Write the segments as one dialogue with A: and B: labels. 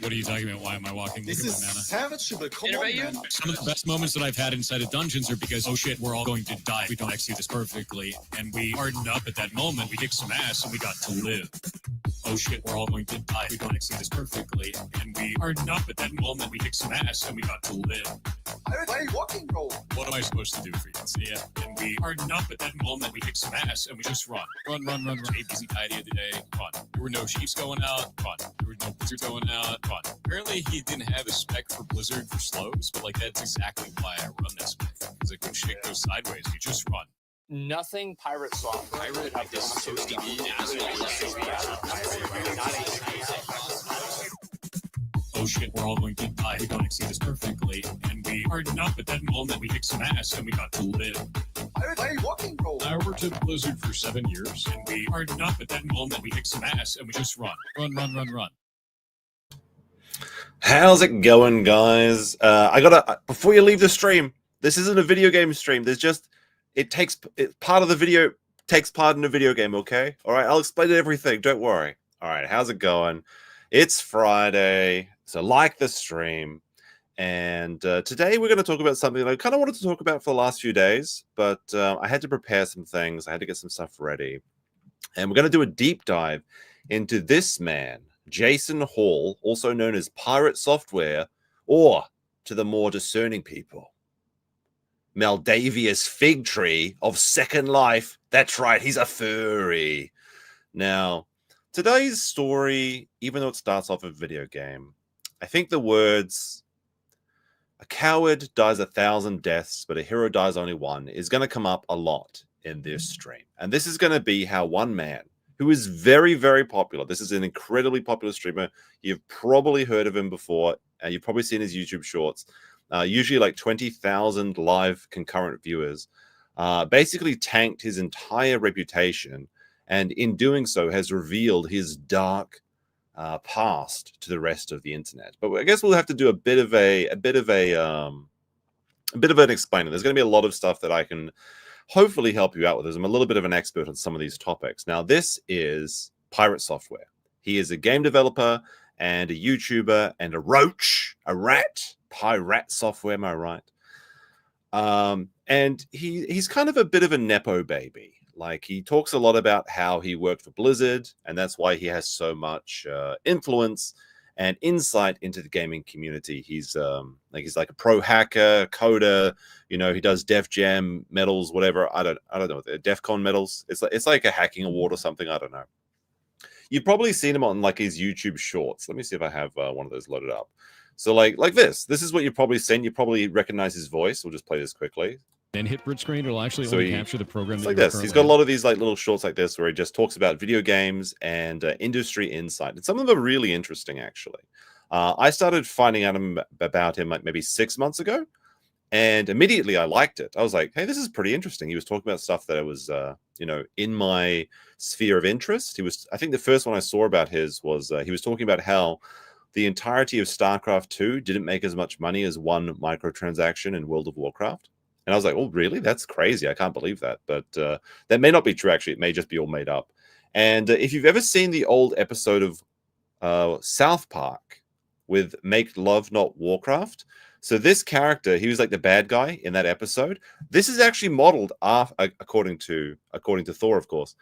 A: What are you talking about? Why am I walking?
B: This
A: Look
B: is
A: at my mana.
B: savage, but come on, man.
A: Some of the best moments that I've had inside of dungeons are because, oh shit, we're all going to die. We don't execute this perfectly. And we hardened up at that moment. We kicked some ass and we got to live. Oh shit, we're all going to die. We don't execute this perfectly. And we hardened up at that moment. We kicked some ass and we got to live.
B: Why are you walking, bro?
A: What am I supposed to do for you? See ya. And we hardened up at that moment. We kicked some ass and we just run. Run. ABC idea today. Run. There were no Chiefs going out. Run. There were no Blizzard going out. Run. Apparently he didn't have a spec for Blizzard for slows, but like that's exactly why I run this way. Because like when shit goes sideways, you just run.
C: Nothing PirateSoftware.
A: Pirate like this is supposed to be oh shit, we're all going to die. We don't execute this perfectly. And we hardened up at that moment. We kicked some ass and we got to live.
B: Why are you walking, bro?
A: I worked at Blizzard for 7 years. And we hardened up at that moment. We kicked some ass and we just run. Run.
D: How's it going, guys? I gotta, before you leave the stream, this isn't a video game stream. There's just, part of the video takes part in a video game, okay? All right, I'll explain everything. Don't worry. All right, how's it going? It's Friday, so like the stream. And today we're going to talk about something that I kind of wanted to talk about for the last few days, but I had to prepare some things. I had to get some stuff ready. And we're going to do a deep dive into this man, Jason Hall, also known as PirateSoftware, or to the more discerning people, Maldavius Figtree of Second Life. That's right, he's a furry. Now, today's story, even though it starts off a video game, I think the words, a coward dies 1,000 deaths, but a hero dies only one, is going to come up a lot in this stream. And this is going to be how one man, who is very, very popular, this is an incredibly popular streamer, you've probably heard of him before, and you've probably seen his YouTube shorts, usually like 20,000 live concurrent viewers, basically tanked his entire reputation, and in doing so has revealed his dark past to the rest of the internet. But I guess we'll have to do a bit of an explainer. There's going to be a lot of stuff that I can hopefully help you out with, as I'm a little bit of an expert on some of these topics. Now, this is PirateSoftware. He is a game developer and a YouTuber and a roach, a rat, PirateSoftware, am I right? And he's kind of a bit of a nepo baby. Like, he talks a lot about how he worked for Blizzard, and that's why he has so much influence and insight into the gaming community. He's like a pro hacker, coder. You know, he does Def Jam medals, whatever. I don't know, DEF CON medals. It's like a hacking award or something. I don't know. You've probably seen him on like his YouTube shorts. Let me see if I have one of those loaded up. So like this. This is what you've probably seen. You probably recognize his voice. We'll just play this quickly.
A: Then hit print screen. It'll actually only capture the program.
D: It's like this. He's got a lot of these like little shorts like this where he just talks about video games and industry insight. And some of them are really interesting, actually. I started finding out about him like maybe 6 months ago, and immediately I liked it. I was like, hey, this is pretty interesting. He was talking about stuff that was, in my sphere of interest. I think the first one I saw about his was he was talking about how the entirety of StarCraft 2 didn't make as much money as one microtransaction in World of Warcraft. And I was like, oh, really? That's crazy. I can't believe that. But that may not be true, actually. It may just be all made up. And if you've ever seen the old episode of South Park with Make Love Not Warcraft, so this character, he was like the bad guy in that episode. This is actually modeled according to Thor, of course.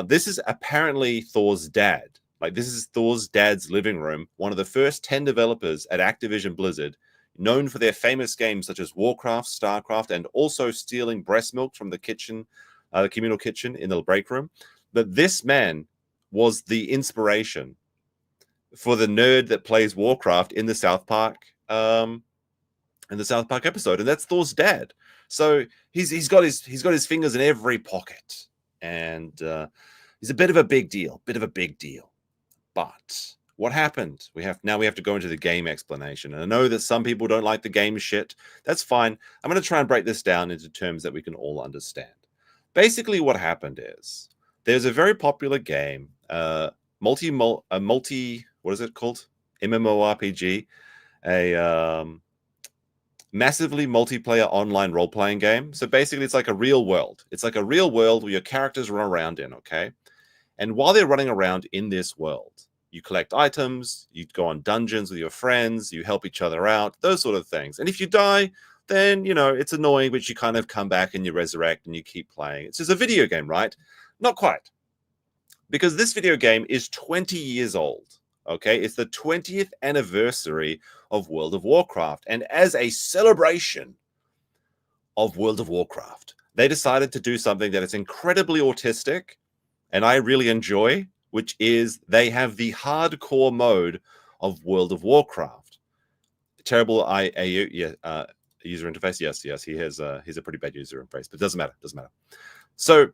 D: This is apparently Thor's dad. Like, this is Thor's dad's living room. One of the first 10 developers at Activision Blizzard, known for their famous games such as Warcraft, StarCraft, and also stealing breast milk from the kitchen, the communal kitchen in the break room. But this man was the inspiration for the nerd that plays Warcraft in the South Park, episode, and that's Thor's dad. So he's got his fingers in every pocket, and he's a bit of a big deal. But what happened? We have to go into the game explanation. And I know that some people don't like the game shit. That's fine. I'm going to try and break this down into terms that we can all understand. Basically, what happened is there's a very popular game, what is it called? MMORPG, a massively multiplayer online role-playing game. So basically, it's like a real world. It's like a real world where your characters run around in, okay? And while they're running around in this world, you collect items, you go on dungeons with your friends, you help each other out, those sort of things. And if you die, then, you know, it's annoying, but you kind of come back and you resurrect and you keep playing. It's just a video game, right? Not quite. Because this video game is 20 years old, okay? It's the 20th anniversary of World of Warcraft. And as a celebration of World of Warcraft, they decided to do something that is incredibly autistic and I really enjoy, which is they have the hardcore mode of World of Warcraft. Terrible user interface. Yes, he's a pretty bad user interface, but doesn't matter. So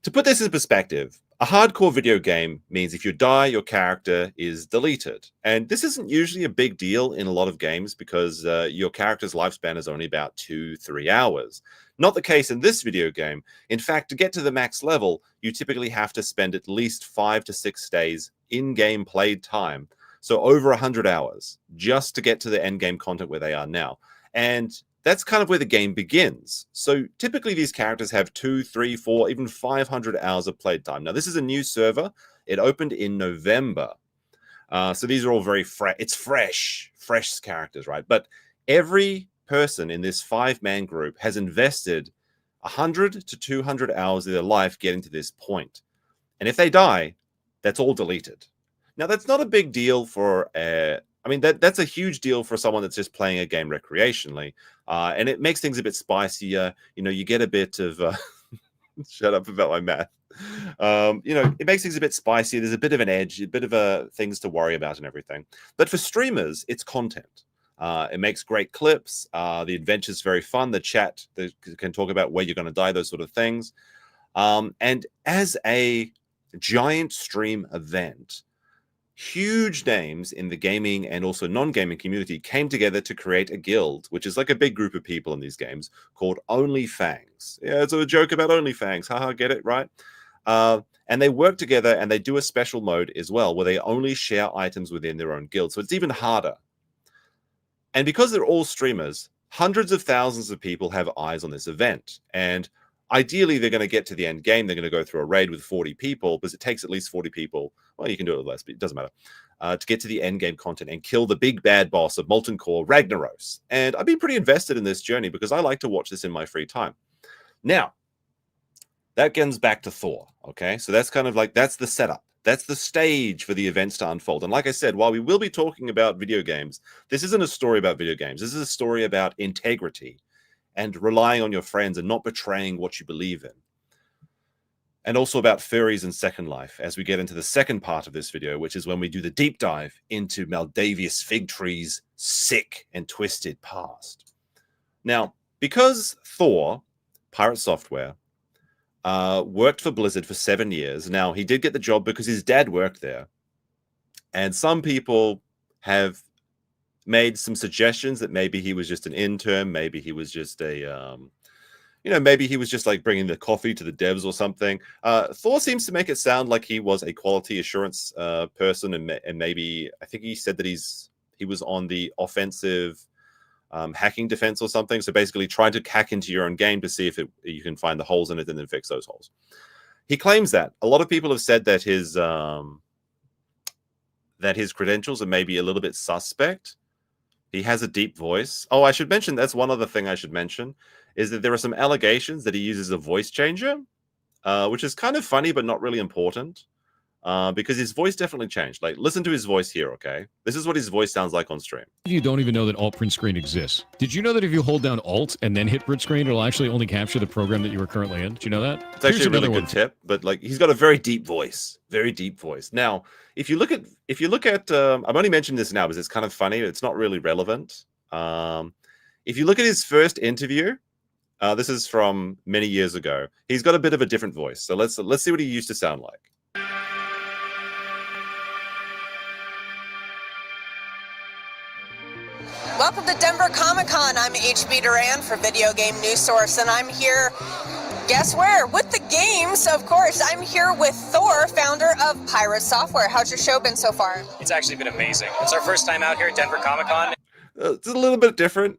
D: to put this in perspective, a hardcore video game means if you die, your character is deleted. And this isn't usually a big deal in a lot of games because your character's lifespan is only about 2-3 hours. Not the case in this video game. In fact, to get to the max level, you typically have to spend at least 5 to 6 days in-game played time. So over 100 hours just to get to the end game content where they are now. And that's kind of where the game begins. So typically these characters have 2, 3, 4, even 500 hours of played time. Now, this is a new server. It opened in November. So these are all very fresh. It's fresh characters, right? But every person in this 5-man group has invested 100 to 200 hours of their life getting to this point. And if they die, that's all deleted. Now, that's not a big deal for that's a huge deal for someone that's just playing a game recreationally. And it makes things a bit spicier. You know, you get a bit of... shut up about my math. It makes things a bit spicier. There's a bit of an edge, a bit of things to worry about and everything. But for streamers, it's content. It makes great clips. The adventure's very fun. The chat can talk about where you're going to die, those sort of things. And as a giant stream event, huge names in the gaming and also non-gaming community came together to create a guild, which is like a big group of people in these games called OnlyFangs. Yeah, it's a joke about OnlyFangs. Haha, get it, right? And they work together and they do a special mode as well where they only share items within their own guild. So it's even harder. And because they're all streamers, hundreds of thousands of people have eyes on this event. And ideally, they're going to get to the end game. They're going to go through a raid with 40 people because it takes at least 40 people. Well, you can do it with less, but it doesn't matter. To get to the end game content and kill the big bad boss of Molten Core, Ragnaros. And I've been pretty invested in this journey because I like to watch this in my free time. Now, that gets back to Thor, okay? So that's kind of like, that's the setup. That's the stage for the events to unfold. And like I said, while we will be talking about video games, this isn't a story about video games. This is a story about integrity and relying on your friends and not betraying what you believe in. And also about furries and Second Life as we get into the second part of this video, which is when we do the deep dive into Maldavius Figtree's sick and twisted past. Now, because Thor, PirateSoftware, worked for Blizzard for 7 years. Now, he did get the job because his dad worked there. And some people have made some suggestions that maybe he was just an intern, maybe he was just maybe he was just like bringing the coffee to the devs or something. Thor seems to make it sound like he was a quality assurance person, and maybe I think he said that he was on the offensive hacking defense or something. So basically trying to hack into your own game to see if you can find the holes in it and then fix those holes. He claims that. A lot of people have said that his credentials are maybe a little bit suspect. He has a deep voice. Oh, I should mention, that's one other thing I should mention, is that there are some allegations that he uses a voice changer, which is kind of funny, but not really important, because his voice definitely changed. Like, listen to his voice here, okay? This is what his voice sounds like on stream.
E: You don't even know that Alt Print Screen exists. Did you know that if you hold down Alt and then hit Print Screen, it'll actually only capture the program that you were currently in? Did you know that?
D: It's actually a really good tip, but like, he's got a very deep voice. Very deep voice. Now, if you look at, I'm only mentioning this now because it's kind of funny. It's not really relevant. If you look at his first interview, this is from many years ago. He's got a bit of a different voice. So let's see what he used to sound like.
F: Welcome to Denver Comic-Con. I'm HB Duran for Video Game News Source, and I'm here, guess where? With the games, of course. I'm here with Thor, founder of PirateSoftware. How's your show been so far?
G: It's actually been amazing. It's our first time out here at Denver Comic-Con.
D: It's a little bit different.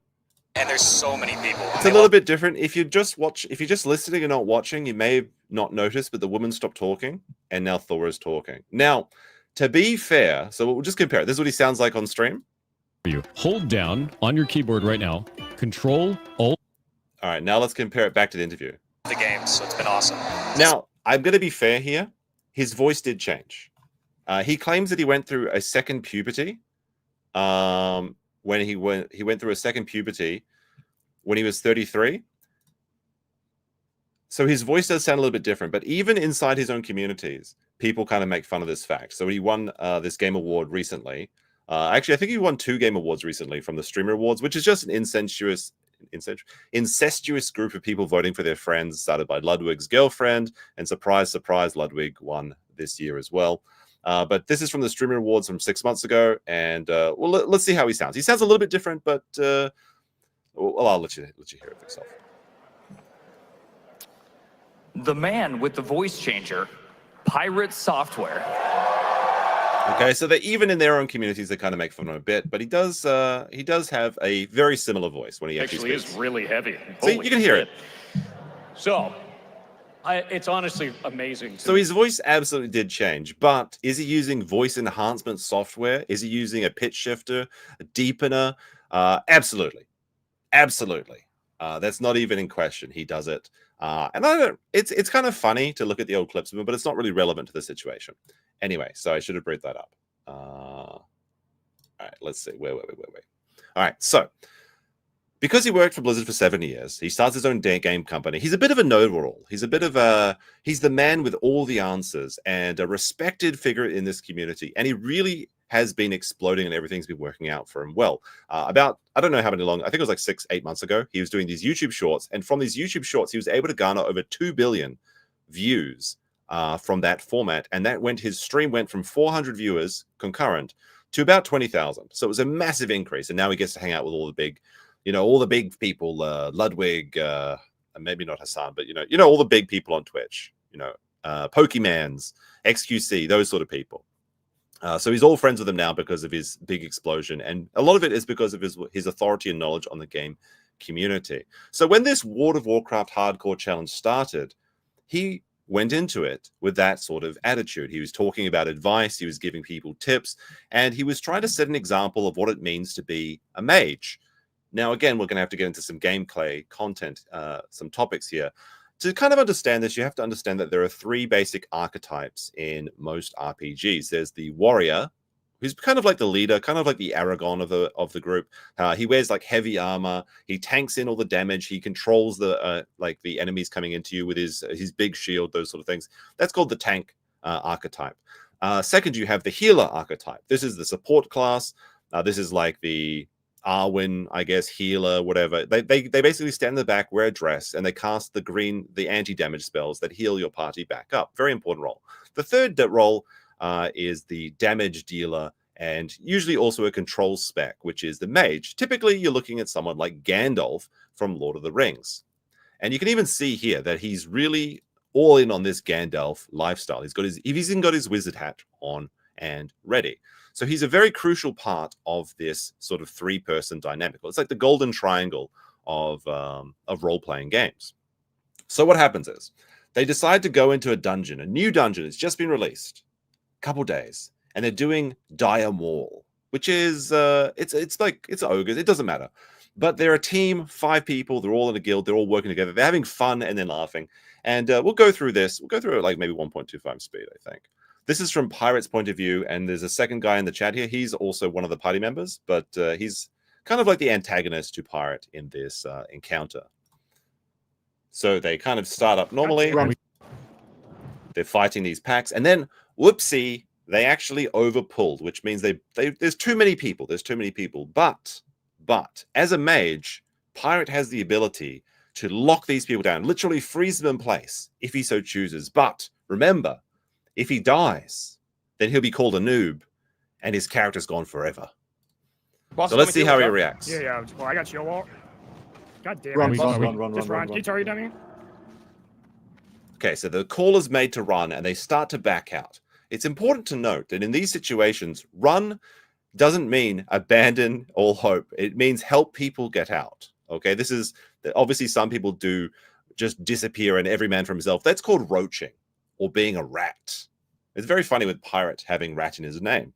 G: And there's so many people.
D: It's a little bit different. If you're just listening and not watching, you may have not noticed, but the woman stopped talking, and now Thor is talking. Now, to be fair, so we'll just compare it. This is what he sounds like on stream.
E: You hold down on your keyboard right now. Control Alt.
D: All right, now let's compare it back to the interview.
G: The games, so it's been awesome.
D: Now, I'm going to be fair here. His voice did change. He claims that he went through a second puberty. When he went through a second puberty when he was 33. So his voice does sound a little bit different, but even inside his own communities, people kind of make fun of this fact. So he won this game award recently. Actually, I think he won 2 game awards recently from the Streamer Awards, which is just an incestuous group of people voting for their friends, started by Ludwig's girlfriend. And surprise, surprise, Ludwig won this year as well. But this is from the Streamer Awards from 6 months ago. And well, let's see how he sounds. He sounds a little bit different, but well, I'll let you hear it for yourself.
H: The man with the voice changer, PirateSoftware.
D: Okay, so they even in their own communities they kind of make fun of him a bit, but he does have a very similar voice when he actually speaks.
I: Is really heavy.
D: So you can hear it.
I: So, it's honestly amazing.
D: So his voice absolutely did change, but is he using voice enhancement software? Is he using a pitch shifter, a deepener? Absolutely. That's not even in question. He does it. And I don't. It's kind of funny to look at the old clips of him, but it's not really relevant to the situation. Anyway, so I should have brought that up. All right, let's see. Wait. All right, so because he worked for Blizzard for 7 years, he starts his own game company. He's a bit of a know-all. He's the man with all the answers and a respected figure in this community. And he really has been exploding and everything's been working out for him well. About, I don't know how many long, I think it was like 6-8 months ago, he was doing these YouTube shorts. And from these YouTube shorts, he was able to garner over 2 billion views from that format. And his stream went from 400 viewers concurrent to about 20,000. So it was a massive increase. And now he gets to hang out with all the big people, Ludwig, and maybe not Hassan, but all the big people on Twitch, Pokemans, XQC, those sort of people. So he's all friends with them now because of his big explosion. And a lot of it is because of his authority and knowledge on the game community. So when this World of Warcraft hardcore challenge started, he went into it with that sort of attitude. He was talking about advice, he was giving people tips, and he was trying to set an example of what it means to be a mage. Now, again, we're going to have to get into some gameplay content, some topics here. To kind of understand this, you have to understand that there are 3 basic archetypes in most RPGs. There's the warrior, who's kind of like the leader, kind of like the Aragon of the group. He wears like heavy armor. He tanks in all the damage. He controls the enemies coming into you with his big shield, those sort of things. That's called the tank archetype. Second, you have the healer archetype. This is the support class. This is like the Arwen, I guess, healer, whatever. They basically stand in the back, wear a dress, and they cast the anti-damage spells that heal your party back up. Very important role. The third role is the damage dealer, and usually also a control spec, which is the mage. Typically, you're looking at someone like Gandalf from Lord of the Rings. And you can even see here that he's really all in on this Gandalf lifestyle. He's even got his wizard hat on and ready. So he's a very crucial part of this sort of 3-person dynamic. It's like the golden triangle of role-playing games. So what happens is they decide to go into a new dungeon. It's just been released a couple days, and they're doing Dire Maul, which is it's ogres. It doesn't matter, but they're a team, 5 people. They're all in a guild. They're all working together. They're having fun and they're laughing. And we'll go through this. We'll go through it like maybe 1.25 speed, I think. This is from Pirate's point of view, and there's a second guy in the chat here. He's also one of the party members, but he's kind of like the antagonist to Pirate in this encounter. So they kind of start up normally. They're fighting these packs, and then, whoopsie, they actually overpulled, which means there's too many people. There's too many people. But as a mage, Pirate has the ability to lock these people down, literally freeze them in place if he so chooses. But remember, if he dies, then he'll be called a noob, and his character's gone forever.
J: Boss,
D: so let's see how he reacts.
J: Yeah. Well, I got you, Walt. God damn
B: Run,
J: it.
B: run.
J: Just run. Can you tell you, dummy?
D: Okay, so the call is made to run, and they start to back out. It's important to note that in these situations, run doesn't mean abandon all hope. It means help people get out. Okay, this is obviously some people do just disappear and every man for himself. That's called roaching or being a rat. It's very funny with pirate having rat in his name.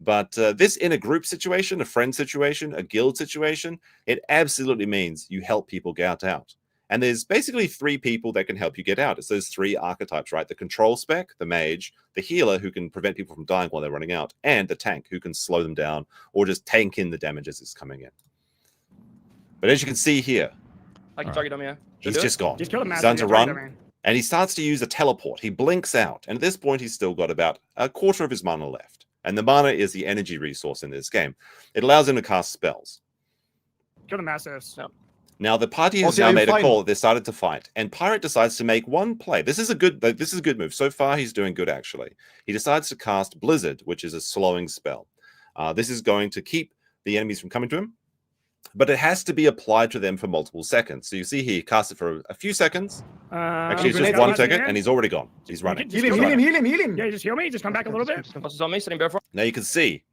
D: But this in a group situation, a friend situation, a guild situation, it absolutely means you help people get out. And there's basically 3 people that can help you get out. It's those 3 archetypes, right? The control spec, the mage, the healer who can prevent people from dying while they're running out, and the tank who can slow them down or just tank in the damage as it's coming in. But as you can see here,
G: I can target him, yeah.
D: he's just gone.
J: Just kill the
D: He's
J: massive.
D: starting to
J: yeah, target
D: run,
J: him.
D: and he starts to use a teleport. He blinks out, and at this point, he's still got about a quarter of his mana left. And the mana is the energy resource in this game. It allows him to cast spells.
J: Kill the massives.
G: No.
D: Now the party has now made a call. They started to fight, and Pirate decides to make one play. This is a good move. So far, he's doing good actually. He decides to cast Blizzard, which is a slowing spell. This is going to keep the enemies from coming to him, but it has to be applied to them for multiple seconds. So you see here, he casts it for a few seconds. Actually, it's just 1 second, and he's already gone. He's running.
J: Heal him. Yeah, just heal me. Just come back a little bit.
G: What's on me? Sitting bare for.
D: Now you can see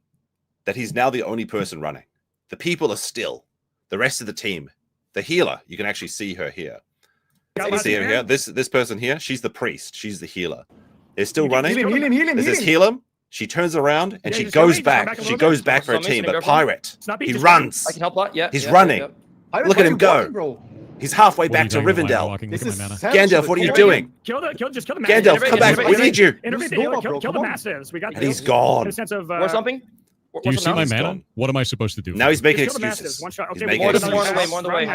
D: that he's now the only person running. The people are still. The rest of the team, the healer, you can actually see her here. You see her here. This person here, she's the priest. She's the healer. They're still running.
J: Heal him.
D: There's this heal him. She turns around and she goes back. She goes back for a team. But Pirate, he runs.
G: I can help a lot. Yeah.
D: He's running. Look at him go. He's halfway back to Rivendell. Gandalf, what are you doing?
J: Just kill the
D: Gandalf, come back. We need you.
J: Kill the massives. We got
D: And he's gone.
J: a sense of
G: Or something.
E: Do you see my
D: He's
E: mana?
D: gone.
E: What am I supposed to do?
D: Now he's making
J: Just kill the
D: excuses.
J: massives. One shot.
D: He's
J: Okay,
D: making
G: more
D: excuses.
G: on the way.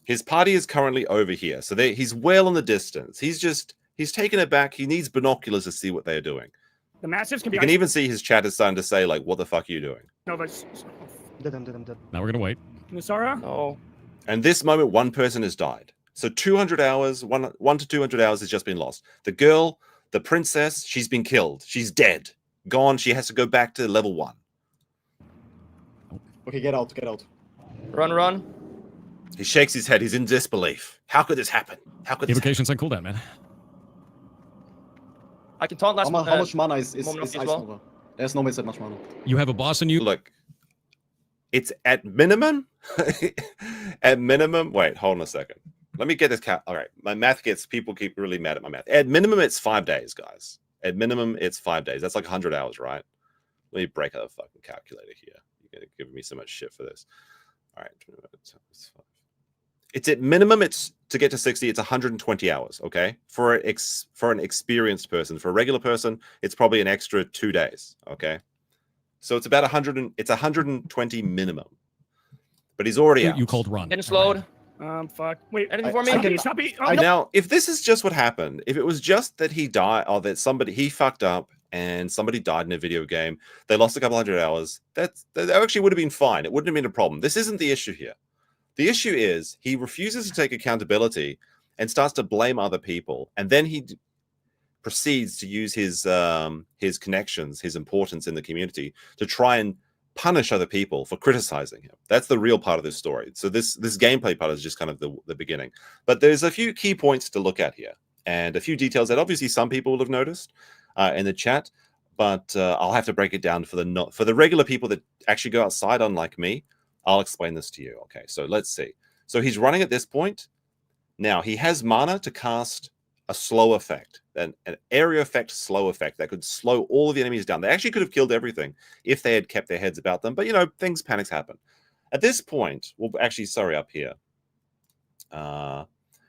D: His party is currently over here, so he's well in the distance. He's taken it back. He needs binoculars to see what they're doing.
J: The massives can be.
D: You can even see his chat is starting to say like, "What the fuck are you doing?"
J: No, but
E: Now we're gonna wait.
J: Nusara.
G: No.
D: And this moment, one person has died. So 200 hours, 1 to 200 hours has just been lost. The girl, the princess, she's been killed. She's dead, gone. She has to go back to level 1.
B: Okay, get out.
G: Run.
D: He shakes his head. He's in disbelief. How could this happen? How could this happen?
E: Evocation's on cooldown, man.
G: I can taunt last.
B: How much mana is
G: moment
B: Ice
G: as well?
B: Nova? There's no that much mana.
E: You have a boss and you.
D: Look, it's at minimum. At minimum. Wait, hold on a second. Let me get this count. All right, my math people keep really mad at my math. At minimum, it's 5 days, guys. At minimum, it's 5 days. That's like 100 hours, right? Let me break out a fucking calculator here. You're gonna give me so much shit for this. All right, it's at minimum. It's to get to 60. It's 120 hours. Okay, for an experienced person. For a regular person, it's probably an extra 2 days. Okay, so it's about 100. It's 120 minimum. But he's already out.
E: You called run.
G: Getting slowed.
J: Fuck. Wait.
G: Anything for me?
J: Stop me.
D: Now, if this is just what happened, if it was just that he died or that he fucked up and somebody died in a video game, they lost a couple 100 hours, that actually would have been fine. It wouldn't have been a problem. This isn't the issue here. The issue is he refuses to take accountability and starts to blame other people. And then he proceeds to use his connections, his importance in the community to try and punish other people for criticizing him. That's the real part of this story. So this gameplay part is just kind of the beginning. But there's a few key points to look at here and a few details that obviously some people will have noticed in the chat, but I'll have to break it down for the regular people that actually go outside, unlike me. I'll explain this to you. Okay, so let's see. So he's running at this point. Now he has mana to cast a slow effect, an area effect, slow effect that could slow all of the enemies down. They actually could have killed everything if they had kept their heads about them. But, panics happen. At this point, up here.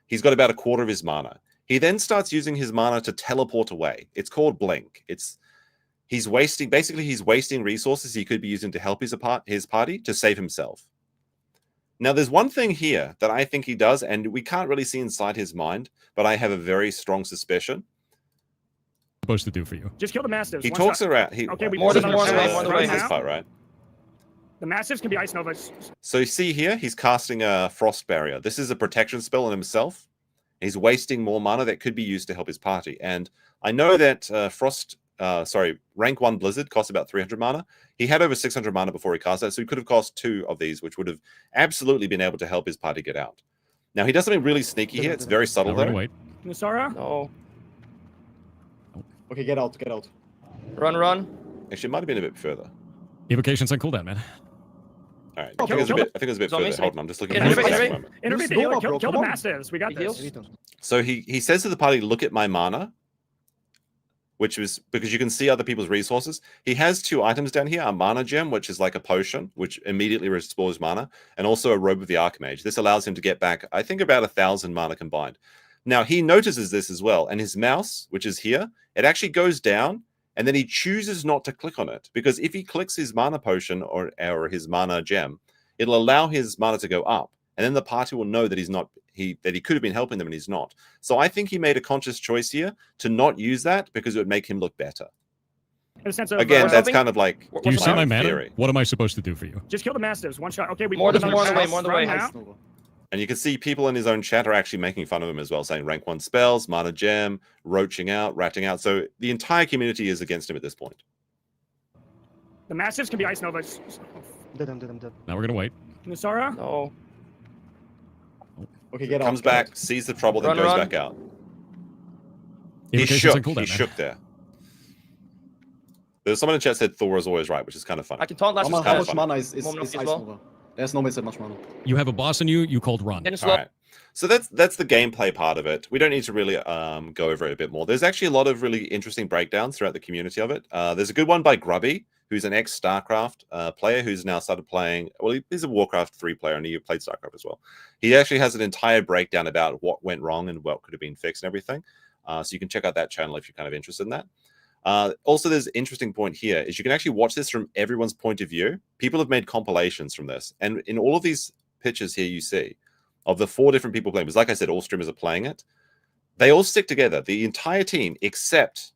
D: He's got about a quarter of his mana. He then starts using his mana to teleport away. It's called Blink. He's wasting resources he could be using to help his party to save himself. Now, there's one thing here that I think he does, and we can't really see inside his mind, but I have a very strong suspicion.
E: Supposed to do for you.
J: Just kill the mastiffs.
D: He talks around.
G: more than one way.
D: This part, right?
J: The mastiffs can be ice novas.
D: So you see here, he's casting a frost barrier. This is a protection spell on himself. He's wasting more mana that could be used to help his party. And I know that rank 1 Blizzard costs about 300 mana. He had over 600 mana before he cast that, so he could have cost 2 of these, which would have absolutely been able to help his party get out. Now, he does something really sneaky here. It's very subtle, though.
E: Wait.
J: Nusara?
G: No.
B: Okay, get out.
G: Run.
D: Actually, it might have been a bit further.
E: Evocation's on cooldown, man.
D: All right, I think it was a bit further. Hold on, I'm just looking.
J: Intervene. Kill the mastiffs. We got this.
D: So he says to the party, "Look at my mana." which is because you can see other people's resources. He has 2 items down here, a mana gem, which is like a potion, which immediately restores mana, and also a robe of the Archmage. This allows him to get back, I think, about 1,000 mana combined. Now, he notices this as well, and his mouse, which is here, it actually goes down, and then he chooses not to click on it, because if he clicks his mana potion or his mana gem, it'll allow his mana to go up, and then the party will know that he could have been helping them and he's not. So I think he made a conscious choice here to not use that because it would make him look better.
J: In a sense of,
D: Again, that's kind of like
E: Do you see my mana?
D: theory.
E: What am I supposed to do for you?
J: Just kill the Mastiffs. One shot. Okay, we
G: More
J: pulled
G: than
J: another
G: more on the way,
J: house
G: more on the
J: right
G: way.
J: now.
B: Ice Nova.
D: And you can see people in his own chat are actually making fun of him as well, saying rank 1 spells, mana gem, roaching out, ratting out. So the entire community is against him at this point.
J: The Mastiffs can be Ice Novas.
B: Dead, I'm dead, I'm dead.
E: Now we're gonna wait.
J: Nusara?
G: No.
B: Okay, get out.
D: Comes
B: get out.
D: back, sees the trouble, then
G: Run,
D: goes
G: run.
D: back out. He
E: Invocation's on
D: shook.
E: cooldown,
D: He
E: man.
D: shook there. There's someone in chat said Thor is always right, which is kind of funny.
G: I can taunt last
B: How
D: kind of
B: much
D: fun.
B: mana is
G: Moment
B: Ice
G: as well.
B: Nova? There's no that much mana.
E: You have a boss in you. You called run.
G: And it's
D: All right. So that's the gameplay part of it. We don't need to really go over it a bit more. There's actually a lot of really interesting breakdowns throughout the community of it. There's a good one by Grubby, who's an ex-StarCraft player who's now started playing. Well, he's a Warcraft 3 player, and he played StarCraft as well. He actually has an entire breakdown about what went wrong and what could have been fixed and everything. So you can check out that channel if you're kind of interested in that. Also, there's an interesting point here is you can actually watch this from everyone's point of view. People have made compilations from this. And in all of these pictures here you see of the 4 different people playing, because like I said, all streamers are playing it. They all stick together, the entire team, except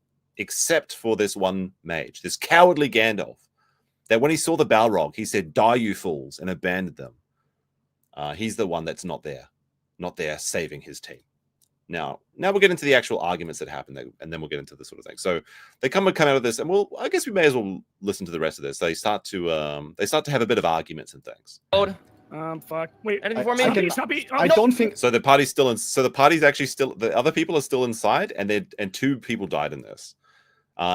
D: for this one mage, this cowardly Gandalf, that when he saw the Balrog, he said, "Die, you fools," and abandoned them. He's the one that's not there saving his team. Now we'll get into the actual arguments that happen, and then we'll get into this sort of thing. So they come out of this, and I guess we may as well listen to the rest of this. They start to have a bit of arguments and things.
J: Fuck. Wait.
G: Anything for me?
B: I don't think.
D: So the party's still in. So the party's actually still. The other people are still inside, and 2 people died in this.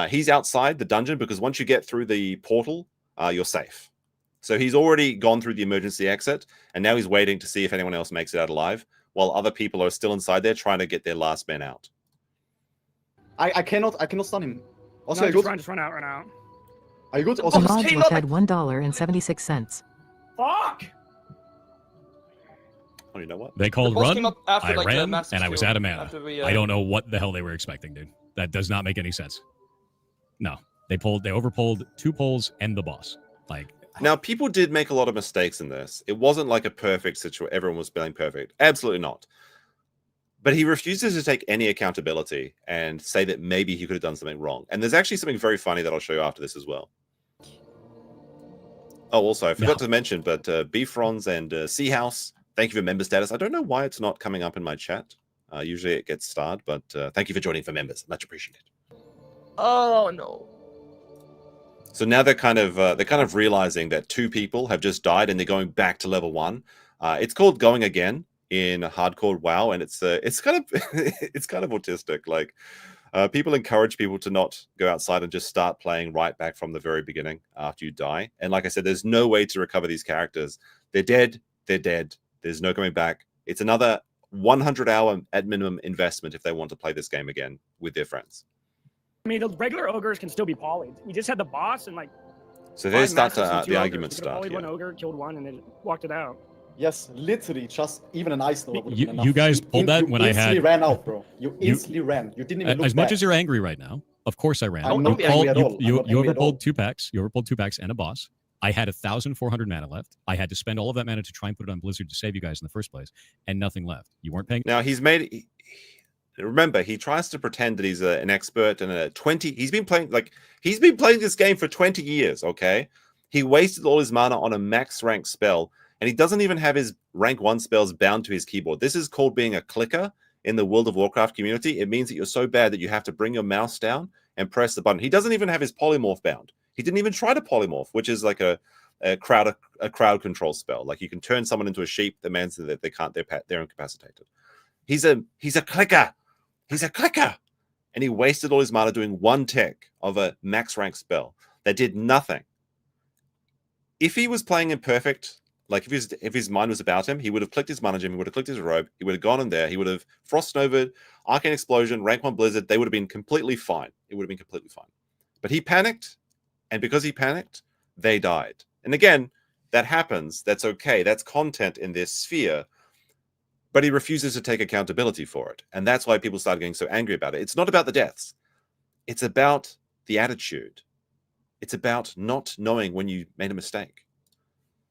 D: He's outside the dungeon because once you get through the portal, you're safe. So he's already gone through the emergency exit, and now he's waiting to see if anyone else makes it out alive, while other people are still inside there trying to get their last men out.
B: I cannot stun him. Also,
J: No,
B: are you
J: just run out, run out.
B: Are you good?
K: The
B: Also,
K: module had $1.76.
J: Fuck!
D: Oh, you know what?
E: They called
G: The boss
E: run.
G: came up after,
E: I
G: like, the
E: ran,
G: massive
E: and I was
G: shield,
E: out of mana.
G: after we,
E: I don't know what the hell they were expecting, dude. That does not make any sense. No, they overpulled 2 polls and the boss. Like,
D: Now, people did make a lot of mistakes in this. It wasn't like a perfect situation. Everyone was playing perfect. Absolutely not. But he refuses to take any accountability and say that maybe he could have done something wrong. And there's actually something very funny that I'll show you after this as well. Oh, also, I forgot to mention, but Beefrons and Seahouse, thank you for member status. I don't know why it's not coming up in my chat. Usually it gets starred, but thank you for joining for members. Much appreciated.
G: Oh no.
D: So now they're kind of realizing that 2 people have just died and they're going back to level 1. It's called going again in hardcore WoW, and it's kind of it's kind of autistic. Like people encourage people to not go outside and just start playing right back from the very beginning after you die. And like I said, there's no way to recover these characters. They're dead. They're dead. There's no coming back. It's another 100-hour at minimum investment if they want to play this game again with their friends.
J: I mean, the regular ogres can still be polyed. We just had the boss and like.
D: So they
J: 5
D: start
J: Mastiffs and
D: to
J: 2
D: the
J: ogres.
D: arguments
J: We could've
D: start.
J: polyed
D: Yeah.
J: 1 ogre, killed 1, and then walked it out.
B: yes, literally, just even an Ice Nova. would've
E: You-
B: been enough.
E: you guys pulled that
B: you
E: when I had-
B: instantly ran out, bro. You instantly ran. You didn't even look
E: as much
B: back.
E: as you're angry right now, of course I ran.
B: I'm
E: You
B: not angry at all. I'm
E: You
B: not angry at all.
E: overpulled 2 packs. You overpulled 2 packs and a boss. I had 1,400 mana left. I had to spend all of that mana to try and put it on Blizzard to save you guys in the first place, and nothing left. You weren't paying.
D: Now remember, he tries to pretend that he's an expert and a 20. He's been playing this game for 20 years. Okay, he wasted all his mana on a max rank spell, and he doesn't even have his rank 1 spells bound to his keyboard. This is called being a clicker in the World of Warcraft community. It means that you're so bad that you have to bring your mouse down and press the button. He doesn't even have his polymorph bound. He didn't even try to polymorph, which is like a crowd control spell. Like you can turn someone into a sheep. That means that they're incapacitated. He's a clicker. He's a clicker, and he wasted all his mana doing 1 tick of a max rank spell that did nothing. If he was playing in perfect Like if his mind was about him, he would have clicked his mana gem, he would have clicked his robe, he would have gone in there, he would have Frost Nova, Arcane Explosion, Rank 1 Blizzard, they would have been completely fine. It would have been completely fine. But he panicked, and because he panicked, they died. And again, that happens. That's okay. That's content in this sphere. But he refuses to take accountability for it. And that's why people started getting so angry about it. It's not about the deaths. It's about the attitude. It's about not knowing when you made a mistake.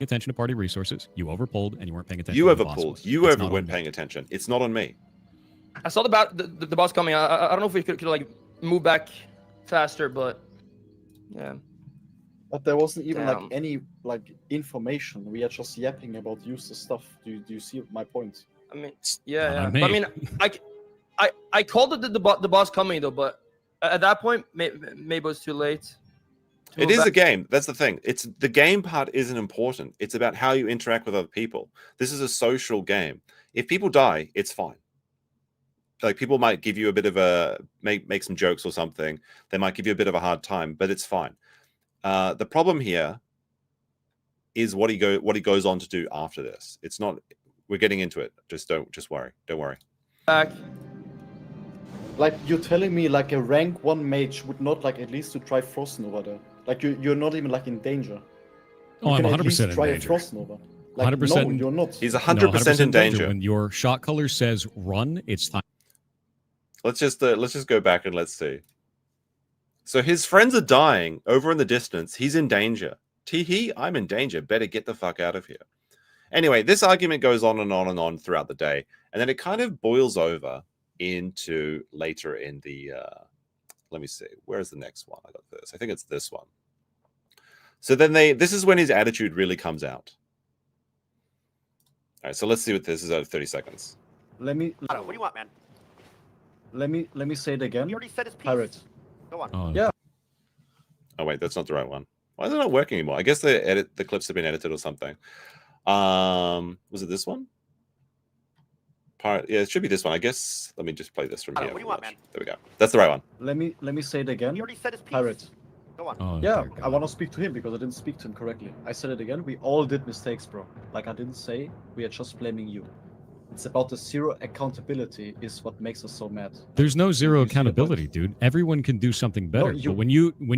E: Attention to party resources. You overpulled and you weren't paying attention.
D: You
E: to the boss
D: overpulled.
E: was.
D: You
E: It's
D: over
E: not
D: weren't
E: on me.
D: paying attention. It's not on me.
L: I saw the boss coming. I don't know if we could like move back faster, but yeah.
B: But there wasn't even
L: Damn.
B: like any like information. We are just yapping about useless stuff. Do you see my point?
L: I mean,
E: Not
L: yeah.
E: on
L: But I
E: me.
L: mean, I called it the boss coming though, but at that point, maybe it was too late. to
D: It
L: move
D: is
L: back.
D: a game. That's the thing. It's the game part isn't important. It's about how you interact with other people. This is a social game. If people die, it's fine. Like people might give you a bit of a make some jokes or something. They might give you a bit of a hard time, but it's fine. The problem here is what he goes on to do after this. It's not. We're getting into it. Just worry. Don't worry.
L: Back.
B: Like you're telling me like a rank 1 mage would not like at least to try Frost Nova there. Like you're not even like in danger.
E: Oh, I'm
B: can at
E: 100%
B: least
E: in
B: try a
E: danger.
B: Frost Nova. Like,
E: 100%.
B: No, you're not.
D: He's
E: No,
D: 100% in danger.
E: When your shot color says run, it's time.
D: Let's just go back and let's see. So his friends are dying over in the distance. He's in danger. Tee-hee, I'm in danger. Better get the fuck out of here. Anyway, this argument goes on and on and on throughout the day, and then it kind of boils over into later in the. Let me see. Where's the next one? I got this. I think it's this one. So then this is when his attitude really comes out. All right, so let's see what this is out of 30 seconds.
B: Let me
M: What do you want, man?
B: let me say it again.
M: He already said his piece.
B: Pirate.
M: Go on.
E: Oh,
B: Yeah.
D: Oh wait, that's not the right one. Why is it not working anymore? I guess the clips have been edited or something. Was it this one? Yeah, it should be this one. I guess. Let me just play this from here.
M: What do you want, man?
D: There we go. That's the right one.
B: Let me say it again.
M: He already said his piece.
B: Pirate.
M: Go on.
E: Oh,
B: Yeah,
E: dear
B: I
E: God.
B: want to speak to him because I didn't speak to him correctly. I said it again. We all did mistakes, bro. Like I didn't say. We are just blaming you. It's about the zero accountability is what makes us so mad.
E: There's no zero
B: You see the point?
E: accountability, dude. Everyone can do something better.
B: you-
E: But when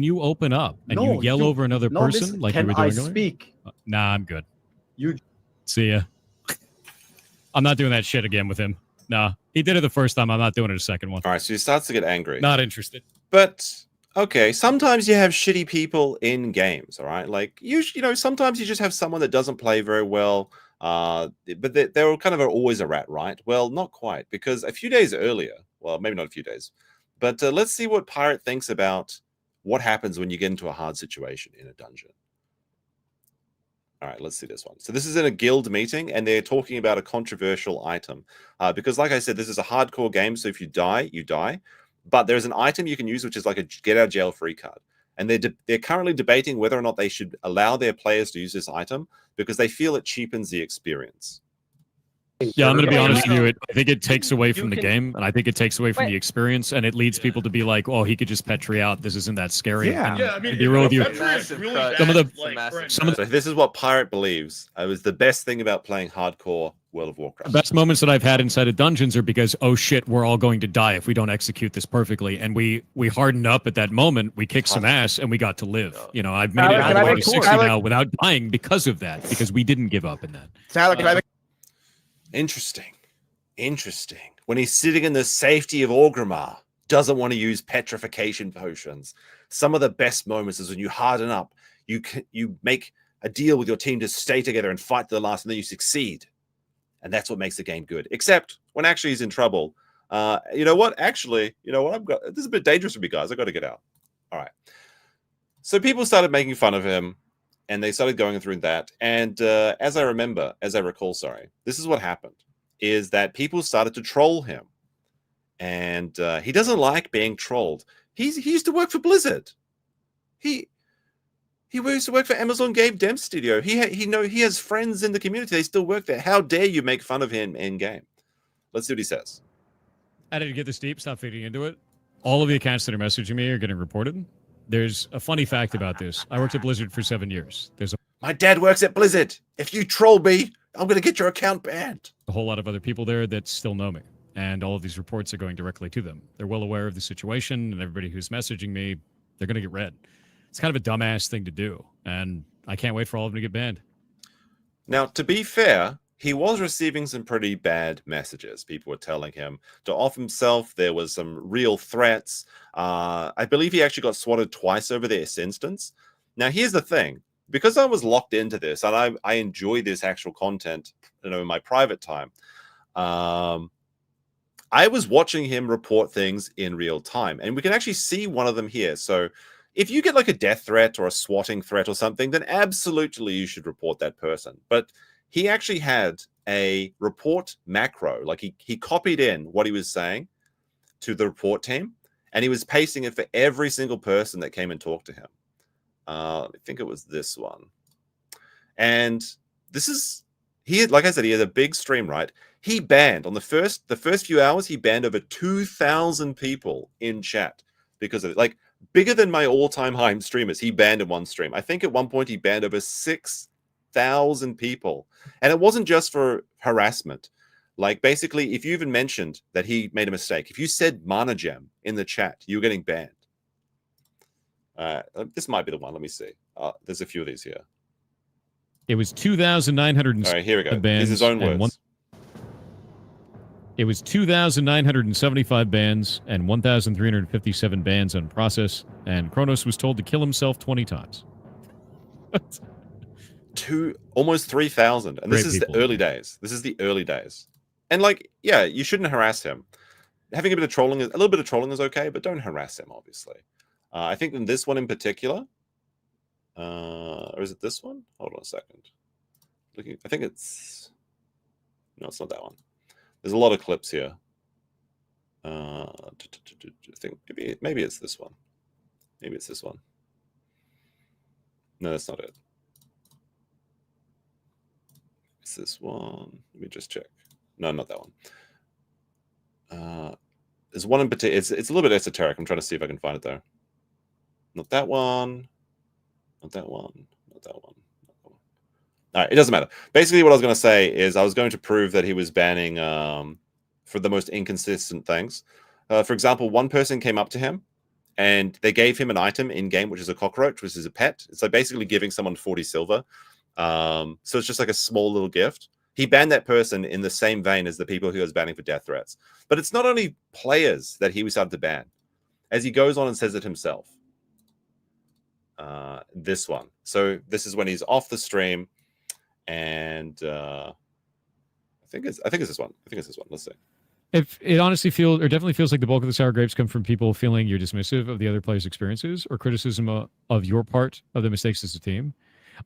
E: you open up and you yell over another person
B: listen,
E: like
B: can
E: you were doing
B: I
E: earlier,
B: speak?
E: nah, I'm good.
B: You
E: See ya. I'm not doing that shit again with him. Nah, he did it the first time. I'm not doing it a second one.
D: All right, so he starts to get angry.
E: Not interested.
D: But okay, sometimes you have shitty people in games. All right, like you know, sometimes you just have someone that doesn't play very well. But they're kind of always a rat, right? Well, not quite, because a few days earlier, well, maybe not a few days, but let's see what Pirate thinks about what happens when you get into a hard situation in a dungeon. All right, let's see this one. So this is in a guild meeting, and they're talking about a controversial item. Because like I said, this is a hardcore game, so if you die, you die. But there's an item you can use, which is like a get-out-jail-free card. And they're currently debating whether or not they should allow their players to use this item because they feel it cheapens the experience.
E: Yeah, I'm going to be
L: Yeah,
E: honest
L: no,
E: with you.
L: no.
E: I think it takes away from
L: You
E: the
L: can-
E: game, and I think it takes away from
L: Wait.
E: the experience, and it leads people to be like, "Oh, he could just petri out. This isn't that scary."
N: Yeah.
E: And
N: Yeah,
E: to be real with you, some of the
D: So this is what Pirate believes. It was the best thing about playing hardcore World of Warcraft.
E: best moments that I've had inside of dungeons are because, oh shit, we're all going to die if we don't execute this perfectly, and we hardened up at that moment. We kicked some ass, and we got to live. You know, I've made it
N: Tyler,
E: all
N: can
E: the
N: I
E: way
N: make-
E: to 60
N: Tyler-
E: now without dying because of that, because we didn't give up in that.
N: Tyler, can I make
D: Interesting. When he's sitting in the safety of Orgrimmar, doesn't want to use petrification potions. Some of the best moments is when you harden up, you make a deal with your team to stay together and fight to the last, and then you succeed. And that's what makes the game good. Except when actually he's in trouble. You know what? Actually, you know what? This is a bit dangerous for me, guys. I got to get out. All right. So people started making fun of him, and they started going through that. And as I recall, this is what happened. Is that people started to troll him, and he doesn't like being trolled. He used to work for Blizzard. He used to work for Amazon Game Dev Studio. He has friends in the community. They still work there. How dare you make fun of him in game? Let's see what he says.
E: How did you get this deep? Stop feeding into it. All of the accounts that are messaging me are getting reported. There's a funny fact about this. I worked at Blizzard for 7 years.
D: My dad works at Blizzard. If you troll me, I'm going to get your account banned.
E: A whole lot of other people there that still know me. And all of these reports are going directly to them. They're well aware of the situation, and everybody who's messaging me, they're going to get read. It's kind of a dumbass thing to do, and I can't wait for all of them to get banned.
D: Now, to be fair, he was receiving some pretty bad messages. People were telling him to off himself. There was some real threats. I believe he actually got swatted twice over this instance. Now, here's the thing. Because I was locked into this, and I enjoy this actual content, in my private time, I was watching him report things in real time, and we can actually see one of them here. So if you get like a death threat or a swatting threat or something, then absolutely you should report that person. But he actually had a report macro, like he copied in what he was saying to the report team, and he was pasting it for every single person that came and talked to him. I think it was this one. And this is, like I said, he had a big stream, right? He banned on the first few hours, he banned over 2,000 people in chat because of it. Like, bigger than my all-time high streamers, he banned in one stream. I think at one point he banned over 6,000 people. And it wasn't just for harassment. Like, basically, if you even mentioned that he made a mistake, if you said Mana Gem in the chat, you were getting banned. This might be the one. Let me see. There's a few of these here.
E: It was 2,900.
D: All right, here we go. These are his own words.
E: It was 2,975 bans and 1,357 bans on process, and Kronos was told to kill himself 20 times.
D: Almost 3,000. And
E: Great
D: this is
E: people.
D: the early days. This is the early days. And like, yeah, you shouldn't harass him. Having a little bit of trolling is okay, but don't harass him, obviously. I think in this one in particular, or is it this one? Hold on a second. I think it's... No, it's not that one. There's a lot of clips here. I think maybe it's this one. Maybe it's this one. No, that's not it. It's this one. Let me just check. No, not that one. There's one in particular. It's a little bit esoteric. I'm trying to see if I can find it though. Not that one. Not that one. Not that one. All right, it doesn't matter. Basically, what I was going to say is I was going to prove that he was banning for the most inconsistent things. For example, one person came up to him and they gave him an item in-game, which is a cockroach, which is a pet. It's like basically giving someone 40 silver. So it's just like a small little gift. He banned that person in the same vein as the people he was banning for death threats. But it's not only players that he was starting to ban. As he goes on and says it himself. This one. So this is when he's off the stream. And I think it's this one. I think it's this one. Let's see.
E: If it honestly feels, or definitely feels like the bulk of the sour grapes come from people feeling you're dismissive of the other players' experiences or criticism of your part of the mistakes as a team.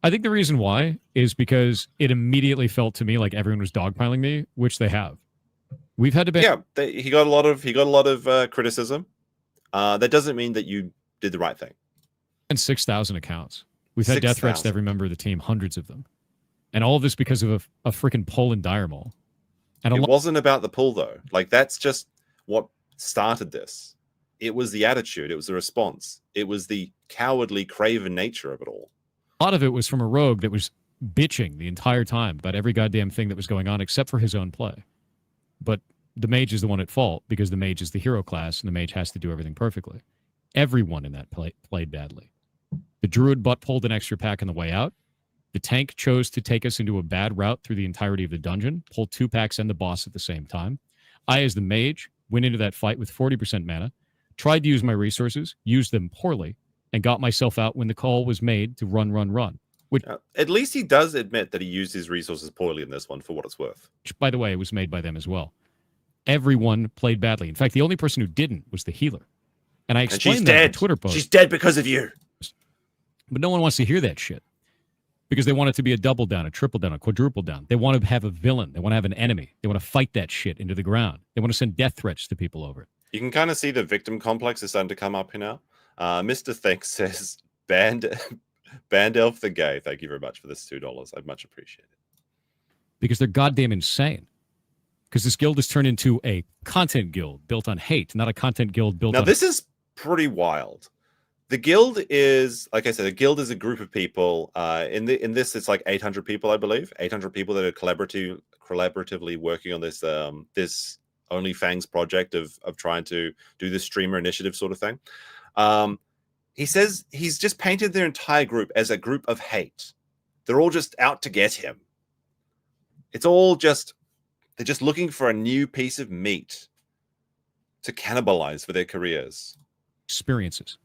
E: I think the reason why is because it immediately felt to me like everyone was dogpiling me, which they have. We've had to ban.
D: Yeah, he got a lot of criticism. That doesn't mean that you did the right thing.
E: And 6,000 accounts. We've had death threats to every member of the team, hundreds of them. And all of this because of a freaking poll in Diremall. And
D: it wasn't about the pull, though. Like, that's just what started this. It was the attitude. It was the response. It was the cowardly, craven nature of it all.
E: A lot of it was from a rogue that was bitching the entire time about every goddamn thing that was going on except for his own play. But the mage is the one at fault because the mage is the hero class and the mage has to do everything perfectly. Everyone in that played badly. The druid butt pulled an extra pack on the way out. The tank chose to take us into a bad route through the entirety of the dungeon, pulled 2 packs and the boss at the same time. I, as the mage, went into that fight with 40% mana, tried to use my resources, used them poorly, and got myself out when the call was made to run. Which,
D: at least he does admit that he used his resources poorly in this one, for what it's worth.
E: Which, by the way, was made by them as well. Everyone played badly. In fact, the only person who didn't was the healer. And I explained that in a Twitter post.
D: She's dead because of you.
E: But no one wants to hear that shit. Because they want it to be a double down, a triple down, a quadruple down. They want to have a villain. They want to have an enemy. They want to fight that shit into the ground. They want to send death threats to people over it.
D: You can kind of see the victim complex is starting to come up here now. Mr. Think says, Band Elf the Gay. Thank you very much for this $2. I'd much appreciate it.
E: Because they're goddamn insane. Because this guild has turned into a content guild built on hate, not a content guild built on...
D: Now, this is pretty wild. the guild is, like I said, a guild is a group of people. In this, it's like 800 people, I believe. 800 people that are collaboratively working on this this OnlyFangs project of trying to do this streamer initiative sort of thing. He says he's just painted their entire group as a group of hate. They're all just out to get him. It's all just, they're just looking for a new piece of meat to cannibalize for their careers.
E: Experiences.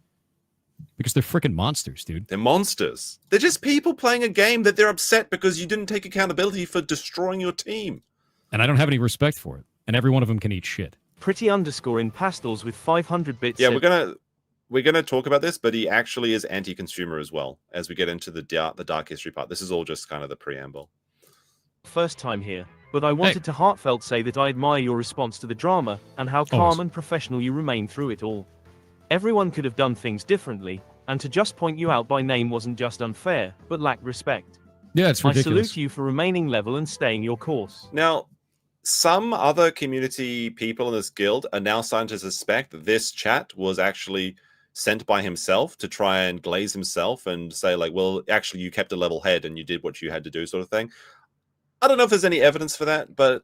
E: Because they're freaking monsters, dude.
D: They're monsters. They're just people playing a game that they're upset because you didn't take accountability for destroying your team.
E: And I don't have any respect for it. And every one of them can eat shit.
N: Pretty underscore in pastels with 500 bits.
D: Yeah, we're gonna talk about this, but he actually is anti-consumer as well as we get into the dark history part. This is all just kind of the preamble.
N: First time here, but I wanted to heartfelt say that I admire your response to the drama and how calm and professional you remain through it all. Everyone could have done things differently, and to just point you out by name wasn't just unfair, but lacked respect.
E: Yeah, it's ridiculous.
N: I salute you for remaining level and staying your course.
D: Now, some other community people in this guild are now starting to suspect that this chat was actually sent by himself to try and glaze himself and say, like, well, actually, you kept a level head and you did what you had to do, sort of thing. I don't know if there's any evidence for that, but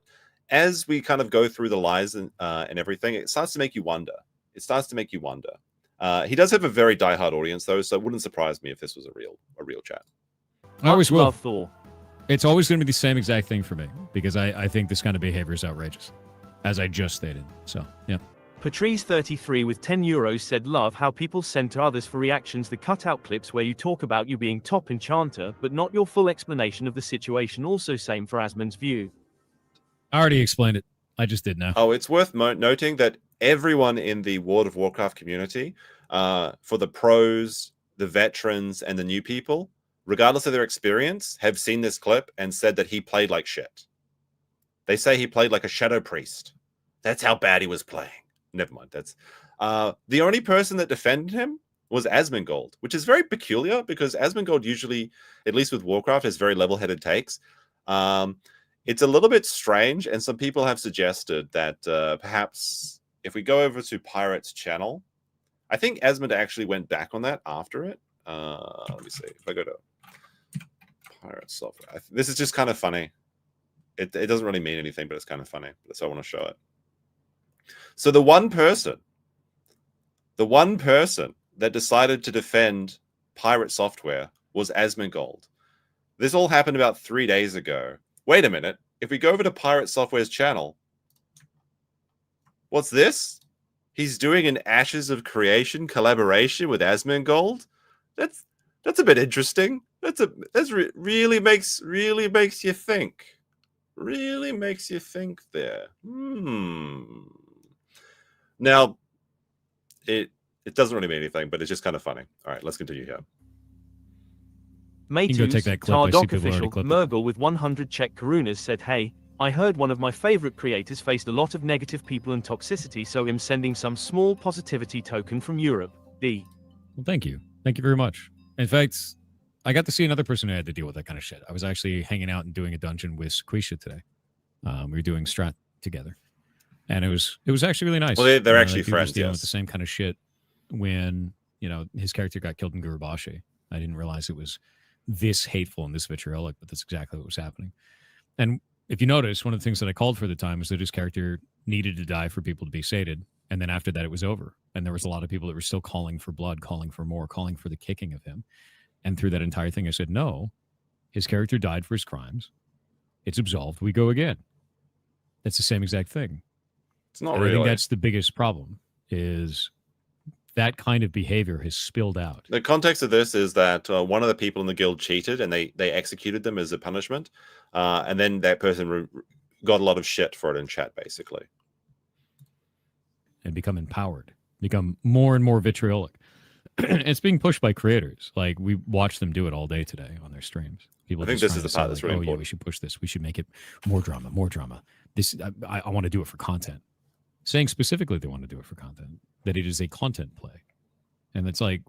D: as we kind of go through the lies and everything, it starts to make you wonder. It starts to make you wonder. He does have a very diehard audience, though, so it wouldn't surprise me if this was a real chat.
E: I always will. It's always going to be the same exact thing for me, because I think this kind of behavior is outrageous, as I just stated. So, yeah.
N: Patrice33 with €10 said, love how people send to others for reactions the cutout clips where you talk about you being top enchanter, but not your full explanation of the situation. Also same for Asmon's view.
E: I already explained it. I just did now.
D: Oh, it's worth noting that everyone in the World of Warcraft community, for the pros, the veterans, and the new people, regardless of their experience, have seen this clip and said that he played like shit. They say he played like a shadow priest. That's how bad he was playing. Never mind. That's the only person that defended him was Asmongold, which is very peculiar because Asmongold usually, at least with Warcraft, has very level-headed takes. It's a little bit strange, and some people have suggested that perhaps if we go over to piRATE's channel, I think Asmond actually went back on that after it. Let me see. If I go to PirateSoftware, this is just kind of funny. It doesn't really mean anything, but it's kind of funny. So I want to show it. So the one person that decided to defend PirateSoftware was Asmongold. This all happened about 3 days ago. Wait a minute. If we go over to PirateSoftware's channel, what's this? He's doing an Ashes of Creation collaboration with Asmongold. That's a bit interesting. Really makes you think. Really makes you think there. Now, it doesn't really mean anything, but it's just kind of funny. All right, let's continue here.
N: Matus,
E: take that clip.
N: Tardoc official, Mergle with 100 Czech Karunas said, hey, I heard one of my favorite creators faced a lot of negative people and toxicity, so I'm sending some small positivity token from Europe. D.
E: Well, thank you. Thank you very much. In fact, I got to see another person who had to deal with that kind of shit. I was actually hanging out and doing a dungeon with Sequisha today. We were doing strat together. And it was actually really nice.
D: Well, they're actually friends,
E: dealing with the same kind of shit when, his character got killed in Gurubashi. I didn't realize it was this hateful and this vitriolic, but that's exactly what was happening. And if you notice, one of the things that I called for at the time was that his character needed to die for people to be sated. And then after that, it was over. And there was a lot of people that were still calling for blood, calling for more, calling for the kicking of him. And through that entire thing, I said, no, his character died for his crimes. It's absolved. We go again. That's the same exact thing.
D: It's not
E: and
D: really.
E: I think that's the biggest problem, is that kind of behavior has spilled out.
D: The context of this is that one of the people in the guild cheated and they executed them as a punishment. And then that person got a lot of shit for it in chat, basically.
E: And become empowered, become more and more vitriolic. It's being pushed by creators. Like, we watch them do it all day today on their streams. People
D: I think this is the part that's really important.
E: Yeah, we should push this. We should make it more drama, more drama. This, I want to do it for content. Saying specifically they want to do it for content, that it is a content play. And it's like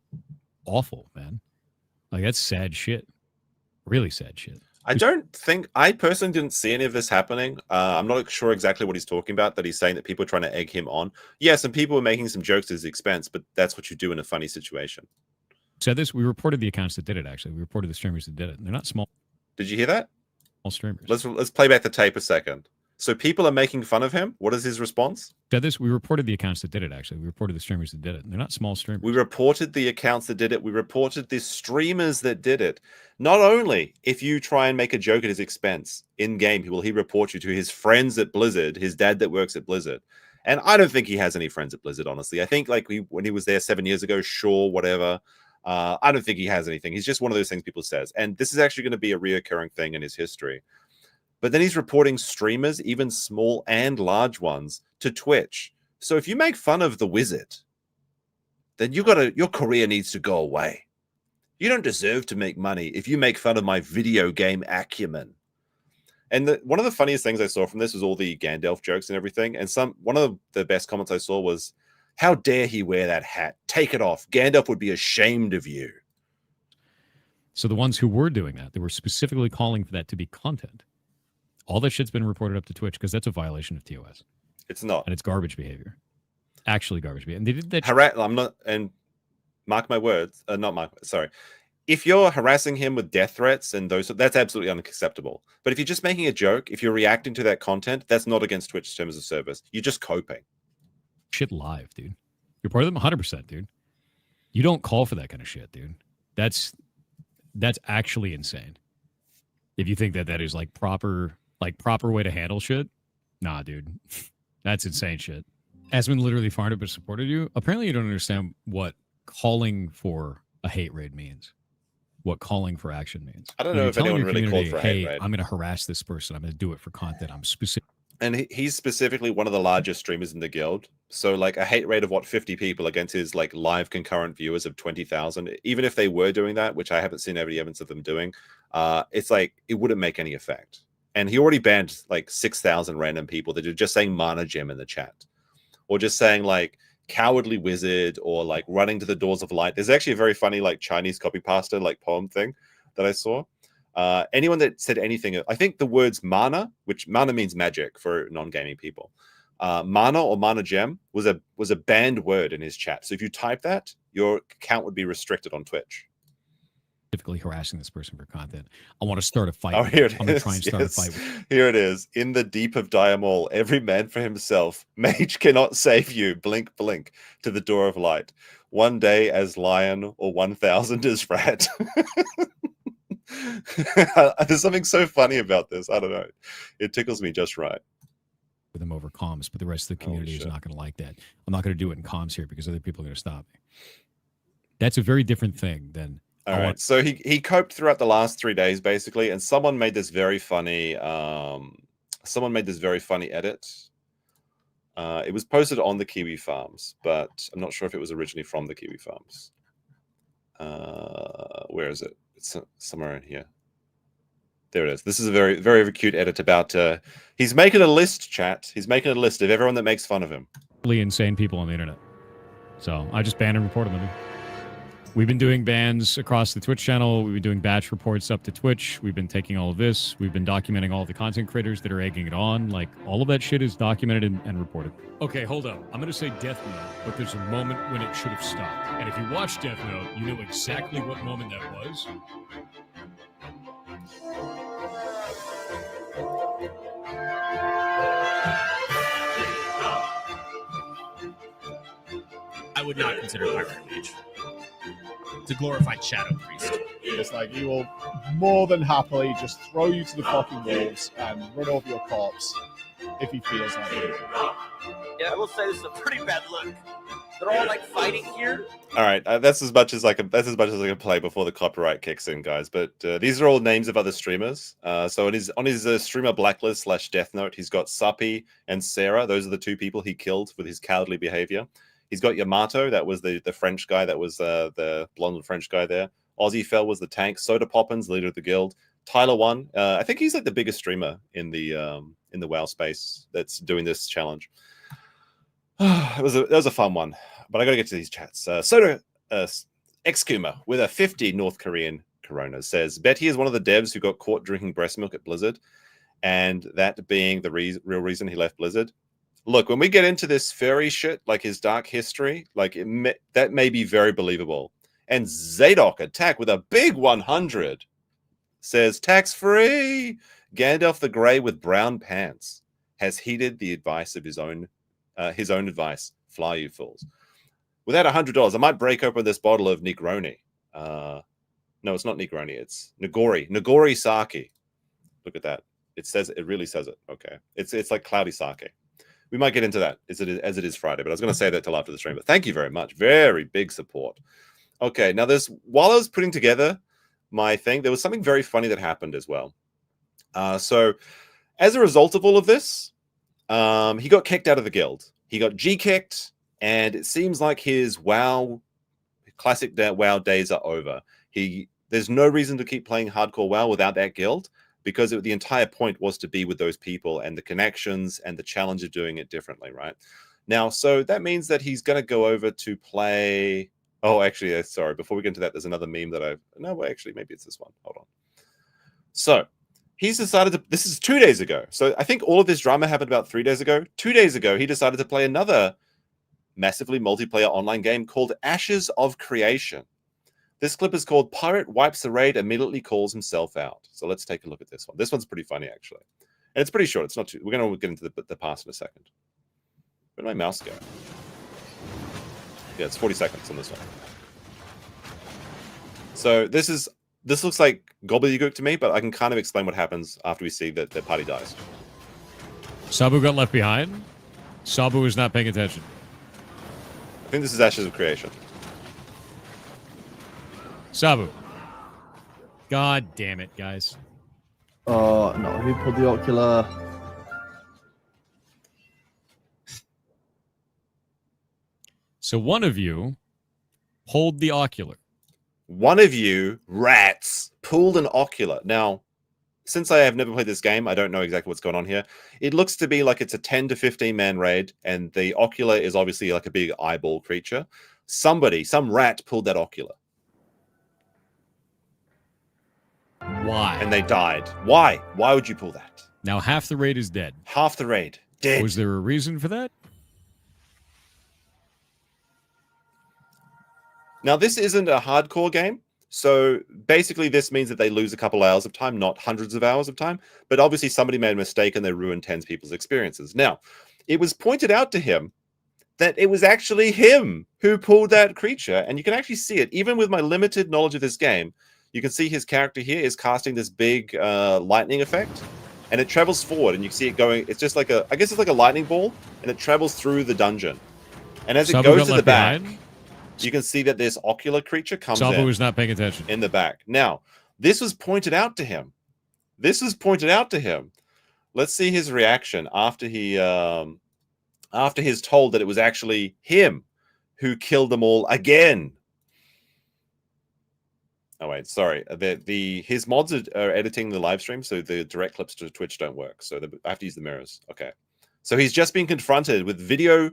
E: awful, man. Like, that's sad shit. Really sad shit.
D: I personally didn't see any of this happening. I'm not sure exactly what he's talking about, that he's saying that people are trying to egg him on. Yes, and people were making some jokes at his expense, but that's what you do in a funny situation.
E: Said this, we reported the accounts that did it, actually. We reported the streamers that did it. And they're not small.
D: Did you hear that?
E: Small streamers.
D: Let's play back the tape a second. So people are making fun of him. What is his response?
E: Said this, we reported the accounts that did it, actually. We reported the streamers that did it. And they're not small streamers.
D: We reported the accounts that did it. We reported the streamers that did it. Not only if you try and make a joke at his expense in-game, will he report you to his friends at Blizzard, his dad that works at Blizzard. And I don't think he has any friends at Blizzard, honestly. I think like when he was there 7 years ago, sure, whatever. I don't think he has anything. He's just one of those things people says. And this is actually going to be a reoccurring thing in his history. But then he's reporting streamers, even small and large ones, to Twitch. So if you make fun of the wizard, then your career needs to go away. You don't deserve to make money if you make fun of my video game acumen. And one of the funniest things I saw from this was all the Gandalf jokes and everything. And one of the best comments I saw was, "How dare he wear that hat? Take it off. Gandalf would be ashamed of you."
E: So the ones who were doing that, they were specifically calling for that to be content. All that shit's been reported up to Twitch because that's a violation of TOS.
D: It's not.
E: And it's garbage behavior. Actually garbage behavior. And they did that.
D: I'm not, and mark my words, sorry. If you're harassing him with death threats and that's absolutely unacceptable. But if you're just making a joke, if you're reacting to that content, that's not against Twitch terms of service. You're just coping.
E: Shit live, dude. You're part of them 100%, dude. You don't call for that kind of shit, dude. That's actually insane. If you think that is like proper way to handle shit, nah, dude. That's insane shit. Asmon literally fired up and supported you. Apparently you don't understand what calling for a hate raid means. What calling for action means.
D: I don't know if anyone really called for a hate raid.
E: I'm going to harass this person. I'm going to do it for content. I'm specific.
D: And he's specifically one of the largest streamers in the guild. So like a hate rate of 50 people against his like live concurrent viewers of 20,000. Even if they were doing that, which I haven't seen any evidence of them doing, it's like it wouldn't make any effect. And he already banned like 6,000 random people that are just saying mana gem in the chat, or just saying like cowardly wizard, or like running to the doors of light. There's actually a very funny like Chinese copy pasta like poem thing that I saw. Anyone that said anything, I think the words mana, which mana means magic for non-gaming people, mana or mana gem was a banned word in his chat. So if you type that, your account would be restricted on Twitch.
E: Specifically harassing this person for content. I want to start a fight.
D: Oh, here it is.
E: I'm going to try and start a fight.
D: Here it is. In the deep of Diamol, every man for himself. Mage cannot save you. Blink, blink to the door of light. One day as lion, or 1,000 as rat. There's something so funny about this. I don't know. It tickles me just right.
E: With them over comms, but the rest of the community is not going to like that. I'm not going to do it in comms here because other people are going to stop me. That's a very different thing than.
D: All right. So he coped throughout the last 3 days basically, and someone made this very funny. Someone made this very funny edit. It was posted on the Kiwi Farms, but I'm not sure if it was originally from the Kiwi Farms. Where is it? It's somewhere in here. There it is. This is a very, very cute edit about. He's making a list, chat. He's making a list of everyone that makes fun of him.
E: Really insane people on the internet. So I just banned and reported them. We've been doing bans across the Twitch channel. We've been doing batch reports up to Twitch. We've been taking all of this. We've been documenting all the content creators that are egging it on. Like, all of that shit is documented and reported. Okay, hold up. I'm going to say Death Note, but there's a moment when it should have stopped. And if you watch Death Note, you know exactly what moment that was.
O: I would not consider Pirate Mage. It's a glorified shadow priest.
P: It's like he will more than happily just throw you to the fucking wolves and run over your corpse if he feels like it.
L: Yeah, I will say this is a pretty bad look. They're all like fighting here.
D: All right, that's as much as I can. That's as much as I can play before the copyright kicks in, guys. But these are all names of other streamers. So on his streamer blacklist / Death Note, he's got Suppi and Sarah. Those are the two people he killed with his cowardly behavior. He's got Yamato, that was the French guy, that was the blonde French guy there. Ozzy Fell was the tank. Soda Poppins, leader of the guild. Tyler One, I think he's like the biggest streamer in the WoW space that's doing this challenge. That was a fun one, but I got to get to these chats. Soda Excuma with a 50 North Korean Corona says, bet he is one of the devs who got caught drinking breast milk at Blizzard, and that being the real reason he left Blizzard. Look, when we get into this furry shit, like his dark history, like that may be very believable. And Zadok attack with a big 100 says, tax-free. Gandalf the Grey with brown pants has heeded the advice of his own advice. Fly, you fools. Without $100, I might break open this bottle of Negroni. No, it's not Negroni. It's Nagori. Nagori sake. Look at that. It really says it. Okay. It's like cloudy sake. We might get into that as it is Friday, but I was going to say that till after the stream. But thank you very much. Very big support. Okay. Now, while I was putting together my thing, there was something very funny that happened as well. So as a result of all of this, he got kicked out of the guild. He got G-kicked, and it seems like his classic WoW days are over. There's no reason to keep playing hardcore WoW without that guild, because the entire point was to be with those people and the connections and the challenge of doing it differently, right? Now, so that means that he's going to go over to play... Oh, actually, sorry. Before we get into that, there's another meme that actually, maybe it's this one. Hold on. So he's decided to... This is 2 days ago. So I think all of this drama happened about 3 days ago. 2 days ago, he decided to play another massively multiplayer online game called Ashes of Creation. This clip is called Pirate Wipes the Raid, Immediately Calls Himself Out. So let's take a look at this one. This one's pretty funny, actually. And it's pretty short. It's not too... We're going to get into the past in a second. Where did my mouse go? Yeah, it's 40 seconds on this one. So this looks like gobbledygook to me, but I can kind of explain what happens after we see that their party dies.
E: Sabu got left behind. Sabu is not paying attention.
D: I think this is Ashes of Creation.
E: Sabu. God damn it, guys.
Q: Oh, no, who pulled the ocular?
E: So one of you pulled the ocular.
D: One of you, rats, pulled an ocular. Now, since I have never played this game, I don't know exactly what's going on here. It looks to be like it's a 10 to 15 man raid, and the ocular is obviously like a big eyeball creature. Some rat pulled that ocular.
E: Why?
D: And they died. Why? Why would you pull that?
E: Now half the raid is dead.
D: Half the raid dead.
E: Was there a reason for that?
D: Now, this isn't a hardcore game. So basically, this means that they lose a couple hours of time, not hundreds of hours of time. But obviously, somebody made a mistake and they ruined 10 people's experiences. Now, it was pointed out to him that it was actually him who pulled that creature. And you can actually see it. Even with my limited knowledge of this game, you can see his character here is casting this big lightning effect. And it travels forward, and you can see it going. It's just like I guess it's like a lightning ball, and it travels through the dungeon. And as it goes to the back, you can see that this ocular creature comes in.
E: Sabu was not paying attention.
D: In the back. Now, this was pointed out to him. Let's see his reaction after he's told that it was actually him who killed them all again. Oh wait, sorry. His mods are editing the live stream, so the direct clips to Twitch don't work. So I have to use the mirrors. Okay. So he's just been confronted with video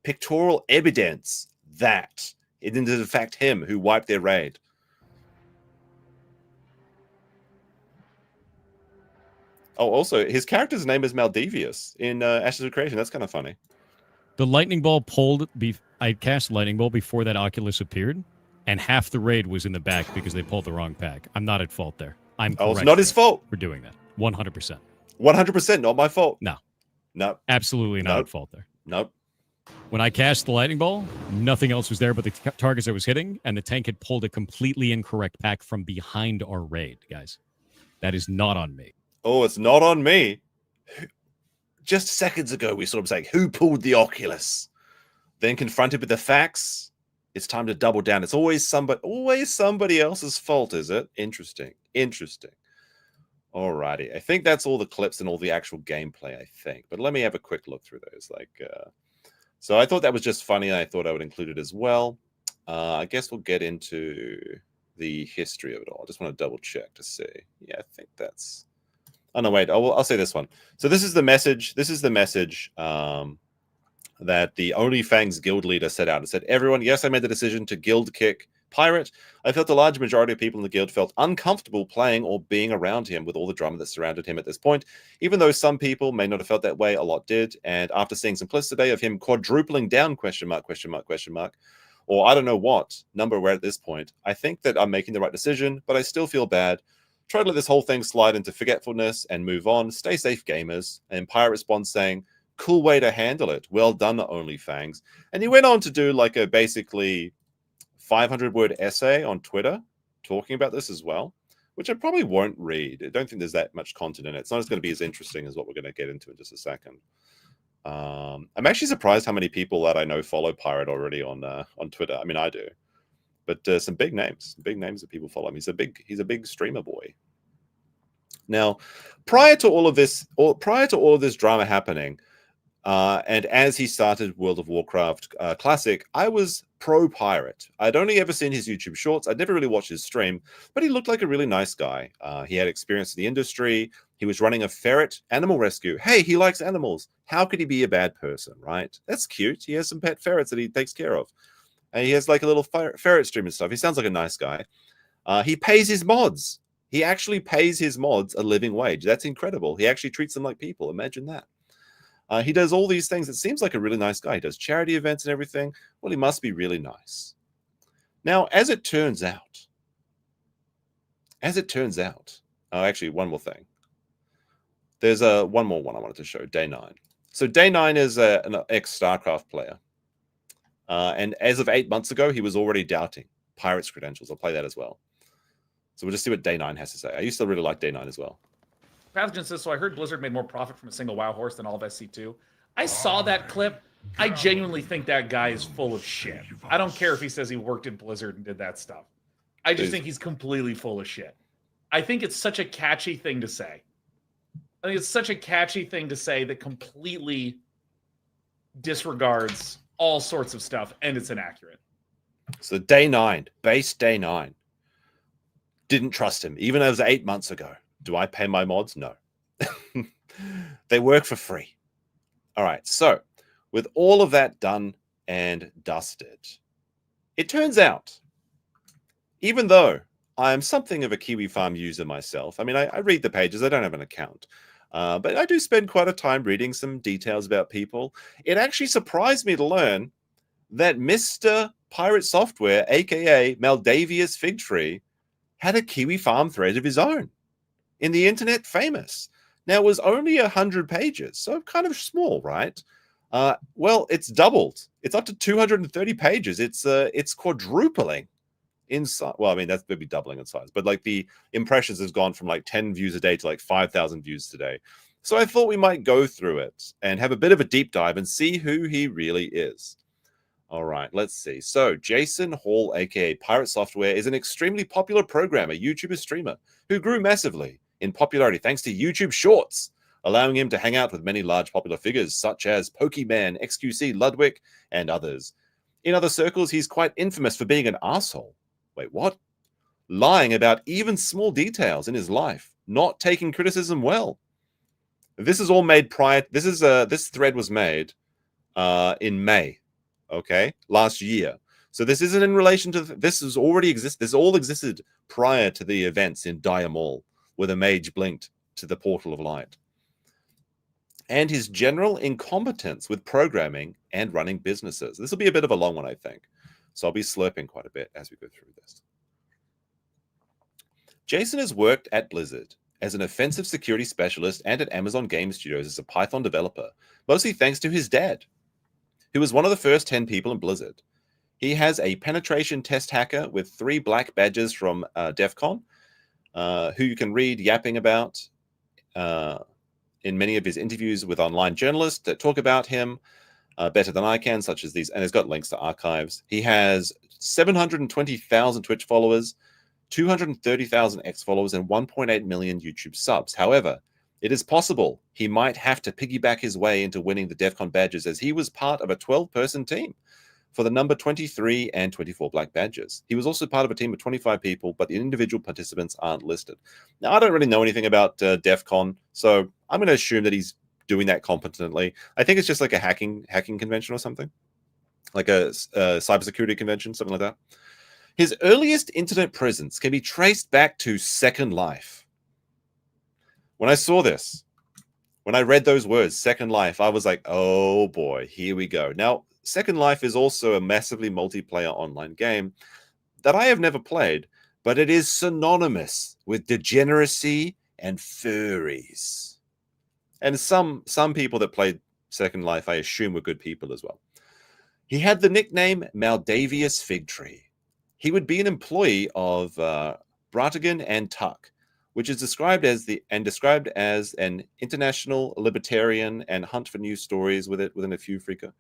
D: pictorial evidence that it is in fact him who wiped their raid. Oh, also, his character's name is Maldavius in Ashes of Creation. That's kind of funny.
E: The lightning ball pulled... I cast lightning ball before that Oculus appeared, and half the raid was in the back because they pulled the wrong pack. I'm not at fault there. I'm correct.
D: Oh, it's not his fault.
E: For doing that. 100%.
D: 100% not my fault.
E: No.
D: No.
E: Absolutely not at fault there.
D: Nope.
E: When I cast the lightning ball, nothing else was there but the targets I was hitting, and the tank had pulled a completely incorrect pack from behind our raid, guys. That is not on me.
D: Oh, it's not on me. Just seconds ago, we sort of saying, who pulled the Oculus? Then confronted with the facts, it's time to double down. It's always somebody else's fault, is it? Interesting. Alrighty. I think that's all the clips and all the actual gameplay, I think. But let me have a quick look through those. So I thought that was just funny, and I thought I would include it as well. I guess we'll get into the history of it all. I just want to double check to see. Yeah, I think that's... Oh, no, wait. I'll say this one. So this is the message. That the OnlyFangs guild leader set out. It said, everyone, yes, I made the decision to guild kick pirate. I felt a large majority of people in the guild felt uncomfortable playing or being around him with all the drama that surrounded him at this point. Even though some people may not have felt that way, a lot did. And after seeing some clips today of him quadrupling down, question mark, or I don't know what number we're at this point, I think that I'm making the right decision, but I still feel bad. Try to let this whole thing slide into forgetfulness and move on. Stay safe, gamers. And Pirate responds saying, cool way to handle it. Well done, OnlyFangs. And he went on to do like a basically 500-word essay on Twitter talking about this as well, which I probably won't read. I don't think there's that much content in it. It's not going to be as interesting as what we're going to get into in just a second. I'm actually surprised how many people that I know follow Pirate already on Twitter. I mean, I do, but some big names that people follow him. He's a big streamer boy. Now, prior to all of this drama happening, and as he started World of Warcraft Classic, I was pro-Pirate. I'd only ever seen his YouTube shorts. I'd never really watched his stream, but he looked like a really nice guy. He had experience in the industry. He was running a ferret animal rescue. Hey, he likes animals. How could he be a bad person, right? That's cute. He has some pet ferrets that he takes care of. And he has like a little ferret stream and stuff. He sounds like a nice guy. He pays his mods. He actually pays his mods a living wage. That's incredible. He actually treats them like people. Imagine that. He does all these things. It seems like a really nice guy. He does charity events and everything. Well, he must be really nice. Now, as it turns out, actually, one more thing. There's one more one I wanted to show, Day 9. So Day 9 is an ex-StarCraft player. And as of 8 months ago, he was already doubting Pirate's credentials. I'll play that as well. So we'll just see what Day 9 has to say. I used to really like Day 9 as well.
R: Pathogen says, so I heard Blizzard made more profit from a single WoW horse than all of SC2. I saw that clip. I genuinely think that guy is full of shit. I don't care if he says he worked at Blizzard and did that stuff. I just think he's completely full of shit. I think it's such a catchy thing to say. I think it's such a catchy thing to say that completely disregards all sorts of stuff, and it's inaccurate.
D: So Day 9, base Day 9. Didn't trust him, even though it was 8 months ago. Do I pay my mods? No. They work for free. All right, so with all of that done and dusted, it turns out, even though I am something of a Kiwi Farm user myself, I mean, I read the pages, I don't have an account, but I do spend quite a time reading some details about people. It actually surprised me to learn that Mr. PirateSoftware, aka Maldavius Figtree, had a Kiwi Farm thread of his own in the internet famous. Now, it was only 100 pages, so kind of small, right? Well, it's doubled. It's up to 230 pages. It's quadrupling in size. Well, I mean, that's maybe doubling in size, but like the impressions has gone from like 10 views a day to like 5,000 views today. So I thought we might go through it and have a bit of a deep dive and see who he really is. All right, let's see. So Jason Hall, aka PirateSoftware, is an extremely popular programmer, YouTuber, streamer who grew massively in popularity thanks to YouTube Shorts, allowing him to hang out with many large popular figures such as Pokemon, XQC, Ludwig, and others. In other circles, he's quite infamous for being an asshole. Wait, what? Lying about even small details in his life, not taking criticism well. This is all made prior. This thread was made in May, okay, last year. So this isn't in relation to this. Has already exist. This all existed prior to the events in Dire Mall, where the mage blinked to the portal of light. And his general incompetence with programming and running businesses. This will be a bit of a long one, I think. So I'll be slurping quite a bit as we go through this. Jason has worked at Blizzard as an offensive security specialist and at Amazon Game Studios as a Python developer, mostly thanks to his dad, who was one of the first 10 people in Blizzard. He has a penetration test hacker with 3 black badges from DEF CON, who you can read yapping about in many of his interviews with online journalists that talk about him better than I can, such as these, and it's got links to archives. He has 720,000 Twitch followers, 230,000 X followers, and 1.8 million YouTube subs. However, it is possible he might have to piggyback his way into winning the DEF CON badges, as he was part of a 12-person team for the number 23 and 24 black badges. He was also part of a team of 25 people, but the individual participants aren't listed. Now, I don't really know anything about DEF CON, so I'm going to assume that he's doing that competently. I think it's just like a hacking convention or something, like a cybersecurity convention, something like that. His earliest internet presence can be traced back to Second Life. When I saw this, when I read those words, Second Life, I was like, oh boy, here we go. Now, Second Life is also a massively multiplayer online game that I have never played, but it is synonymous with degeneracy and furries. And some people that played Second Life, I assume, were good people as well. He had the nickname Maldavius Figtree. He would be an employee of Bratigan and Tuck, which is described as an international libertarian and hunt for news stories within a few freaker.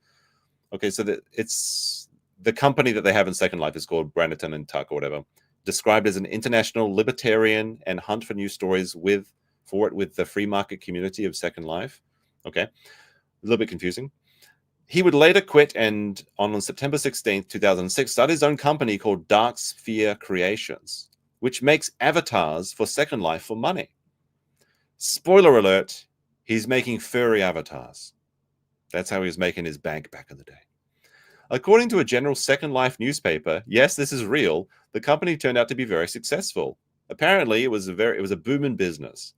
D: Okay, so it's the company that they have in Second Life is called Braniton and Tuck or whatever, described as an international libertarian and hunt for news stories with the free market community of Second Life. Okay, a little bit confusing. He would later quit and on September 16th, 2006, start his own company called Dark Sphere Creations, which makes avatars for Second Life for money. Spoiler alert, he's making furry avatars. That's how he was making his bank back in the day. According to a general Second Life newspaper, yes, this is real, the company turned out to be very successful. Apparently, it was a booming business.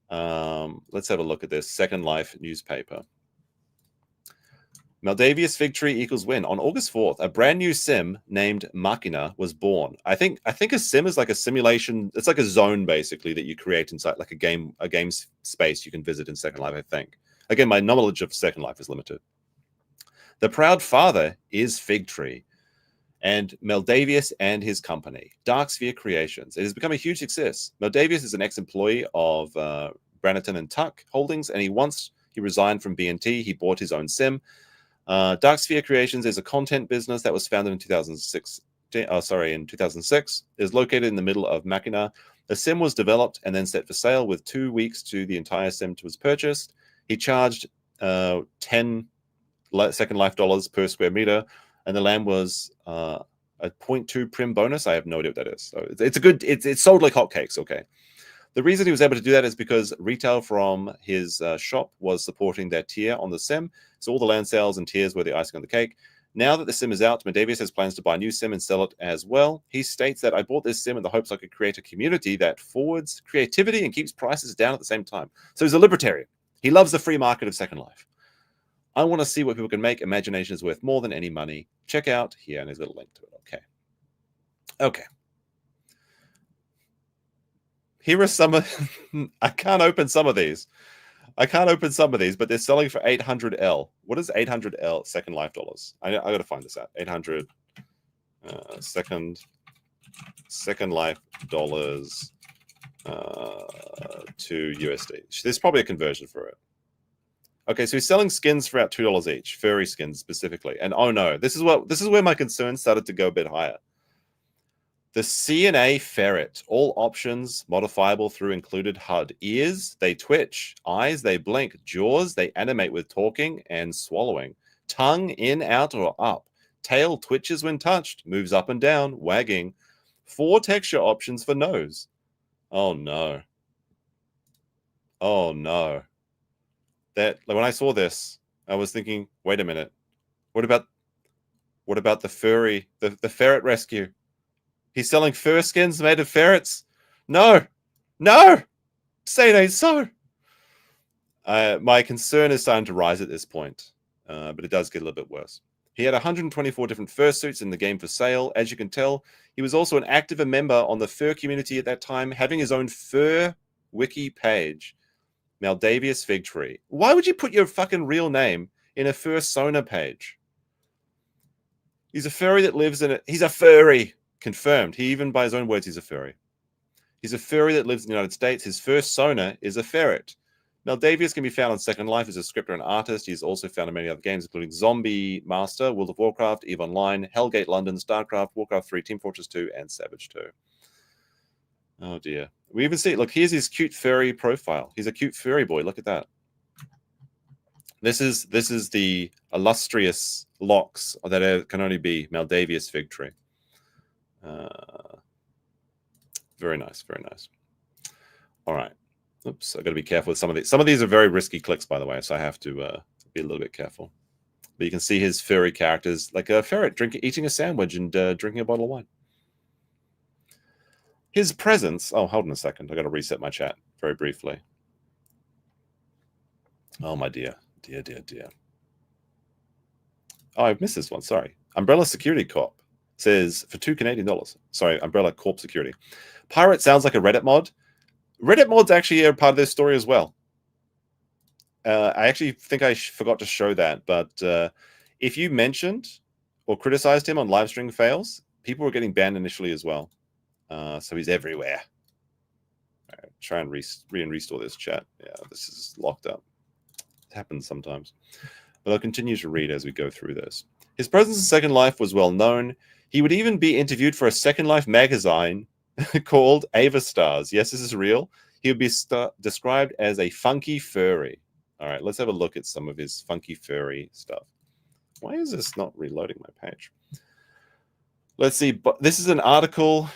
D: Let's have a look at this Second Life newspaper. Maldavius Figtree equals win. On August 4th, a brand new sim named Machina was born. I think a sim is like a simulation. It's like a zone basically that you create inside like a game space you can visit in Second Life, I think. Again, my knowledge of Second Life is limited. The proud father is Figtree and Maldavius and his company, Dark Sphere Creations. It has become a huge success. Maldavius is an ex-employee of Braniton and Tuck Holdings, and he resigned from BNT. He bought his own sim. Dark Sphere Creations is a content business that was founded in 2006. It is located in the middle of Machina. The sim was developed and then set for sale with 2 weeks to the entire sim was purchased. He charged 10 Second Life dollars per square meter, and the land was a 0.2 prim bonus. I have no idea what that is. So it's sold like hotcakes. Okay. The reason he was able to do that is because retail from his shop was supporting their tier on the sim. So all the land sales and tiers were the icing on the cake. Now that the sim is out, Maldavius has plans to buy a new sim and sell it as well. He states that I bought this sim in the hopes I could create a community that forwards creativity and keeps prices down at the same time. So he's a libertarian. He loves the free market of Second Life. I want to see what people can make. Imagination is worth more than any money. Check out here, and there's a little link to it. Okay. Here are some of... I can't open some of these. But they're selling for 800L. What is 800L Second Life dollars? I got to find this out. 800 Second Life dollars to USD. There's probably a conversion for it. Okay, so he's selling skins for about $2 each, furry skins specifically. And oh no, this is where my concern started to go a bit higher. The CNA ferret, all options modifiable through included HUD. Ears, they twitch. Eyes, they blink. Jaws, they animate with talking and swallowing. Tongue, in, out, or up. Tail twitches when touched, moves up and down, wagging. 4 texture options for nose. Oh no. Oh no. When I saw this, I was thinking, wait a minute. What about the furry, the ferret rescue? He's selling fur skins made of ferrets? No! Say it ain't so. My concern is starting to rise at this point, but it does get a little bit worse. He had 124 different fursuits in the game for sale. As you can tell, he was also an active member on the fur community at that time, having his own fur wiki page. Maldavius Figtree. Why would you put your fucking real name in a fursona page? He's a furry that lives in it. He's a furry. Confirmed. He even, by his own words, he's a furry. He's a furry that lives in the United States. His fursona is a ferret. Maldavius can be found on Second Life as a scripter and artist. He's also found in many other games, including Zombie Master, World of Warcraft, EVE Online, Hellgate London, StarCraft, Warcraft 3, Team Fortress 2, and Savage 2. Oh dear. We even see, look, here's his cute furry profile. He's a cute furry boy. Look at that. This is the illustrious locks that can only be Maldavius Figtree. Very nice, very nice. All right. Oops, I got to be careful with some of these. Some of these are very risky clicks, by the way, so I have to be a little bit careful. But you can see his furry characters, like a ferret eating a sandwich and drinking a bottle of wine. His presence. Oh, hold on a second. I got to reset my chat very briefly. Oh, my dear. Dear. Oh, I've missed this one. Sorry. Umbrella Security Corp says for $2 Canadian. Sorry, Umbrella Corp Security. Pirate sounds like a Reddit mod. Reddit mods actually are part of this story as well. I actually think I forgot to show that, but if you mentioned or criticized him on live stream fails, people were getting banned initially as well. So he's everywhere. All right, try and restore this chat. Yeah, this is locked up. It happens sometimes. But I'll continue to read as we go through this. His presence in Second Life was well known. He would even be interviewed for a Second Life magazine called Ava Stars. Yes, this is real. He would be described as a funky furry. All right, let's have a look at some of his funky furry stuff. Why is this not reloading my page? Let's see. This is an article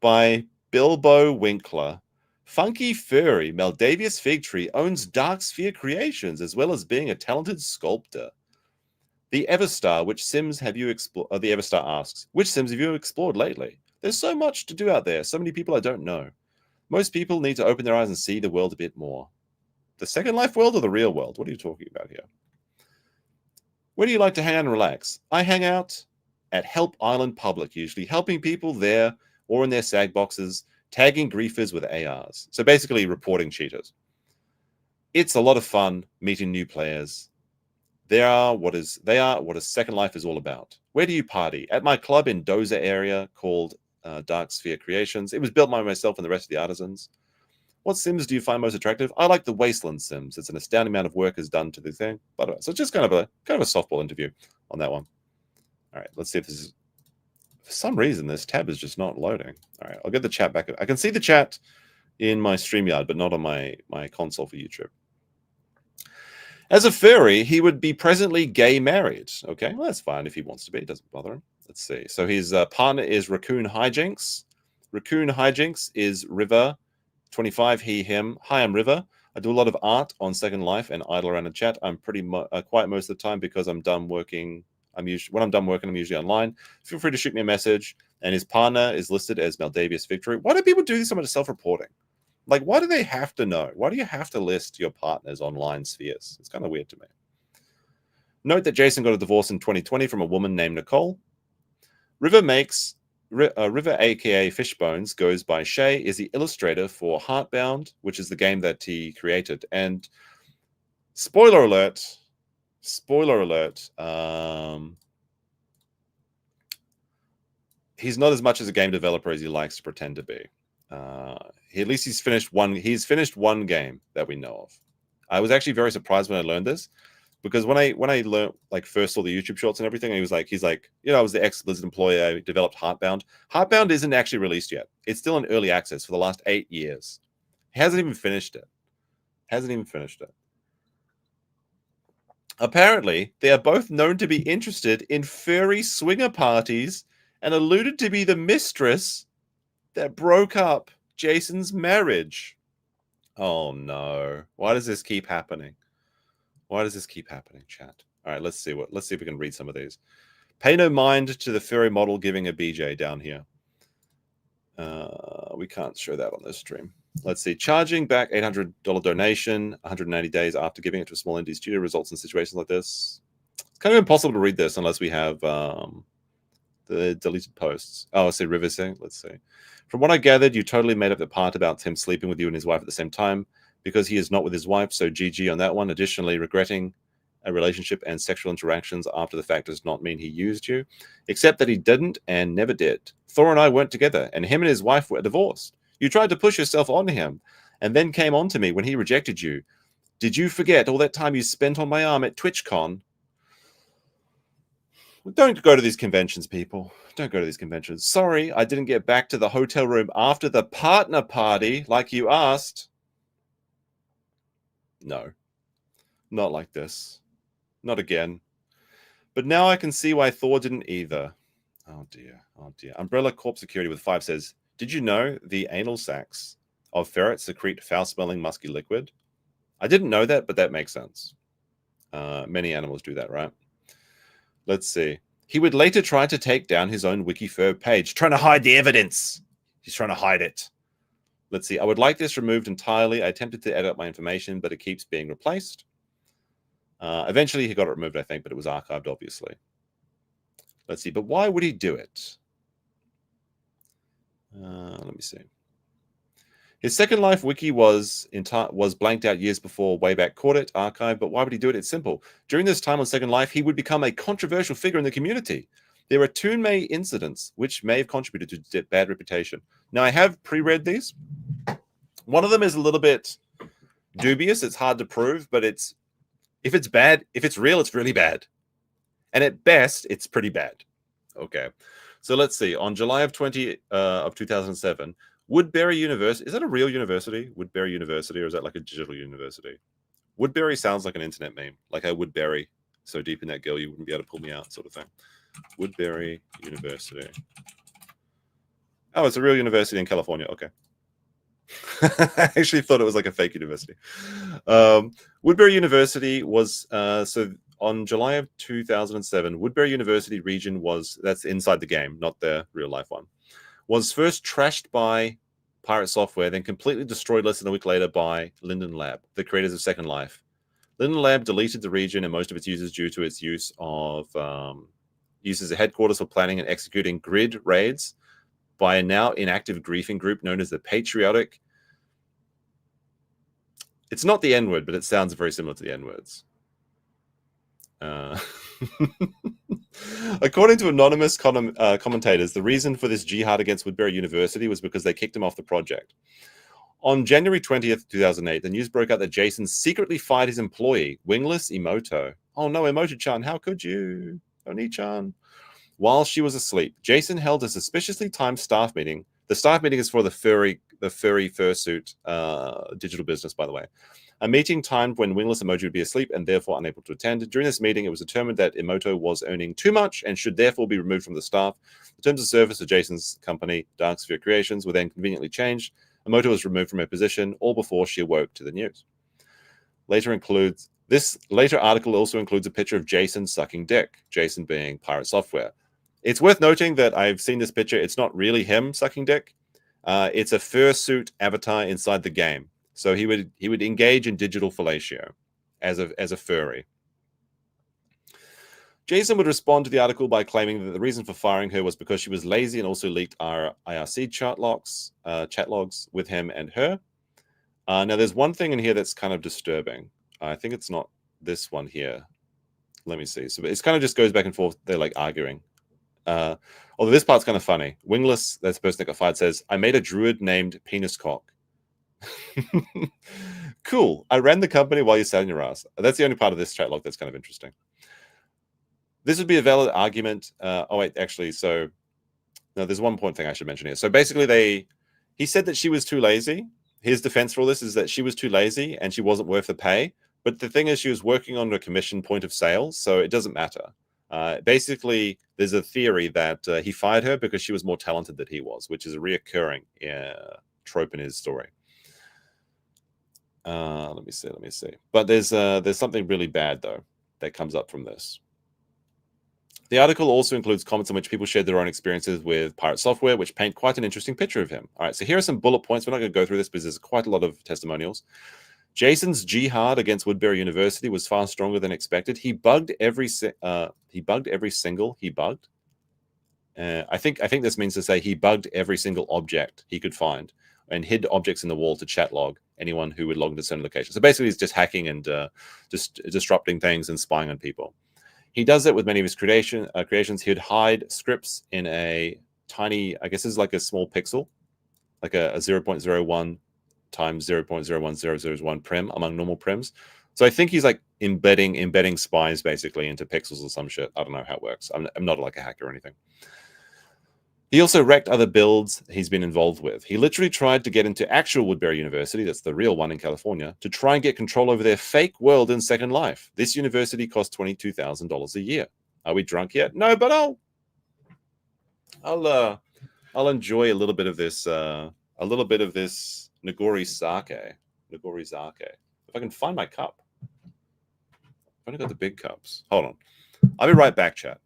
D: by Bilbo Winkler. Funky furry Maldavius Figtree owns Dark Sphere Creations as well as being a talented sculptor. The Everstar, which Sims have you explored? The Everstar asks, which Sims have you explored lately? There's so much to do out there. So many people I don't know. Most people need to open their eyes and see the world a bit more. The Second Life world or the real world? What are you talking about here? Where do you like to hang out and relax? I hang out at Help Island Public, usually helping people there or in their sag boxes, tagging griefers with ARs. So basically reporting cheaters. It's a lot of fun meeting new players. They are what a Second Life is all about. Where do you party? At my club in Dozer area called Dark Sphere Creations. It was built by myself and the rest of the artisans. What Sims do you find most attractive? I like the Wasteland Sims. It's an astounding amount of work is done to the thing. But so it's just kind of a softball interview on that one. All right, let's see if this is. For some reason, this tab is just not loading. All right, I'll get the chat back. I can see the chat in my StreamYard, but not on my console for YouTube. As a furry, he would be presently gay married. Okay, well, that's fine if he wants to be. It doesn't bother him. Let's see. So his partner is Raccoon Hijinks. Raccoon Hijinks is River, 25, he, him. Hi, I'm River. I do a lot of art on Second Life and idle around in chat. I'm pretty quiet most of the time because I'm done working. When I'm done working, I'm usually online. Feel free to shoot me a message. And his partner is listed as Maldavius Figtree. Why do people do so much self-reporting? Like, why do they have to know? Why do you have to list your partner's online spheres? It's kind of weird to me. Note that Jason got a divorce in 2020 from a woman named Nicole. River, aka Fishbones, goes by Shay, is the illustrator for Heartbound, which is the game that he created. And spoiler alert, he's not as much as a game developer as he likes to pretend to be. He's finished one game that we know of. I was actually very surprised when I learned this, because when I learned, like, first saw the YouTube shorts and everything, he's like, I was the ex-Blizzard employee. I developed Heartbound. Heartbound isn't actually released yet. It's still in early access for the last 8 years. He hasn't even finished it. Apparently, they are both known to be interested in furry swinger parties and alluded to be the mistress that broke up Jason's marriage. Oh no. Why does this keep happening? Chat? All right, let's see if we can read some of these. Pay no mind to the furry model giving a BJ down here. We can't show that on this stream. Let's see. Charging back $800 donation 180 days after giving it to a small indie studio results in situations like this. It's kind of impossible to read this unless we have the deleted posts. Oh, I see. River saying, let's see. From what I gathered, you totally made up the part about him sleeping with you and his wife at the same time, because he is not with his wife, so GG on that one. Additionally, regretting a relationship and sexual interactions after the fact does not mean he used you, except that he didn't and never did. Thor and I weren't together, and him and his wife were divorced. You tried to push yourself onto him, and then came on to me when he rejected you. Did you forget all that time you spent on my arm at TwitchCon? Don't go to these conventions, people. Don't go to these conventions. Sorry, I didn't get back to the hotel room after the partner party like you asked. No, not like this. Not again. But now I can see why Thor didn't either. Oh dear. Umbrella Corp Security with 5 says, did you know the anal sacs of ferrets secrete foul-smelling musky liquid? I didn't know that, but that makes sense. Many animals do that, right? Let's see. He would later try to take down his own Wikifur page, trying to hide the evidence. He's trying to hide it. Let's see. I would like this removed entirely. I attempted to edit my information, but it keeps being replaced. Eventually, he got it removed, I think, but it was archived, obviously. Let's see. But why would he do it? Let me see. His Second Life wiki was blanked out years before Wayback caught it, archived, but why would he do it? It's simple. During this time on Second Life, he would become a controversial figure in the community. There are two main incidents which may have contributed to bad reputation. Now, I have pre-read these. One of them is a little bit dubious. It's hard to prove, but if it's bad, if it's real, it's really bad. And at best, it's pretty bad. Okay. So let's see. On July of 2007, Woodbury University, is that a real university? Woodbury University, or is that like a digital university? Woodbury sounds like an internet meme, like I would bury so deep in that girl you wouldn't be able to pull me out, sort of thing. Woodbury University. Oh, it's a real university in California. Okay. I actually thought it was like a fake university. Woodbury University was, so on July of 2007, Woodbury University region was, that's inside the game, not the real life one, was first trashed by PirateSoftware, then completely destroyed less than a week later by Linden Lab, the creators of Second Life. Linden Lab deleted the region and most of its users due to its use of use as a headquarters for planning and executing grid raids by a now inactive griefing group known as the Patriotic. It's not the N-word, but it sounds very similar to the N-words. According to anonymous commentators, the reason for this jihad against Woodbury University was because they kicked him off the project. On January 20th, 2008, the news broke out that Jason secretly fired his employee, wingless Emoto. Oh no, Emoto-chan, how could you? Oni-chan. While she was asleep, Jason held a suspiciously timed staff meeting. The staff meeting is for the furry fursuit digital business, by the way. A meeting timed when wingless Emoji would be asleep and therefore unable to attend. During this meeting, it was determined that Emoto was earning too much and should therefore be removed from the staff. The terms of service of Jason's company, Dark Sphere Creations, were then conveniently changed. Emoto was removed from her position all before she awoke to the news. This later article also includes a picture of Jason sucking dick, Jason being PirateSoftware. It's worth noting that I've seen this picture. It's not really him sucking dick. It's a fursuit avatar inside the game. So he would engage in digital fellatio as a furry. Jason would respond to the article by claiming that the reason for firing her was because she was lazy and also leaked our IRC chat logs with him and her. Now, there's one thing in here that's kind of disturbing. I think it's not this one here. Let me see. So it kind of just goes back and forth. They're like arguing. Although this part's kind of funny. Wingless, that's the person that got fired, says, I made a druid named Penis Cock. Cool. I ran the company while you sat in your ass. That's the only part of this chat log that's kind of interesting. This would be a valid argument. Oh, wait, actually, so no, there's one point thing I should mention here. So basically, he said that she was too lazy. His defense for all this is that she was too lazy and she wasn't worth the pay. But the thing is, she was working on a commission point of sale, so it doesn't matter. Basically, there's a theory that he fired her because she was more talented than he was, which is a reoccurring trope in his story. Let me see. But there's something really bad, though, that comes up from this. The article also includes comments in which people shared their own experiences with PirateSoftware, which paint quite an interesting picture of him. All right, so here are some bullet points. We're not going to go through this because there's quite a lot of testimonials. Jason's jihad against Woodbury University was far stronger than expected. He bugged every single he bugged. I think this means to say he bugged every single object he could find and hid objects in the wall to chat log anyone who would log into certain locations. So basically, he's just hacking and just disrupting things and spying on people. He does it with many of his creations. He would hide scripts in a tiny, I guess this is like a small pixel, like a 0.01 times 0.01001 prim among normal prims. So I think he's like embedding spies basically into pixels or some shit. I don't know how it works. I'm not like a hacker or anything. He also wrecked other builds he's been involved with. He literally tried to get into actual Woodbury University, that's the real one in California, to try and get control over their fake world in Second Life. This university cost $22,000 a year. Are we drunk yet? No, but I'll enjoy a little bit of this Nagori sake. If I can find my cup. I've only got the big cups. Hold on. I'll be right back, chat.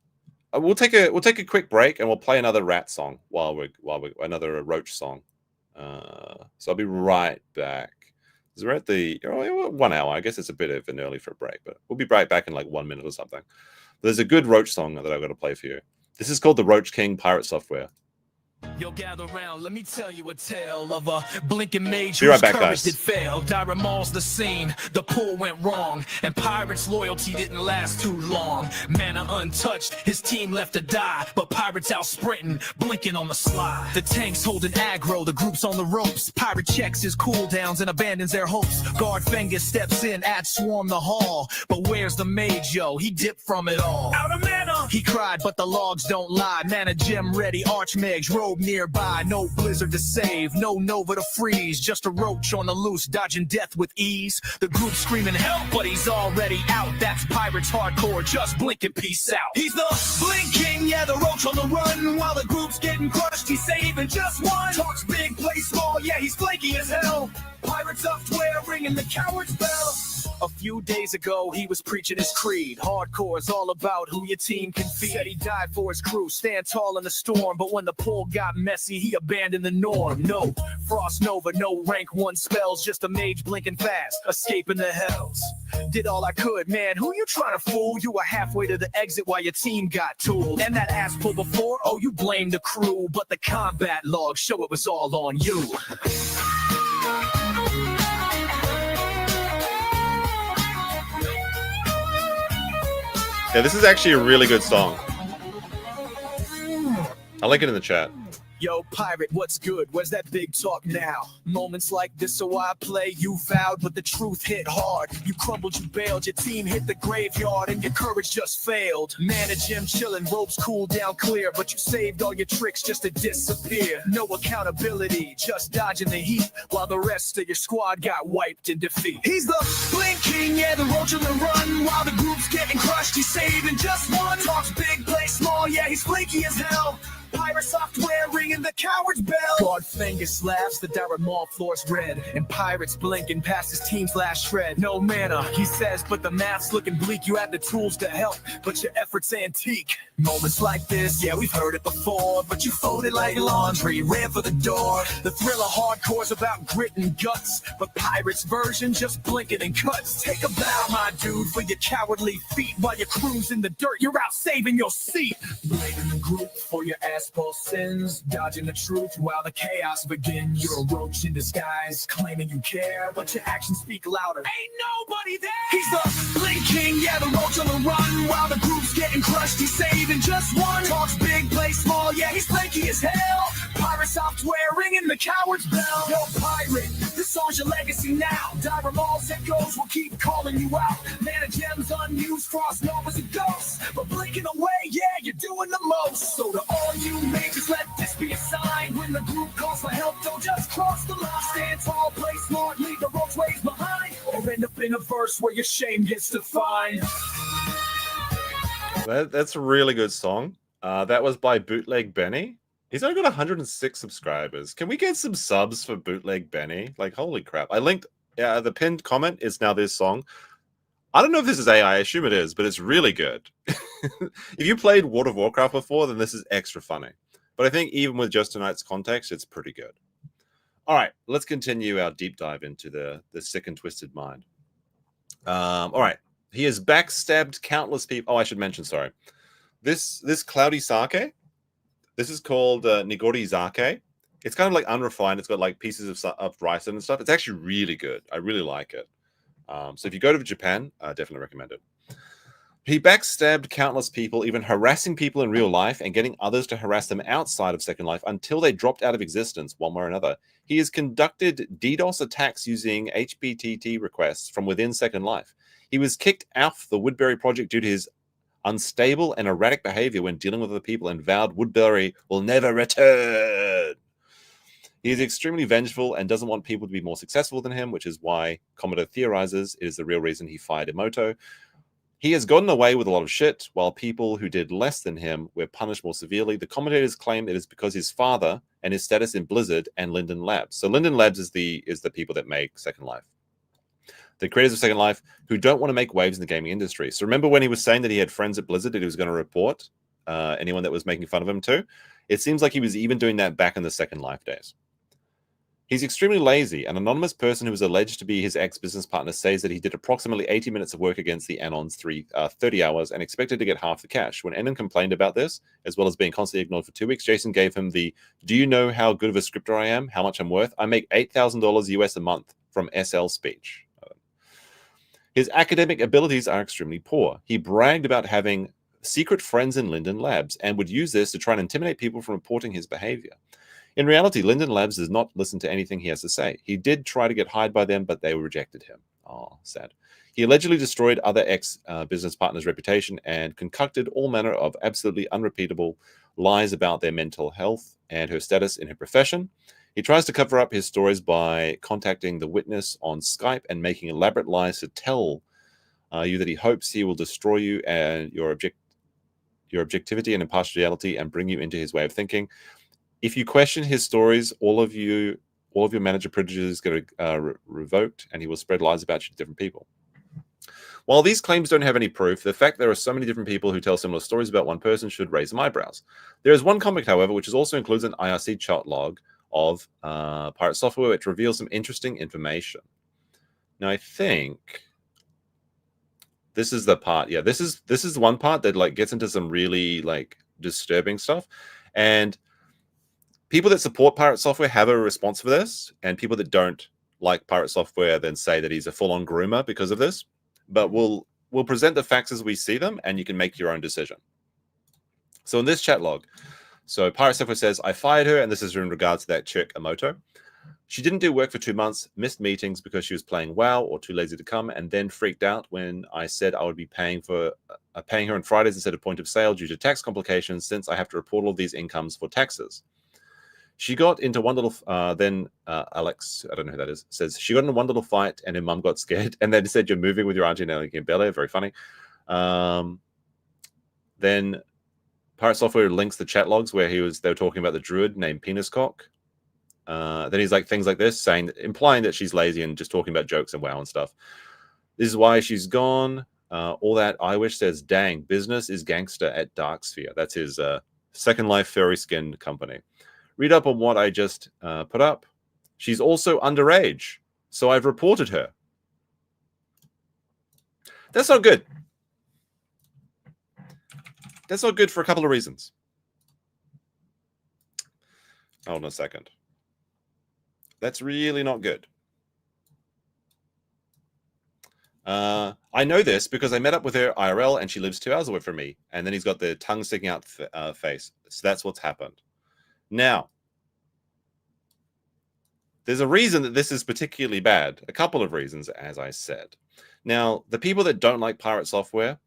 D: we'll take a quick break and we'll play another rat song while we another roach song. So I'll be right back. We're at the 1 hour. I guess it's a bit of an early for a break, but we'll be right back in like 1 minute or something. There's a good roach song that I've got to play for you. This is called the Roach King PirateSoftware.
S: Yo, gather round, let me tell you a tale of a blinking mage
D: Be right
S: whose
D: back,
S: courage
D: guys.
S: did fail. Dire mauls the scene, the pull went wrong, and Pirate's loyalty didn't last too long. Mana untouched, his team left to die, but Pirate's out sprinting, blinking on the slide. The tanks holding aggro, the group's on the ropes. Pirate checks his cooldowns and abandons their hopes. Guard Fengus steps in, adds swarm the hall. But where's the mage, yo? He dipped from it all. Out of mana! He cried, but the logs don't lie. Mana gem ready, archmage, robe nearby. No blizzard to save, no nova to freeze. Just a roach on the loose, dodging death with ease. The group screaming help, but he's already out. That's Pirates hardcore, just blink and peace out. He's the Blink King, yeah, the roach on the run. While the group's getting crushed, he's saving just one. Talks big, plays small, yeah, he's flaky as hell. PirateSoftware ringing the coward's bell. A few days ago, he was preaching his creed. Hardcore is all about who your team can feed. Said he died for his crew, stand tall in the storm. But when the pull got messy, he abandoned the norm. No Frost Nova, no rank 1 spells. Just a mage blinking fast, escaping the hells. Did all I could, man, who you trying to fool? You were halfway to the exit while your team got tooled. And that ass pull before, oh, you blame the crew. But the combat logs show it was all on you.
D: Yeah, this is actually a really good song. I'll link it in the chat.
S: Yo, pirate, what's good? Where's that big talk now? Moments like this, so I play. You vowed, but the truth hit hard. You crumbled, you bailed, your team hit the graveyard, and your courage just failed. Mana gem chilling, ropes cool down clear, but you saved all your tricks just to disappear. No accountability, just dodging the heat, while the rest of your squad got wiped in defeat. He's the Blink King, yeah, the roach on the run. While the group's getting crushed, he's saving just one. Talks big, plays small, yeah, he's flaky as hell. PirateSoftware ringing the coward's bell. Guard Fengus laughs, the dire mall floor's red, and Pirates blinking past his team's last shred. No mana, he says, but the math's looking bleak. You had the tools to help, but your efforts antique. Moments like this, yeah, we've heard it before, but you folded like laundry, ran for the door. The thrill of hardcore's about grit and guts, but Pirates' version just blinking and cuts. Take a bow, my dude, for your cowardly feet. While your crew's in the dirt, you're out saving your seat. Blaming the group for your asphalt sins, dodging the truth while the chaos begins. You're a roach in disguise, claiming you care, but your actions speak louder. Ain't nobody there! He's the Blink King, yeah, the roach on the run. While the group's getting crushed, he's saving just one. Talks big, plays small, yeah, he's flaky as hell. PirateSoftware ringing the coward's bell. Yo, pirate, this song's your legacy now. Dire Mall's echoes will keep calling you out. Mana gems unused, Frost Nova's a ghost, but blinking away, yeah, you're doing the most. So to all you makers, let this be a sign. When the group calls for help, don't just cross the line. Stand tall, play smart, leave the roach ways behind, or end up in a verse where your shame gets defined.
D: That's a really good song. That was by Bootleg Benny. He's only got 106 subscribers. Can we get some subs for Bootleg Benny? Like, holy crap. I linked, the pinned comment is now this song. I don't know if this is AI, I assume it is, but it's really good. If you played World of Warcraft before, then this is extra funny. But I think even with just tonight's context, it's pretty good. All right, let's continue our deep dive into the sick and twisted mind. All right, he has backstabbed countless people. Oh, I should mention, sorry. This cloudy sake, this is called nigori sake. It's kind of like unrefined. It's got like pieces of rice and stuff. It's actually really good. I really like it. So if you go to Japan, I definitely recommend it. He backstabbed countless people, even harassing people in real life and getting others to harass them outside of Second Life until they dropped out of existence one way or another. He has conducted DDoS attacks using HTTP requests from within Second Life. He was kicked off the Woodbury project due to his unstable and erratic behavior when dealing with other people and vowed Woodbury will never return. He is extremely vengeful and doesn't want people to be more successful than him, which is why Commodore theorizes it is the real reason he fired Emoto. He has gotten away with a lot of shit, while people who did less than him were punished more severely. The commentators claim it is because his father and his status in Blizzard and Linden Labs. So Linden Labs is the people that make Second Life. The creators of Second Life who don't want to make waves in the gaming industry. So remember when he was saying that he had friends at Blizzard that he was going to report? anyone that was making fun of him too. It seems like he was even doing that back in the Second Life days. He's extremely lazy. An anonymous person who is alleged to be his ex-business partner says that he did approximately 80 minutes of work against the Anons 30 hours and expected to get half the cash. When Anon complained about this, as well as being constantly ignored for 2 weeks, Jason gave him the, "Do you know how good of a scripter I am? How much I'm worth? I make $8,000 US a month," from SL speech. His academic abilities are extremely poor. He bragged about having secret friends in Linden Labs and would use this to try and intimidate people from reporting his behavior. In reality, Linden Labs does not listen to anything he has to say. He did try to get hired by them, but they rejected him. Oh, sad. He allegedly destroyed other ex-business partners' reputation and concocted all manner of absolutely unrepeatable lies about their mental health and her status in her profession. He tries to cover up his stories by contacting the witness on Skype and making elaborate lies to tell you that he hopes he will destroy you and your objectivity and impartiality and bring you into his way of thinking. If you question his stories, all of your manager privileges get revoked, and he will spread lies about you to different people. While these claims don't have any proof, the fact there are so many different people who tell similar stories about one person should raise some eyebrows. There is one comment, however, which also includes an IRC chat log of PirateSoftware, which reveals some interesting information. Now, I think this is the part. Yeah, this is the one part that like gets into some really like disturbing stuff, and people that support PirateSoftware have a response for this, and people that don't like PirateSoftware then say that he's a full-on groomer because of this. But we'll present the facts as we see them, and you can make your own decision. So in this chat log, so PirateSoftware says, "I fired her," and this is in regards to that chick, Emoto. "She didn't do work for 2 months, missed meetings because she was playing WoW or too lazy to come, and then freaked out when I said I would be paying her on Fridays instead of point of sale due to tax complications since I have to report all these incomes for taxes. She got into one little, Alex, I don't know who that is, says she got into one little fight and her mum got scared and then said, 'You're moving with your auntie now in Bel Air.' Very funny." Then PirateSoftware links the chat logs where they were talking about the druid named Peniscock. Then he's like things like this, implying that she's lazy and just talking about jokes and WoW and stuff. "This is why she's gone. All that I wish," says, "Dang, business is gangster at Darksphere." That's his Second Life furry skin company. "Read up on what I just put up. She's also underage, so I've reported her." That's not good. That's not good for a couple of reasons. Hold on a second. That's really not good. I know this because I met up with her IRL and she lives 2 hours away from me. And then he's got the tongue sticking out face. So that's what's happened. Now, there's a reason that this is particularly bad. A couple of reasons, as I said. Now, the people that don't like PirateSoftware,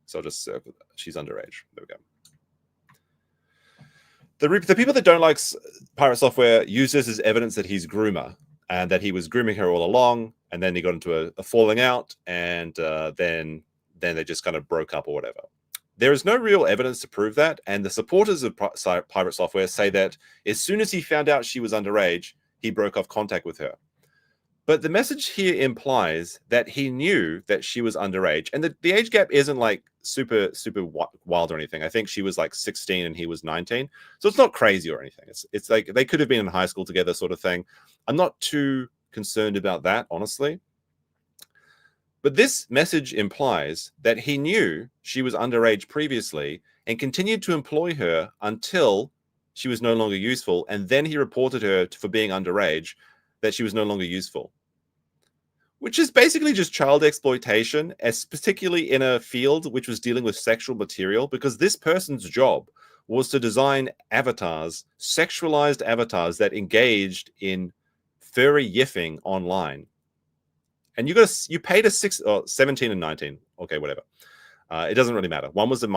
D: so I'll just circle that. She's underage. There we go. The people that don't like PirateSoftware use this as evidence that he's groomer and that he was grooming her all along, and then he got into a falling out, and then they just kind of broke up or whatever. There is no real evidence to prove that, and the supporters of PirateSoftware say that as soon as he found out she was underage, he broke off contact with her. But the message here implies that he knew that she was underage, and the age gap isn't like super wild or anything. I think she was like 16 and he was 19, so it's not crazy or anything. It's like they could have been in high school together, sort of thing. I'm not too concerned about that, honestly. But this message implies that he knew she was underage previously and continued to employ her until she was no longer useful, and then he reported her for being underage, that she was no longer useful, which is basically just child exploitation, as particularly in a field which was dealing with sexual material, because this person's job was to design avatars, sexualized avatars that engaged in furry yiffing online. And you paid a 17 and 19, okay, whatever. It doesn't really matter. One was a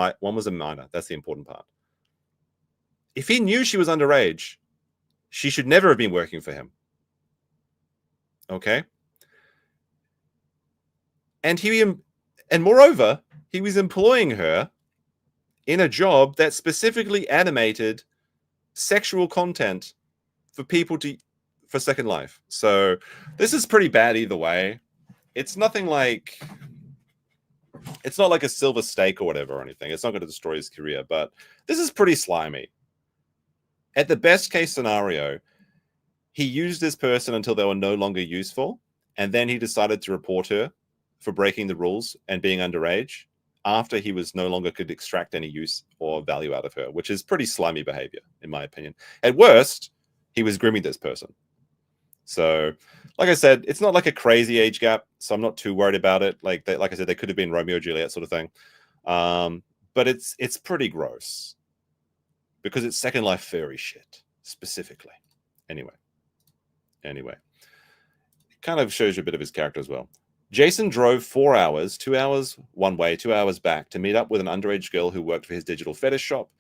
D: minor. That's the important part. If he knew she was underage, she should never have been working for him. Okay. And moreover, he was employing her in a job that specifically animated sexual content for people for Second Life. So this is pretty bad either way. It's nothing like It's not like a silver stake or whatever or anything. It's not going to destroy his career, but this is pretty slimy. At the best case scenario, he used this person until they were no longer useful, and then he decided to report her for breaking the rules and being underage after he was no longer could extract any use or value out of her, which is pretty slimy behavior, in my opinion. At worst, he was grooming this person. So, like I said, it's not like a crazy age gap, so I'm not too worried about it. Like I said, they could have been Romeo and Juliet sort of thing. But it's pretty gross because it's Second Life furry shit, specifically. Anyway. It kind of shows you a bit of his character as well. Jason drove 4 hours, 2 hours one way, 2 hours back to meet up with an underage girl who worked for his digital fetish shop.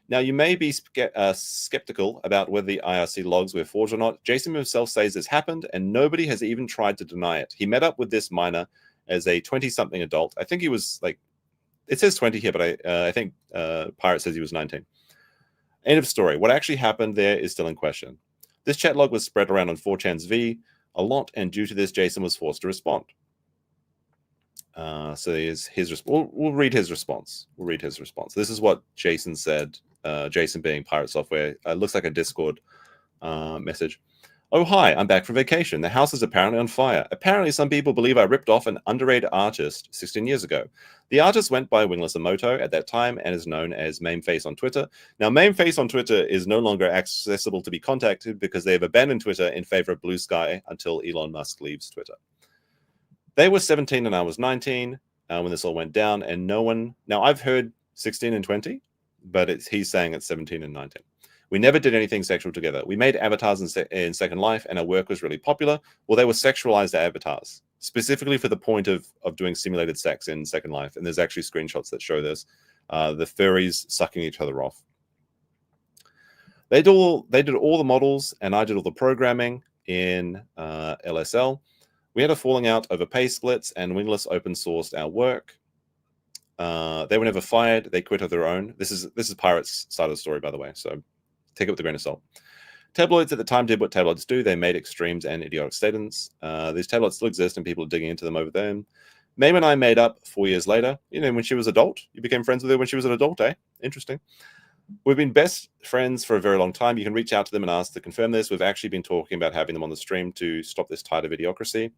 D: Now, you may be skeptical about whether the IRC logs were forged or not. Jason himself says this happened, and nobody has even tried to deny it. He met up with this minor as a 20-something adult. I think he was like, it says 20 here, but I think Pirate says he was 19. End of story. What actually happened there is still in question. This chat log was spread around on 4chan's V a lot, and due to this, Jason was forced to respond. So here's his. We'll read his response. This is what Jason said. Jason being PirateSoftware. Looks like a Discord message. Oh, hi, I'm back from vacation. The house is apparently on fire. Apparently, some people believe I ripped off an underage artist 16 years ago. The artist went by Wingless Emoto at that time and is known as Mameface on Twitter. Now, Mameface on Twitter is no longer accessible to be contacted because they have abandoned Twitter in favor of Blue Sky until Elon Musk leaves Twitter. They were 17 and I was 19 when this all went down, and no one... Now, I've heard 16 and 20, but he's saying it's 17 and 19. We never did anything sexual together. We made avatars in Second Life, and our work was really popular. Well, they were sexualized avatars, specifically for the point of doing simulated sex in Second Life. And there's actually screenshots that show this. The furries sucking each other off. They did all the models, and I did all the programming in LSL. We had a falling out over pay splits, and Wingless open sourced our work. They were never fired. They quit of their own. This is Pirate's side of the story, by the way. So take it with a grain of salt. Tabloids at the time did what tabloids do. They made extremes and idiotic statements. These tabloids still exist, and people are digging into them over there. Mame and I made up 4 years later. You know, when she was adult. You became friends with her when she was an adult, eh? Interesting. We've been best friends for a very long time. You can reach out to them and ask to confirm this. We've actually been talking about having them on the stream to stop this tide of idiocracy.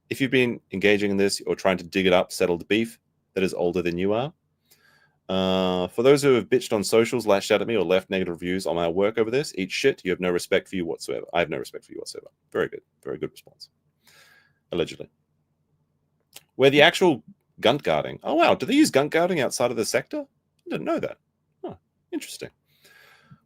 D: If you've been engaging in this or trying to dig it up, settled beef that is older than you are. For those who have bitched on socials, lashed out at me, or left negative reviews on my work over this, eat shit. You have no respect for you whatsoever. I have no respect for you whatsoever. Very good. Very good response. Allegedly. Where the actual gunt guarding. Oh, wow. Do they use gunt guarding outside of the sector? I didn't know that. Huh. Interesting.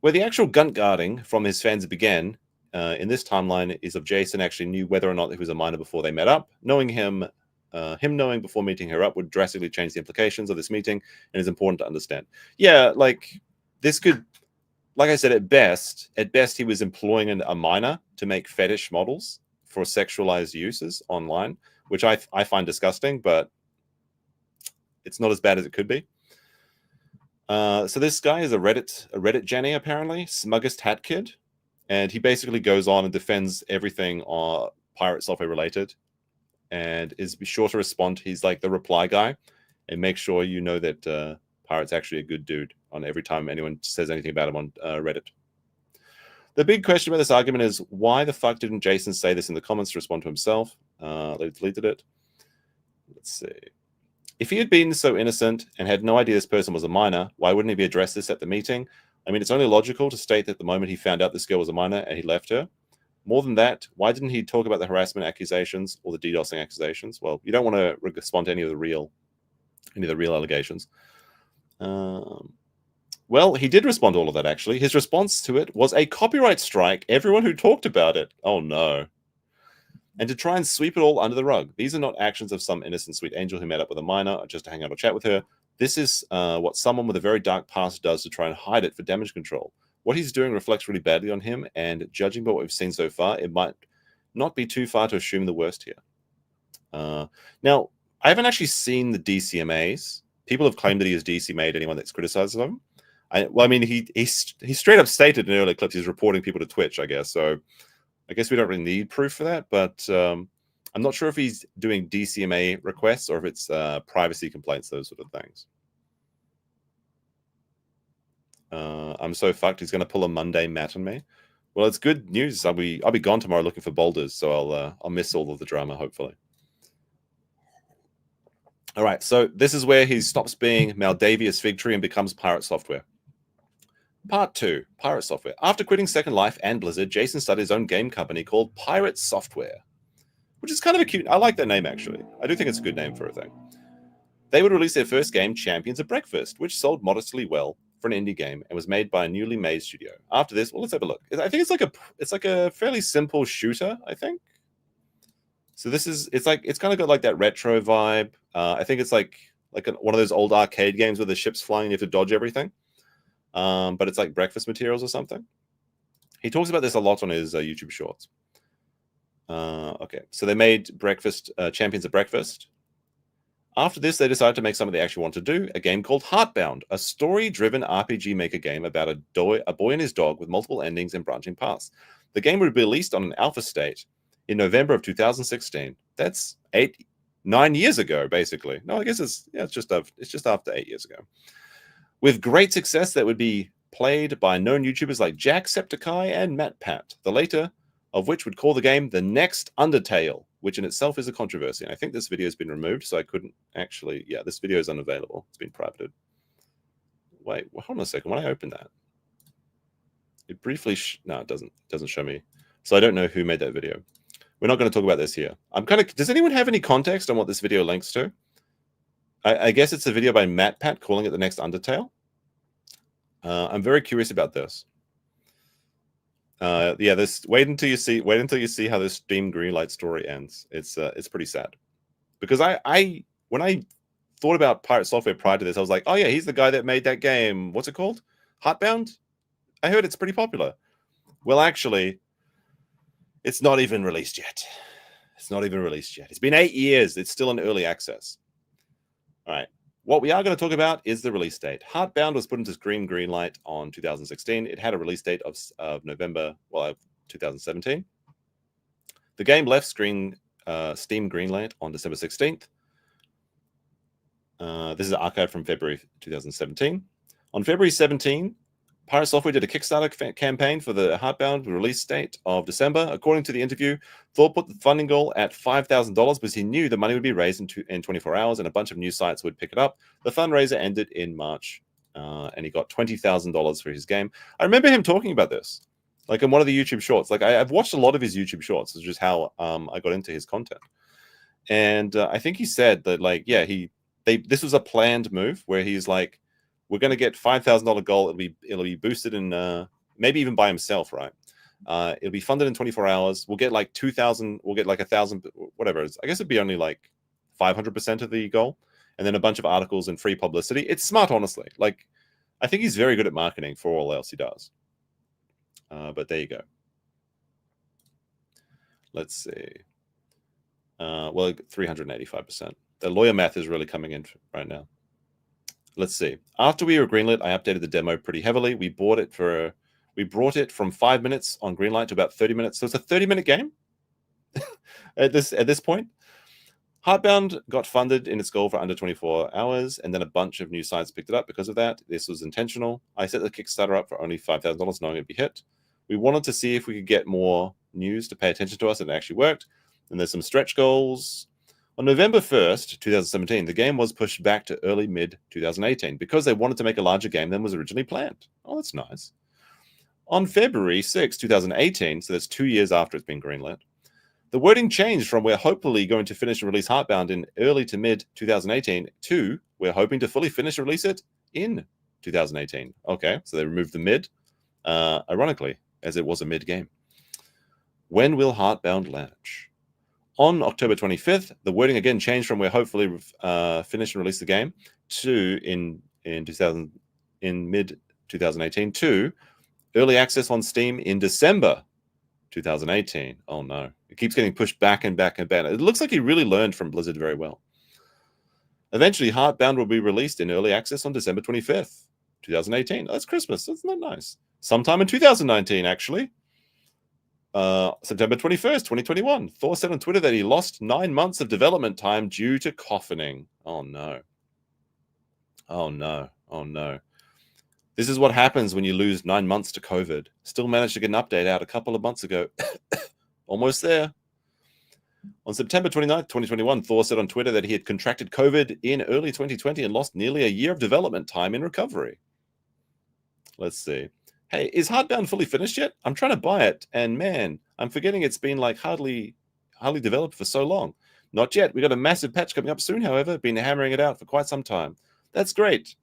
D: Where the actual gunt guarding from his fans began in this timeline is of Jason actually knew whether or not he was a minor before they met up. Knowing him knowing before meeting her up would drastically change the implications of this meeting, and is important to understand. Yeah, like this could, like I said, at best he was employing a minor to make fetish models for sexualized uses online, which I find disgusting, but it's not as bad as it could be. So this guy is a Reddit Jenny, apparently, Smuggest Hat Kid, and he basically goes on and defends everything pirate software related, and is sure to respond. He's like the reply guy, and make sure you know that Pirate's actually a good dude on every time anyone says anything about him on Reddit. The big question about this argument is, why the fuck didn't Jason say this in the comments to respond to himself? They deleted it. Let's see. If he had been so innocent and had no idea this person was a minor, why wouldn't he be addressed this at the meeting? I mean, it's only logical to state that the moment he found out this girl was a minor and he left her. More than that, why didn't he talk about the harassment accusations or the DDoSing accusations? Well, you don't want to respond to any of the real allegations. Well, he did respond to all of that, actually. His response to it was a copyright strike. Everyone who talked about it. Oh, no. And to try and sweep it all under the rug. These are not actions of some innocent sweet angel who met up with a minor just to hang out or chat with her. This is what someone with a very dark past does to try and hide it for damage control. What he's doing reflects really badly on him, and judging by what we've seen so far, it might not be too far to assume the worst here. Now, I haven't actually seen the DCMAs. People have claimed that he has DCMA'd anyone that's criticized him. He straight up stated in earlier clips he's reporting people to Twitch, I guess. So I guess we don't really need proof for that, but I'm not sure if he's doing DCMA requests or if it's privacy complaints, those sort of things. I'm so fucked. He's going to pull a Monday mat on me. Well, it's good news. I'll be gone tomorrow looking for boulders, so I'll miss all of the drama, hopefully. All right, so this is where he stops being Maldavius Figtree and becomes PirateSoftware. Part 2, PirateSoftware. After quitting Second Life and Blizzard, Jason started his own game company called PirateSoftware, which is kind of a cute... I like that name, actually. I do think it's a good name for a thing. They would release their first game, Champions of Breakfast, which sold modestly well for an indie game and was made by a newly made studio. After this, well, let's have a look. I think it's like a fairly simple shooter, I think. So this is... It's kind of got like that retro vibe. I think it's like one of those old arcade games where the ship's flying and you have to dodge everything. But it's like breakfast materials or something. He talks about this a lot on his YouTube shorts. Okay, so they made Champions of Breakfast. After this, they decided to make something they actually want to do, a game called Heartbound, a story-driven RPG maker game about a boy and his dog with multiple endings and branching paths. The game would be released on an alpha state in November of 2016. That's 9 years ago, basically. No, I guess it's just after 8 years ago. With great success that would be played by known YouTubers like Jacksepticeye and MattPat, the later of which would call the game the next Undertale, which in itself is a controversy. And I think this video has been removed, so I couldn't actually... Yeah, this video is unavailable. It's been privated. Wait, hold on a second. When I open that, it briefly... No, it doesn't show me. So I don't know who made that video. We're not going to talk about this here. Does anyone have any context on what this video links to? I guess it's a video by MattPat calling it the next Undertale. I'm very curious about this. Yeah, wait until you see how this Steam Greenlight story ends. It's pretty sad. Because when I thought about PirateSoftware prior to this, I was like, oh yeah, he's the guy that made that game. What's it called? Heartbound? I heard it's pretty popular. Well, actually, it's not even released yet. It's not even released yet. It's been 8 years. It's still in early access. All right. What we are going to talk about is the release date. Heartbound was put into Steam Greenlight on 2016. It had a release date of November, 2017. The game left Steam Greenlight on December 16th. This is an archive from February 2017. On February 17, PirateSoftware did a Kickstarter campaign for the Heartbound release date of December. According to the interview, Thor put the funding goal at $5,000 because he knew the money would be raised in 24 hours and a bunch of new sites would pick it up. The fundraiser ended in March, and he got $20,000 for his game. I remember him talking about this, like in one of the YouTube shorts. Like I've watched a lot of his YouTube shorts. It's just how I got into his content. And I think he said that, like, yeah, this was a planned move where he's like, we're going to get $5,000 goal. It'll be boosted in maybe even by himself, right? It'll be funded in 24 hours. We'll get like 2,000. We'll get like 1,000, whatever it is. I guess it'd be only like 500% of the goal, and then a bunch of articles and free publicity. It's smart, honestly. Like, I think he's very good at marketing for all else he does. But there you go. Let's see. Well, 385%. The lawyer math is really coming in right now. Let's see. After we were greenlit, I updated the demo pretty heavily. We brought it from 5 minutes on Greenlight to about 30 minutes. So it's a 30-minute game at this point. Heartbound got funded in its goal for under 24 hours, and then a bunch of new sites picked it up because of that. This was intentional. I set the Kickstarter up for only $5,000, knowing it'd be hit. We wanted to see if we could get more news to pay attention to us, and it actually worked. And there's some stretch goals. On November 1st, 2017, the game was pushed back to early mid-2018 because they wanted to make a larger game than was originally planned. Oh, that's nice. On February 6, 2018, so that's 2 years after it's been greenlit, the wording changed from we're hopefully going to finish and release Heartbound in early to mid-2018 to we're hoping to fully finish and release it in 2018. Okay, so they removed the mid, ironically, as it was a mid-game. When will Heartbound launch? On October 25th, the wording again changed from we're hopefully finish and release the game to in mid-2018 to early access on Steam in December 2018. Oh no, it keeps getting pushed back and back and back. It looks like he really learned from Blizzard very well. Eventually, Heartbound will be released in early access on December 25th, 2018. Oh, that's Christmas. That's not nice. Sometime in 2019, actually. September 21st, 2021. Thor said on Twitter that he lost 9 months of development time due to coffining. Oh, no. Oh, no. Oh, no. This is what happens when you lose 9 months to COVID. Still managed to get an update out a couple of months ago. Almost there. On September 29th, 2021, Thor said on Twitter that he had contracted COVID in early 2020 and lost nearly a year of development time in recovery. Let's see. Hey, is Heartbound fully finished yet? I'm trying to buy it, and man, I'm forgetting it's been like hardly developed for so long. Not yet. We got a massive patch coming up soon, however. Been hammering it out for quite some time. That's great.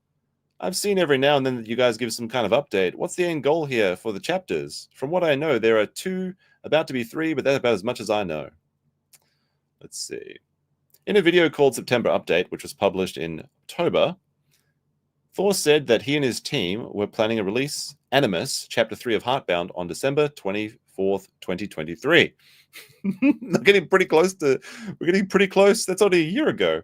D: I've seen every now and then that you guys give some kind of update. What's the end goal here for the chapters? From what I know, there are 2, about to be 3, but that's about as much as I know. Let's see. In a video called September Update, which was published in October, Thor said that he and his team were planning a release Animus, Chapter 3 of Heartbound, on December 24th, 2023. We're getting pretty close. That's only a year ago.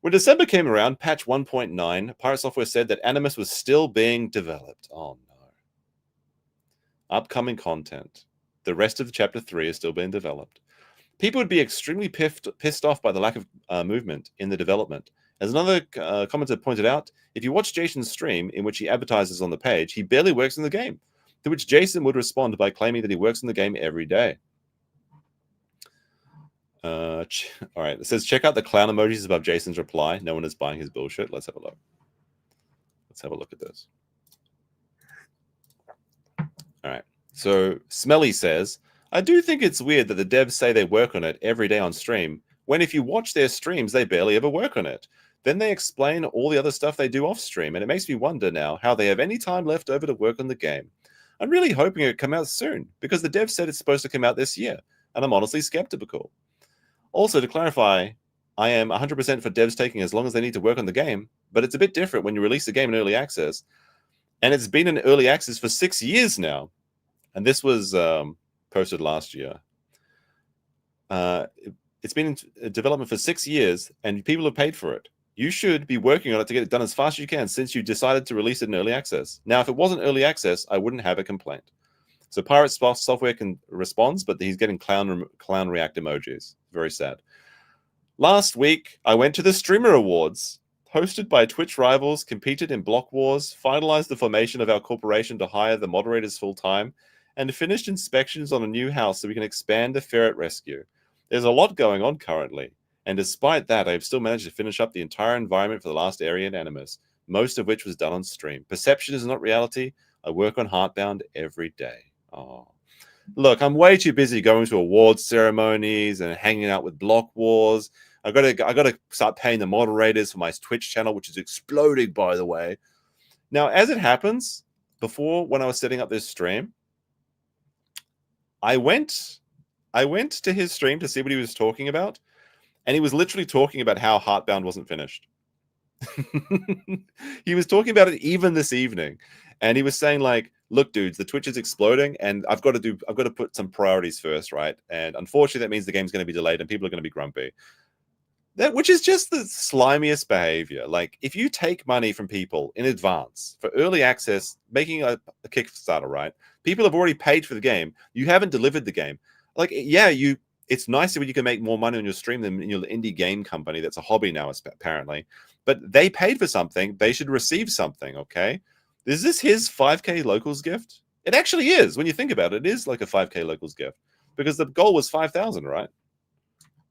D: When December came around, patch 1.9, PirateSoftware said that Animus was still being developed. Oh, no. Upcoming content. The rest of Chapter 3 is still being developed. People would be extremely pissed off by the lack of movement in the development. As another commenter pointed out, if you watch Jason's stream in which he advertises on the page, he barely works in the game, to which Jason would respond by claiming that he works in the game every day. All right, it says, check out the clown emojis above Jason's reply. No one is buying his bullshit. Let's have a look. Let's have a look at this. All right, so Smelly says, I do think it's weird that the devs say they work on it every day on stream, when if you watch their streams, they barely ever work on it. Then they explain all the other stuff they do off stream, and it makes me wonder now how they have any time left over to work on the game. I'm really hoping it come out soon, because the dev said it's supposed to come out this year, and I'm honestly skeptical. Also, to clarify, I am 100% for devs taking as long as they need to work on the game, but it's a bit different when you release a game in early access, and it's been in early access for 6 years now, and this was posted last year. It's been in development for 6 years, and people have paid for it. You should be working on it to get it done as fast as you can since you decided to release it in early access. Now, if it wasn't early access, I wouldn't have a complaint. So PirateSoftware can responds, but he's getting clown react emojis. Very sad. Last week, I went to the Streamer Awards, hosted by Twitch rivals, competed in block wars, finalized the formation of our corporation to hire the moderators full-time, and finished inspections on a new house so we can expand the ferret rescue. There's a lot going on currently, and despite that, I have still managed to finish up the entire environment for the last area in Animus, most of which was done on stream. Perception is not reality. I work on Heartbound every day. Oh, look, I'm way too busy going to awards ceremonies and hanging out with block wars. I gotta start paying the moderators for my Twitch channel, which is exploding, by the way. Now, as it happens, before when I was setting up this stream, I went to his stream to see what he was talking about, and he was literally talking about how Heartbound wasn't finished. He was talking about it even this evening, and he was saying like, look, dudes, the Twitch is exploding, and I've got to put some priorities first, right? And unfortunately, that means the game's going to be delayed and people are going to be grumpy. Which is just the slimiest behavior. Like, if you take money from people in advance for early access, making a Kickstarter, right? People have already paid for the game. You haven't delivered the game. Like, yeah, it's nicer when you can make more money on your stream than in your indie game company. That's a hobby now, apparently. But they paid for something. They should receive something, okay? Is this his 5K locals gift? It actually is. When you think about it, it is like a 5K locals gift. Because the goal was 5,000, right?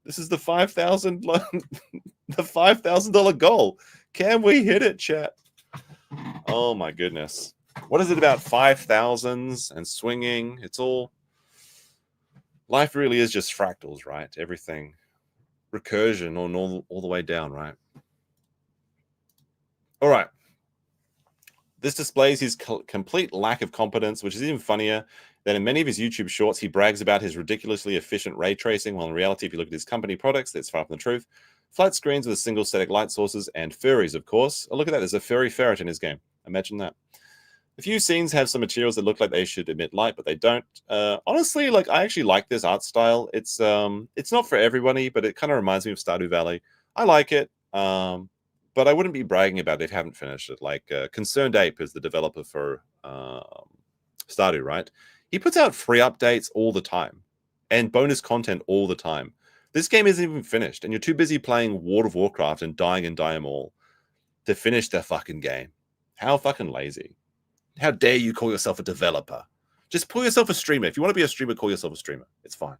D: This is the $5,000 goal. Can we hit it, chat? Oh my goodness. What is it about 5,000s and swinging? It's all... Life really is just fractals, right? Everything. Recursion all the way down, right? All right. This displays his complete lack of competence, which is even funnier that in many of his YouTube shorts, he brags about his ridiculously efficient ray tracing, while in reality, if you look at his company products, that's far from the truth. Flat screens with a single static light sources and furries, of course. Oh, look at that. There's a furry ferret in his game. Imagine that. A few scenes have some materials that look like they should emit light, but they don't. Honestly, like, I actually like this art style. It's not for everybody, but it kind of reminds me of Stardew Valley. I like it. But I wouldn't be bragging about it if I haven't finished it. Like, Concerned Ape is the developer for Stardew, right? He puts out free updates all the time and bonus content all the time. This game isn't even finished, and you're too busy playing World of Warcraft and dying and die 'em all to finish the fucking game. How fucking lazy. How dare you call yourself a developer? Just call yourself a streamer. If you want to be a streamer, call yourself a streamer. It's fine.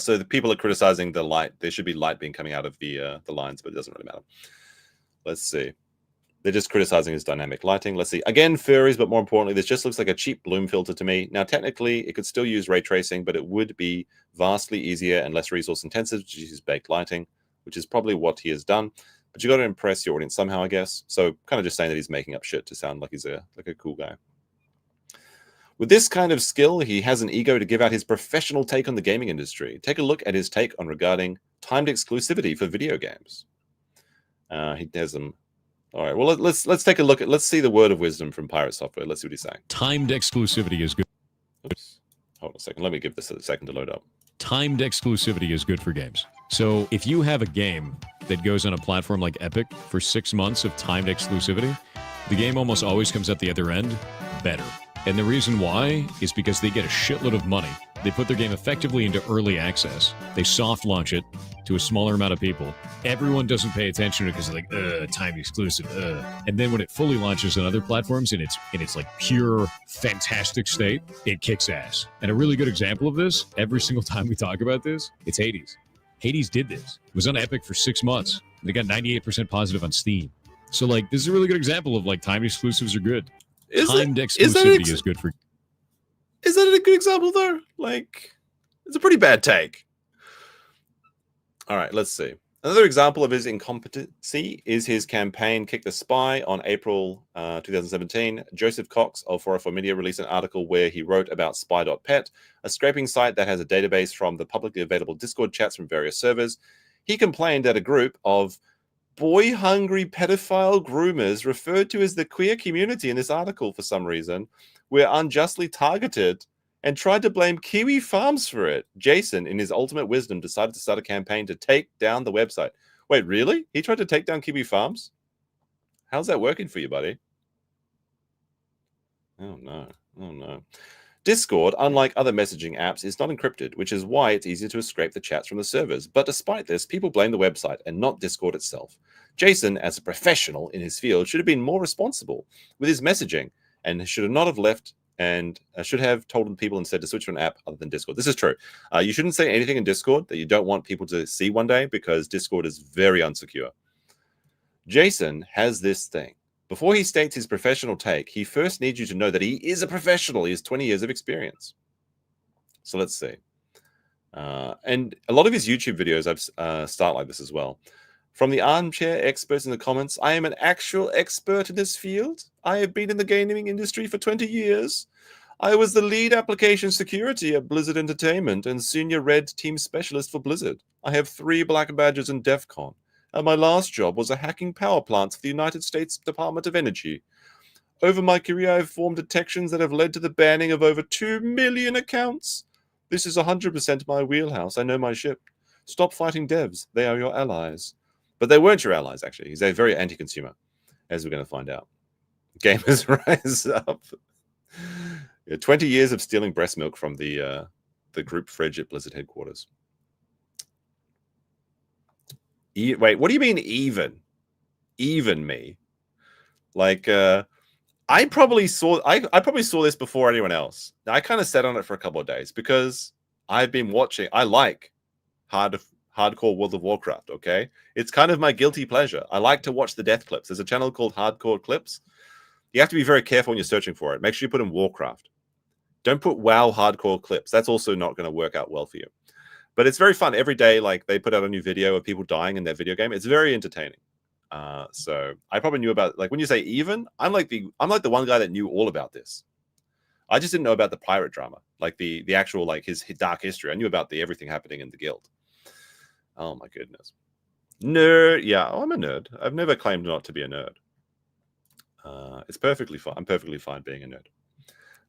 D: So the people are criticizing the light. There should be light being coming out of the lines, but it doesn't really matter. Let's see. They're just criticizing his dynamic lighting. Let's see. Again, furries, but more importantly, this just looks like a cheap bloom filter to me. Now, technically, it could still use ray tracing, but it would be vastly easier and less resource intensive to use baked lighting, which is probably what he has done. But you got to impress your audience somehow, I guess. So kind of just saying that he's making up shit to sound like he's a cool guy. With this kind of skill, he has an ego to give out his professional take on the gaming industry. Take a look at his take on regarding timed exclusivity for video games. He has them. All right. Well, let's take a look at. Let's see the word of wisdom from PirateSoftware. Let's see what he's saying.
E: Timed exclusivity is good.
D: Oops. Hold on a second. Let me give this a second to load up.
E: Timed exclusivity is good for games. So if you have a game that goes on a platform like Epic for 6 months of timed exclusivity, the game almost always comes at the other end better. And the reason why is because they get a shitload of money. They put their game effectively into early access. They soft launch it to a smaller amount of people. Everyone doesn't pay attention to it because they're like, time exclusive, And then when it fully launches on other platforms in its like pure fantastic state, it kicks ass. And a really good example of this, every single time we talk about this, it's Hades. Hades did this. It was on Epic for 6 months. They got 98% positive on Steam. So like this is a really good example of like timed exclusives are good. Timed exclusivity is good for.
D: Is that a good example though? Like, it's a pretty bad take. All right, let's see. Another example of his incompetency is his campaign Kick the Spy on April 2017. Joseph Cox of 404 Media released an article where he wrote about spy.pet, a scraping site that has a database from the publicly available Discord chats from various servers. He complained that a group of boy-hungry pedophile groomers referred to as the queer community in this article for some reason were unjustly targeted and tried to blame Kiwi Farms for it. Jason, in his ultimate wisdom, decided to start a campaign to take down the website. Wait, really? He tried to take down Kiwi Farms? How's that working for you, buddy? Oh, no. Oh, no. Discord, unlike other messaging apps, is not encrypted, which is why it's easier to scrape the chats from the servers. But despite this, people blame the website and not Discord itself. Jason, as a professional in his field, should have been more responsible with his messaging and should not have left and should have told people instead to switch to an app other than Discord. This is true. You shouldn't say anything in Discord that you don't want people to see one day because Discord is very unsecure. Jason has this thing. Before he states his professional take, he first needs you to know that he is a professional. He has 20 years of experience. So let's see. And a lot of his YouTube videos start like this as well. From the armchair experts in the comments, I am an actual expert in this field. I have been in the gaming industry for 20 years. I was the lead application security at Blizzard Entertainment and senior red team specialist for Blizzard. I have 3 black badges in DEF CON. And my last job was a hacking power plants for the United States Department of Energy. Over my career, I've formed detections that have led to the banning of over 2 million accounts. This is 100% my wheelhouse. I know my ship. Stop fighting devs. They are your allies. But they weren't your allies, actually. He's a very anti-consumer, as we're going to find out. Gamers rise up. 20 years of stealing breast milk from the group fridge at Blizzard headquarters. Wait, what do you mean even? Even me? Like, I probably saw this before anyone else. I kind of sat on it for a couple of days because I've been watching. I like hardcore World of Warcraft, okay? It's kind of my guilty pleasure. I like to watch the death clips. There's a channel called Hardcore Clips. You have to be very careful when you're searching for it. Make sure you put in Warcraft. Don't put WoW Hardcore Clips. That's also not going to work out well for you. But it's very fun. Every day, like, they put out a new video of people dying in their video game. It's very entertaining. So I probably knew about, like, when you say even, I'm like the one guy that knew all about this. I just didn't know about the pirate drama, like the actual, like, his dark history. I knew about everything happening in the guild. Oh my goodness. Nerd. Yeah, I'm a nerd. I've never claimed not to be a nerd. It's perfectly fine. I'm perfectly fine being a nerd.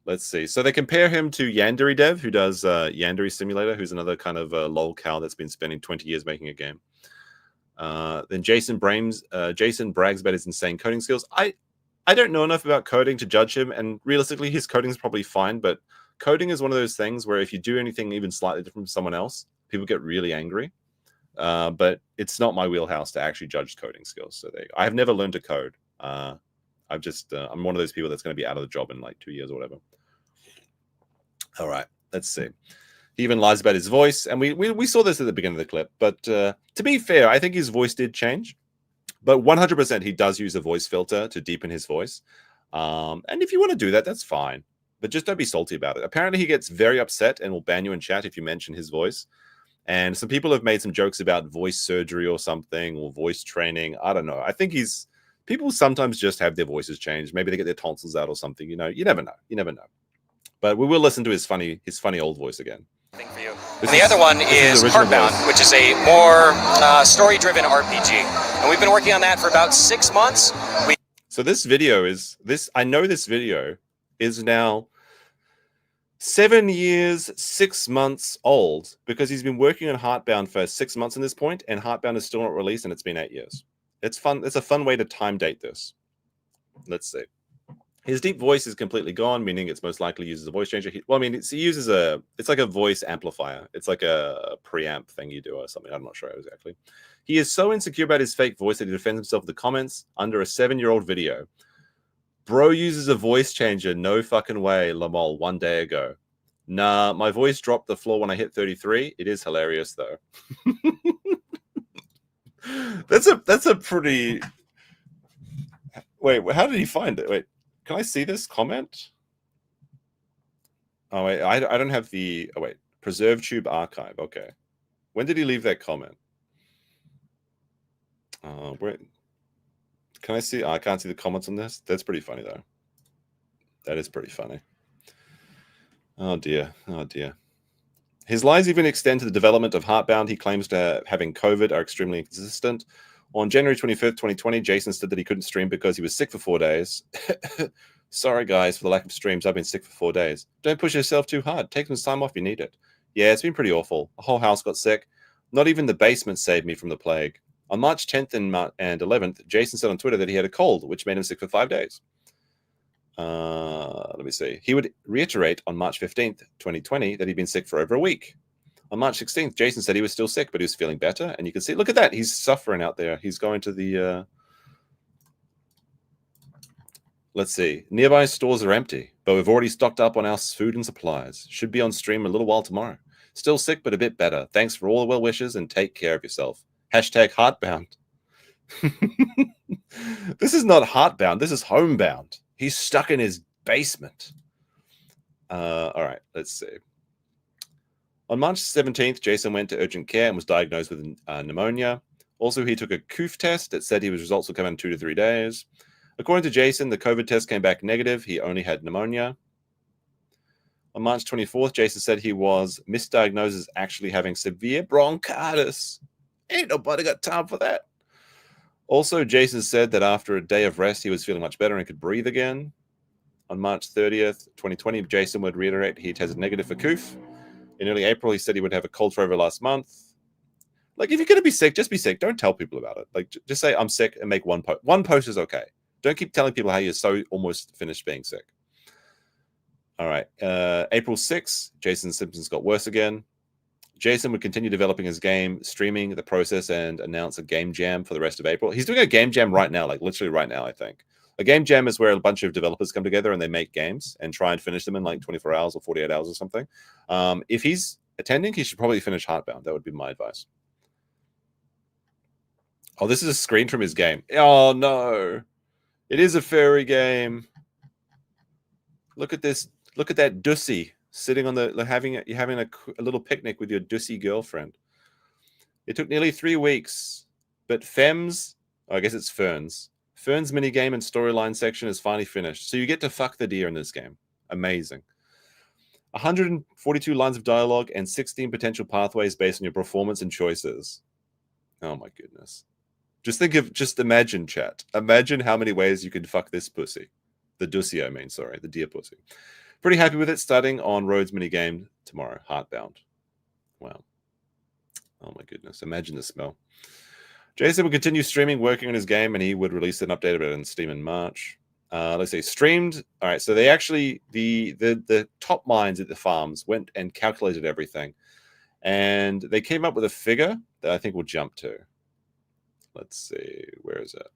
D: Let's see. So they compare him to Yandere Dev, who does Yandere Simulator, who's another kind of lolcow that's been spending 20 years making a game. Then Jason brags about his insane coding skills. I don't know enough about coding to judge him, and realistically, his coding is probably fine. But coding is one of those things where if you do anything even slightly different from someone else, people get really angry. But it's not my wheelhouse to actually judge coding skills. So I have never learned to code. I've just I'm one of those people that's going to be out of the job in like 2 years or whatever. All right, let's see. He even lies about his voice, and we saw this at the beginning of the clip. But to be fair, I think his voice did change. But 100% he does use a voice filter to deepen his voice. And if you want to do that, that's fine. But just don't be salty about it. Apparently he gets very upset and will ban you in chat if you mention his voice. And some people have made some jokes about voice surgery or something, or voice training. I don't know. I think people sometimes just have their voices changed. Maybe they get their tonsils out or something. You know, you never know. You never know. But we will listen to his funny old voice again.
G: For you. And the other one is Heartbound, which is a more story-driven RPG. And we've been working on that for about 6 months.
D: So this video is I know this video is now 7 years, 6 months old, because he's been working on Heartbound for 6 months in this point, and Heartbound is still not released, and it's been 8 years. It's fun. It's a fun way to time date this. Let's see. His deep voice is completely gone, meaning it's most likely uses a voice changer. It's like a voice amplifier. It's like a preamp thing you do or something. I'm not sure exactly. He is so insecure about his fake voice that he defends himself in the comments under a 7-year-old video. Bro uses a voice changer. No fucking way, Lamol, 1 day ago. Nah, my voice dropped the floor when I hit 33. It is hilarious, though. That's a pretty... Wait, how did he find it? Wait. Can I see this comment? Oh, wait, I don't have the... Oh, wait. Preserve Tube Archive. Okay. When did he leave that comment? Wait. Can I see... I can't see the comments on this. That's pretty funny, though. That is pretty funny. Oh, dear. Oh, dear. His lies even extend to the development of Heartbound. He claims to having COVID are extremely inconsistent. On January 25th, 2020, Jason said that he couldn't stream because he was sick for 4 days. Sorry, guys, for the lack of streams. I've been sick for 4 days. Don't push yourself too hard. Take some time off if you need it. Yeah, it's been pretty awful. The whole house got sick. Not even the basement saved me from the plague. On March 10th and 11th, Jason said on Twitter that he had a cold, which made him sick for 5 days. Let me see. He would reiterate on March 15th, 2020, that he'd been sick for over a week. On March 16th, Jason said he was still sick, but he was feeling better. And you can see, look at that. He's suffering out there. He's going to the... Let's see. Nearby stores are empty, but we've already stocked up on our food and supplies. Should be on stream a little while tomorrow. Still sick, but a bit better. Thanks for all the well wishes and take care of yourself. Hashtag Heartbound. This is not Heartbound. This is Homebound. He's stuck in his basement. All right, let's see. On March 17th, Jason went to urgent care and was diagnosed with pneumonia. Also, he took a COOF test that said his results would come in 2 to 3 days. According to Jason, the COVID test came back negative. He only had pneumonia. On March 24th, Jason said he was misdiagnosed as actually having severe bronchitis. Ain't nobody got time for that. Also, Jason said that after a day of rest, he was feeling much better and could breathe again. On March 30th, 2020, Jason would reiterate he tested negative for COOF. In early April, he said he would have a cold for over last month. Like, if you're going to be sick, just be sick. Don't tell people about it. Like, just say, I'm sick, and make one post. One post is okay. Don't keep telling people how you're so almost finished being sick. All right. April 6th, Jason's symptoms got worse again. Jason would continue developing his game, streaming the process, and announce a game jam for the rest of April. He's doing a game jam right now, like literally right now, I think. A game jam is where a bunch of developers come together and they make games and try and finish them in like 24 hours or 48 hours or something. If he's attending, he should probably finish Heartbound. That would be my advice. Oh, this is a screen from his game. Oh, no. It is a furry game. Look at this. Look at that dussy sitting on the... You're having a little picnic with your dussy girlfriend. It took nearly 3 weeks. But Fem's... Oh, I guess it's Fern's. Fern's minigame and storyline section is finally finished. So you get to fuck the deer in this game. Amazing. 142 lines of dialogue and 16 potential pathways based on your performance and choices. Oh my goodness. Just imagine, chat. Imagine how many ways you could fuck this pussy. The dussy, I mean, sorry. The deer pussy. Pretty happy with it, starting on Rhodes minigame tomorrow. Heartbound. Wow. Oh my goodness. Imagine the smell. Jason would continue streaming, working on his game, and he would release an update about it on Steam in March. let's see, streamed. All right, so they actually the top minds at the farms went and calculated everything, and they came up with a figure that I think we'll jump to. Let's see, where is it?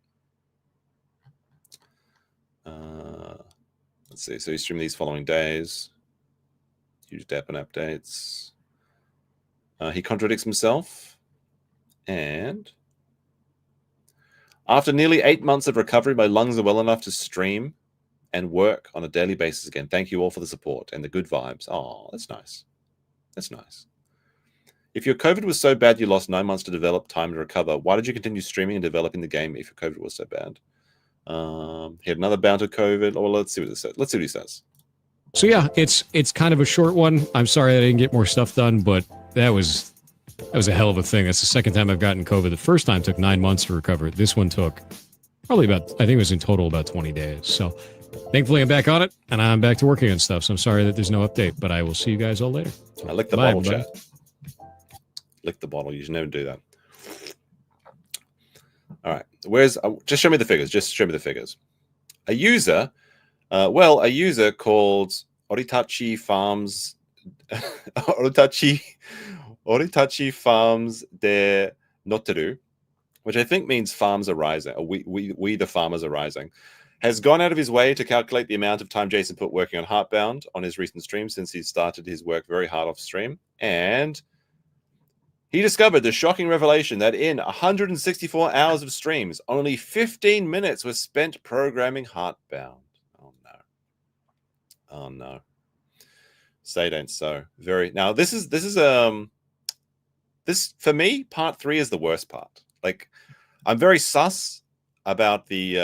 D: Let's see. So he streamed these following days. Huge Dappin updates. He contradicts himself, and after nearly 8 months of recovery, my lungs are well enough to stream and work on a daily basis again. Thank you all for the support and the good vibes. Oh, that's nice. That's nice. If your COVID was so bad you lost 9 months to develop time to recover, why did you continue streaming and developing the game if your COVID was so bad? He had another bout of COVID. Or let's see what this says. Let's see what he says.
E: So yeah, it's kind of a short one. I'm sorry I didn't get more stuff done, but that was a hell of a thing. That's the second time I've gotten COVID. The first time took 9 months to recover. This one took probably about, I think it was in total about 20 days. So thankfully I'm back on it and I'm back to working on stuff. So I'm sorry that there's no update, but I will see you guys all later.
D: I licked the
E: Bye,
D: bottle,
E: everybody.
D: chat. Lick the bottle. You should never do that. All right. Just show me the figures. Just show me the figures. A user, a user called Oritachi Farms, Oritachi Farms de Noteru, which I think means farms are rising. Or we the farmers are rising, has gone out of his way to calculate the amount of time Jason put working on Heartbound on his recent stream since he started his work very hard off stream, and he discovered the shocking revelation that in 164 hours of streams, only 15 minutes were spent programming Heartbound. Oh no. Oh no. Say don't so. Now this for me, part 3 is the worst part. Like, I'm very sus about the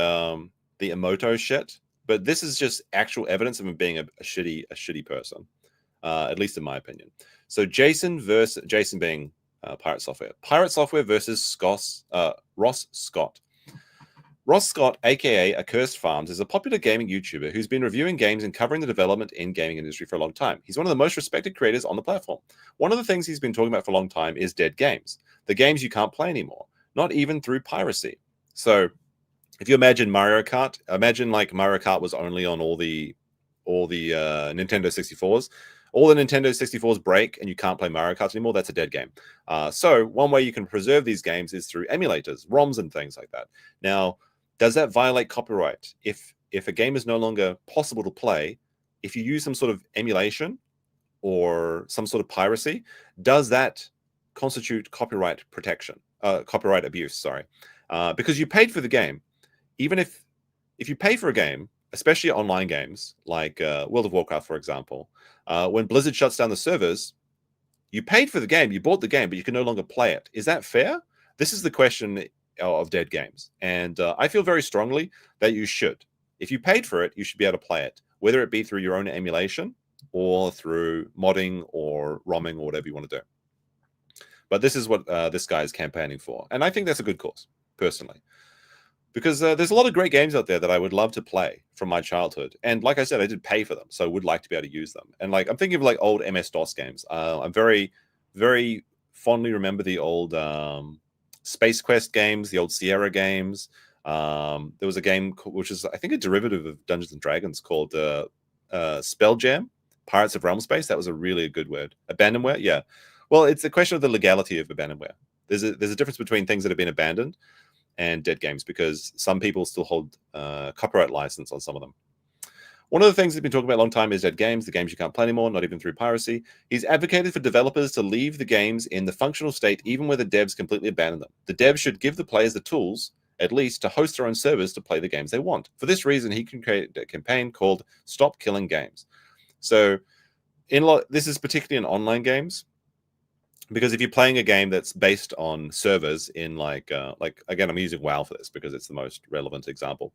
D: Emoto shit, but this is just actual evidence of him being a shitty person. At least in my opinion. So Jason being PirateSoftware. PirateSoftware versus Ross Scott. Ross Scott, aka Accursed Farms, is a popular gaming YouTuber who's been reviewing games and covering the development in gaming industry for a long time. He's one of the most respected creators on the platform. One of the things he's been talking about for a long time is dead games. The games you can't play anymore, not even through piracy. So if you imagine Mario Kart, imagine like Mario Kart was only on all the Nintendo 64s. All the Nintendo 64s break and you can't play Mario Kart anymore. That's a dead game. So one way you can preserve these games is through emulators, ROMs and things like that. Now, does that violate copyright? If a game is no longer possible to play, if you use some sort of emulation or some sort of piracy, does that constitute copyright protection? Copyright abuse, sorry. Because you paid for the game. Even if you pay for a game, especially online games like World of Warcraft, for example, when Blizzard shuts down the servers, you paid for the game, you bought the game, but you can no longer play it. Is that fair? This is the question of dead games. And I feel very strongly that you should. If you paid for it, you should be able to play it, whether it be through your own emulation or through modding or ROMing or whatever you want to do. But this is what this guy is campaigning for. And I think that's a good cause, personally. Because there's a lot of great games out there that I would love to play from my childhood. And like I said, I did pay for them, so I would like to be able to use them. And like I'm thinking of like old MS-DOS games. I'm very, very fondly remember the old Space Quest games, the old Sierra games. There was a game which is, I think, a derivative of Dungeons and Dragons called Spelljam, Pirates of Realm Space. That was a really good word. Abandonware, yeah. Well, it's a question of the legality of abandonware. There's a difference between things that have been abandoned and dead games, because some people still hold copyright license on some of them. One of the things he's been talking about a long time is dead games, the games you can't play anymore, not even through piracy. He's advocated for developers to leave the games in the functional state even where the devs completely abandon them. The devs should give the players the tools, at least, to host their own servers to play the games they want. For this reason, he can create a campaign called Stop Killing Games. So this is particularly in online games, because if you're playing a game that's based on servers in like again, I'm using WoW for this because it's the most relevant example.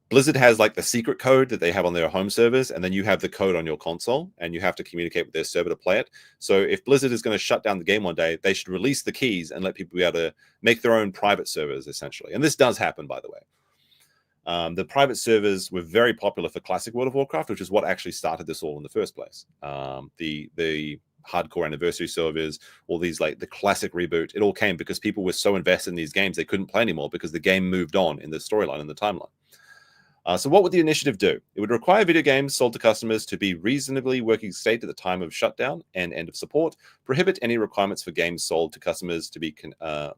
D: Blizzard has like the secret code that they have on their home servers, and then you have the code on your console, and you have to communicate with their server to play it. So if Blizzard is going to shut down the game one day, they should release the keys and let people be able to make their own private servers, essentially. And this does happen, by the way. The private servers were very popular for classic World of Warcraft, which is what actually started this all in the first place. The hardcore anniversary servers, all these, like the classic reboot, it all came because people were so invested in these games they couldn't play anymore because the game moved on in the storyline and the timeline. So what would the initiative do? It would require video games sold to customers to be reasonably working state at the time of shutdown and end of support, prohibit any requirements for games sold to customers to be to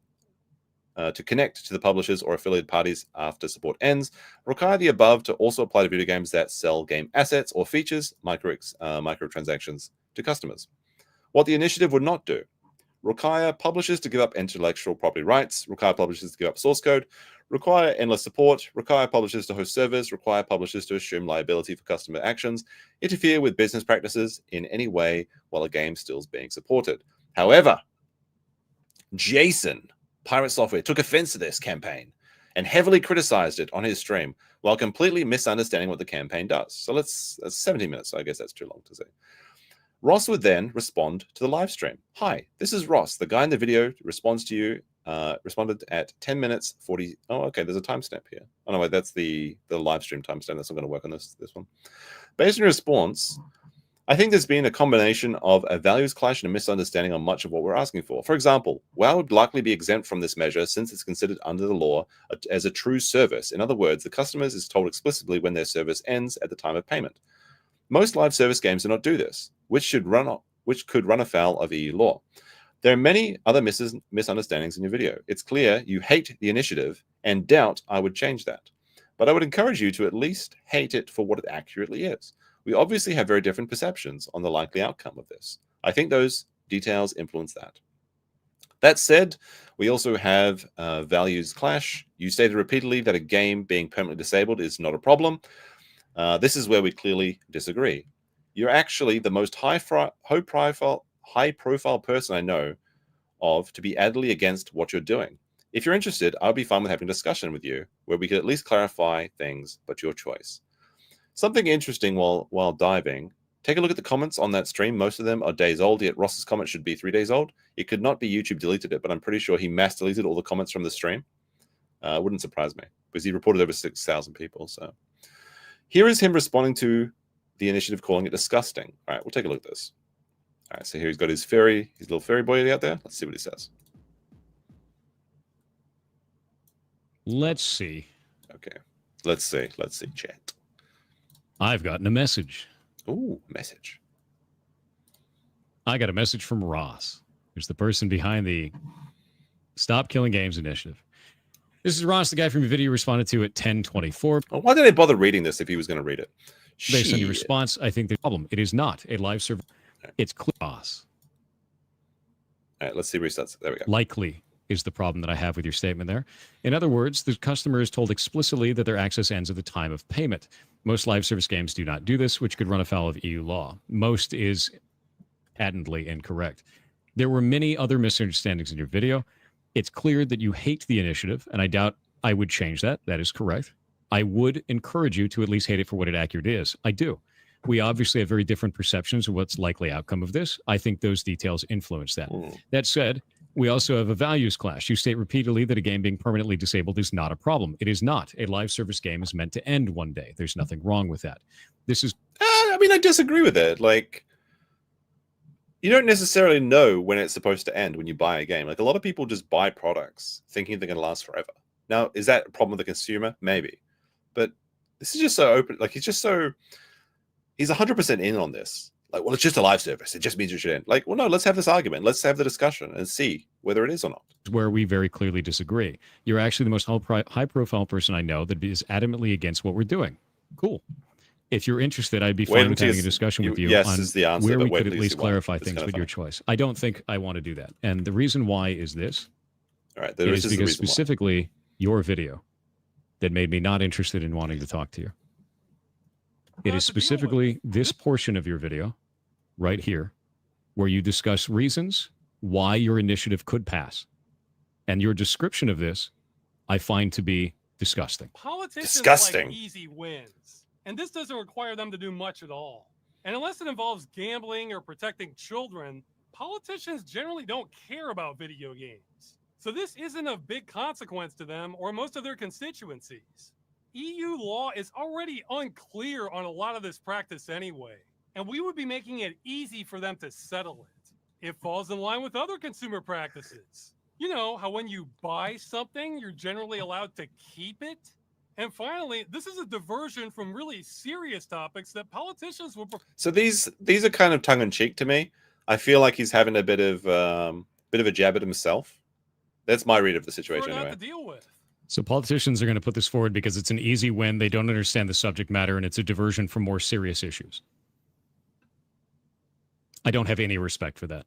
D: connect to the publishers or affiliated parties after support ends, require the above to also apply to video games that sell game assets or features, microtransactions to customers. What the initiative would not do: require publishers to give up intellectual property rights, require publishers to give up source code, require endless support, require publishers to host servers, require publishers to assume liability for customer actions, interfere with business practices in any way while a game still is being supported. However, Jason, PirateSoftware, took offense to this campaign and heavily criticized it on his stream while completely misunderstanding what the campaign does. So that's 17 minutes, so I guess that's too long to say. Ross would then respond to the live stream. Hi, this is Ross. The guy in the video responds to you, responded at 10 minutes 40. Oh, okay, there's a timestamp here. Oh, no, wait, that's the live stream timestamp. That's not going to work on this one. Based on your response, I think there's been a combination of a values clash and a misunderstanding on much of what we're asking for. For example, WoW would likely be exempt from this measure since it's considered under the law as a true service. In other words, the customers is told explicitly when their service ends at the time of payment. Most live service games do not do this, which could run afoul of EU law. There are many other misunderstandings in your video. It's clear you hate the initiative and doubt I would change that. But I would encourage you to at least hate it for what it accurately is. We obviously have very different perceptions on the likely outcome of this. I think those details influence that. That said, we also have values clash. You stated repeatedly that a game being permanently disabled is not a problem. This is where we clearly disagree. You're actually the most high-profile person I know of to be adamantly against what you're doing. If you're interested, I'll be fine with having a discussion with you where we could at least clarify things, but your choice. Something interesting while diving, take a look at the comments on that stream. Most of them are days old, yet Ross's comment should be 3 days old. It could not be YouTube deleted it, but I'm pretty sure he mass deleted all the comments from the stream. Wouldn't surprise me because he reported over 6,000 people. So here is him responding to the initiative, calling it disgusting. All right, we'll take a look at this. All right, so here he's got his little fairy boy out there. Let's see what he says.
E: Let's see.
D: Okay, let's see, chat.
E: I've gotten a message.
D: Ooh, message.
E: I got a message from Ross, who's the person behind the Stop Killing Games initiative. This is Ross, the guy from your video responded to at 10:24.
D: Oh, why did I bother reading this if he was going to read it?
E: Based on your response, I think the problem. It is not a live server. It's clear, Ross.
D: All right, let's see resets. There we go.
E: Likely is the problem that I have with your statement there. In other words, the customer is told explicitly that their access ends at the time of payment. Most live service games do not do this, which could run afoul of EU law. Most is patently incorrect. There were many other misunderstandings in your video. It's clear that you hate the initiative, and I doubt I would change that. That is correct. I would encourage you to at least hate it for what it accurate is. I do. We obviously have very different perceptions of what's likely outcome of this. I think those details influence that. That said, we also have a values clash. You state repeatedly that a game being permanently disabled is not a problem. It is not. A live service game is meant to end one day. There's nothing wrong with that. This is...
D: I mean, I disagree with it. Like, you don't necessarily know when it's supposed to end when you buy a game. Like, a lot of people just buy products thinking they're going to last forever. Now, is that a problem with the consumer? Maybe. But this is just so open. Like, he's 100% in on this. Like, well, it's just a live service. It just means you should end. Like, well, no, let's have this argument. Let's have the discussion and see whether it is or not.
E: Where we very clearly disagree. You're actually the most high-profile person I know that is adamantly against what we're doing. Cool. If you're interested, I'd be fine with having a discussion with you on
D: is the answer,
E: where we could at least clarify things with your choice. I don't think I want to do that. And the reason why is this.
D: All right,
E: is because specifically your video that made me not interested in wanting to talk to you. It is specifically this portion of your video right here where you discuss reasons why your initiative could pass. And your description of this, I find to be disgusting.
T: Politicians like easy wins, and this doesn't require them to do much at all. And unless it involves gambling or protecting children, politicians generally don't care about video games. So this isn't of big consequence to them or most of their constituencies. EU law is already unclear on a lot of this practice anyway, and we would be making it easy for them to settle it. It falls in line with other consumer practices. You know how when you buy something, you're generally allowed to keep it? And finally, this is a diversion from really serious topics that politicians will.
D: So these are kind of tongue in cheek to me. I feel like he's having a bit of a jab at himself. That's my read of the situation anyway.
T: To deal with.
E: So politicians are going to put this forward because it's an easy win. They don't understand the subject matter, and it's a diversion from more serious issues. I don't have any respect for that.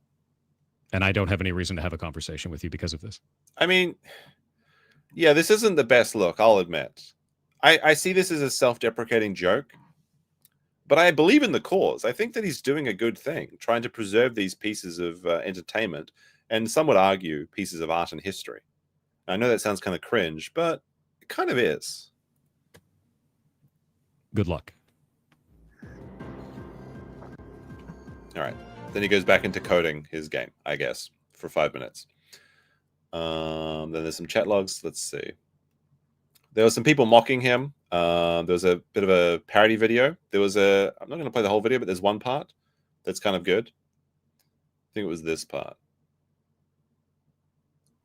E: And I don't have any reason to have a conversation with you because of this.
D: I mean, yeah, this isn't the best look, I'll admit. I see this as a self-deprecating joke, but I believe in the cause. I think that he's doing a good thing, trying to preserve these pieces of entertainment, and some would argue pieces of art and history. I know that sounds kind of cringe, but it kind of is.
E: Good luck.
D: All right. Then he goes back into coding his game, I guess, for 5 minutes. Then there's some chat logs. Let's see. There were some people mocking him. There was a bit of a parody video. I'm not going to play the whole video, but there's one part that's kind of good. I think it was this part.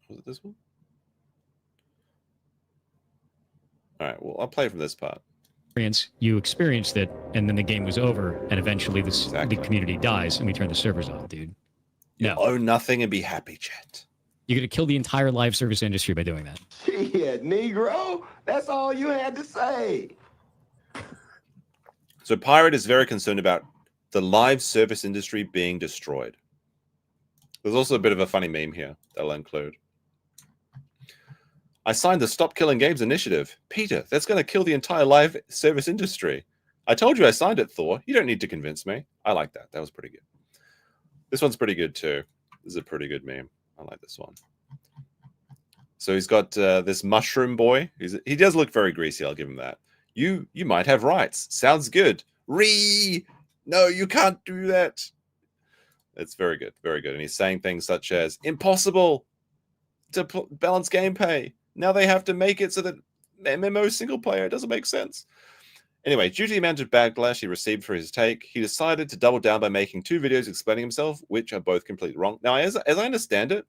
D: Was it this one? All right, well, I'll play from this part.
E: You experienced it, and then the game was over, and eventually the community dies, and we turn the servers off, dude.
D: No. Own nothing and be happy, chat.
E: You're going to kill the entire live service industry by doing that.
U: Shit, Negro. That's all you had to say.
D: So Pirate is very concerned about the live service industry being destroyed. There's also a bit of a funny meme here that I'll include. I signed the Stop Killing Games initiative. Peter, that's going to kill the entire live service industry. I told you I signed it, Thor. You don't need to convince me. I like that. That was pretty good. This one's pretty good too. This is a pretty good meme. I like this one. So he's got this mushroom boy. He does look very greasy. I'll give him that. You might have rights. Sounds good. No, you can't do that. It's very good. Very good. And he's saying things such as impossible to balance gameplay. Now they have to make it so that MMO single player doesn't make sense. Anyway, due to the amount of backlash he received for his take, he decided to double down by making 2 videos explaining himself, which are both completely wrong. Now, as I understand it,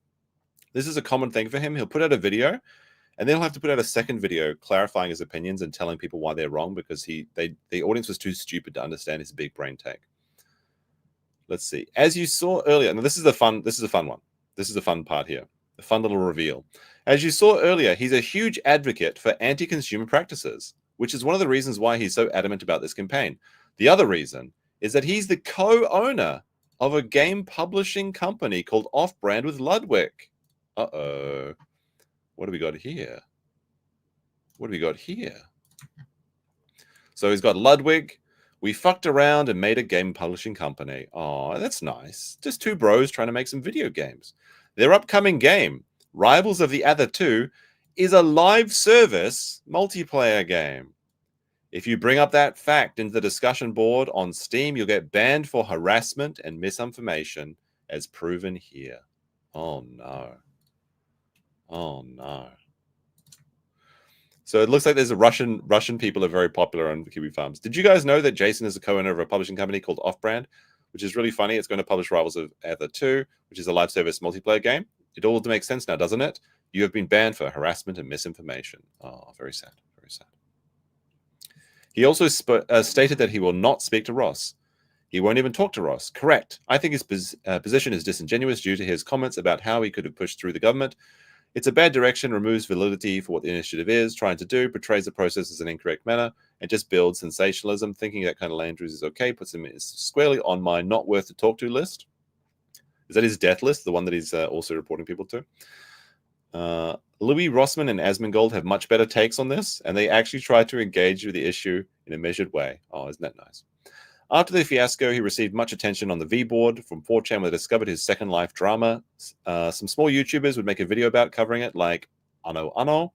D: this is a common thing for him. He'll put out a video, and then he'll have to put out a second video clarifying his opinions and telling people why they're wrong because the audience was too stupid to understand his big brain take. Let's see. As you saw earlier, now this is a fun one. This is the fun part here. The fun little reveal. As you saw earlier, he's a huge advocate for anti-consumer practices, which is one of the reasons why he's so adamant about this campaign. The other reason is that he's the co-owner of a game publishing company called Off-Brand with Ludwig. Uh-oh. What do we got here? What do we got here? So he's got Ludwig. We fucked around and made a game publishing company. Oh, that's nice. Just 2 bros trying to make some video games. Their upcoming game, Rivals of the Other 2, is a live service multiplayer game. If you bring up that fact into the discussion board on Steam, you'll get banned for harassment and misinformation, as proven here. Oh, no. Oh, no. So it looks like there's a Russian people are very popular on Kiwi Farms. Did you guys know that Jason is a co-owner of a publishing company called Off-Brand, which is really funny? It's going to publish Rivals of Ether 2, which is a live service multiplayer game. It all makes sense now, doesn't it? You have been banned for harassment and misinformation. Oh, very sad. Very sad. He also stated that he will not speak to Ross. He won't even talk to Ross. Correct. I think his position is disingenuous due to his comments about how he could have pushed through the government. It's a bad direction, removes validity for what the initiative is trying to do, portrays the process as an incorrect manner, and just builds sensationalism. Thinking that kind of land is okay puts him squarely on my not worth to talk to list. Is that his death list, the one that he's also reporting people to? Louis Rossman and Asmongold have much better takes on this, and they actually try to engage with the issue in a measured way. Oh, isn't that nice? After the fiasco, he received much attention on the V-board from 4chan, where they discovered his second life drama. Some small YouTubers would make a video about covering it, like Ano.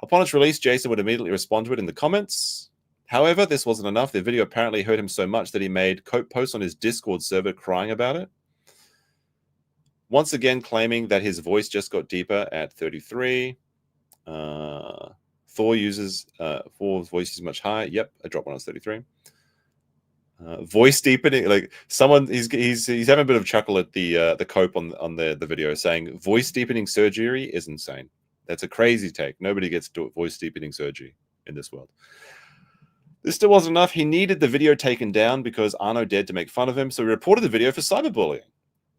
D: Upon its release, Jason would immediately respond to it in the comments. However, this wasn't enough. The video apparently hurt him so much that he made posts on his Discord server crying about it. Once again, claiming that his voice just got deeper at 33. Thor's voice is much higher. Yep, I dropped when I was 33. Voice deepening, like someone he's having a bit of a chuckle at the cope on the video, saying voice deepening surgery is insane. That's a crazy take. Nobody gets to voice deepening surgery. in this world. This still wasn't enough. He needed the video taken down because Arno dared to make fun of him, so he reported the video for cyberbullying.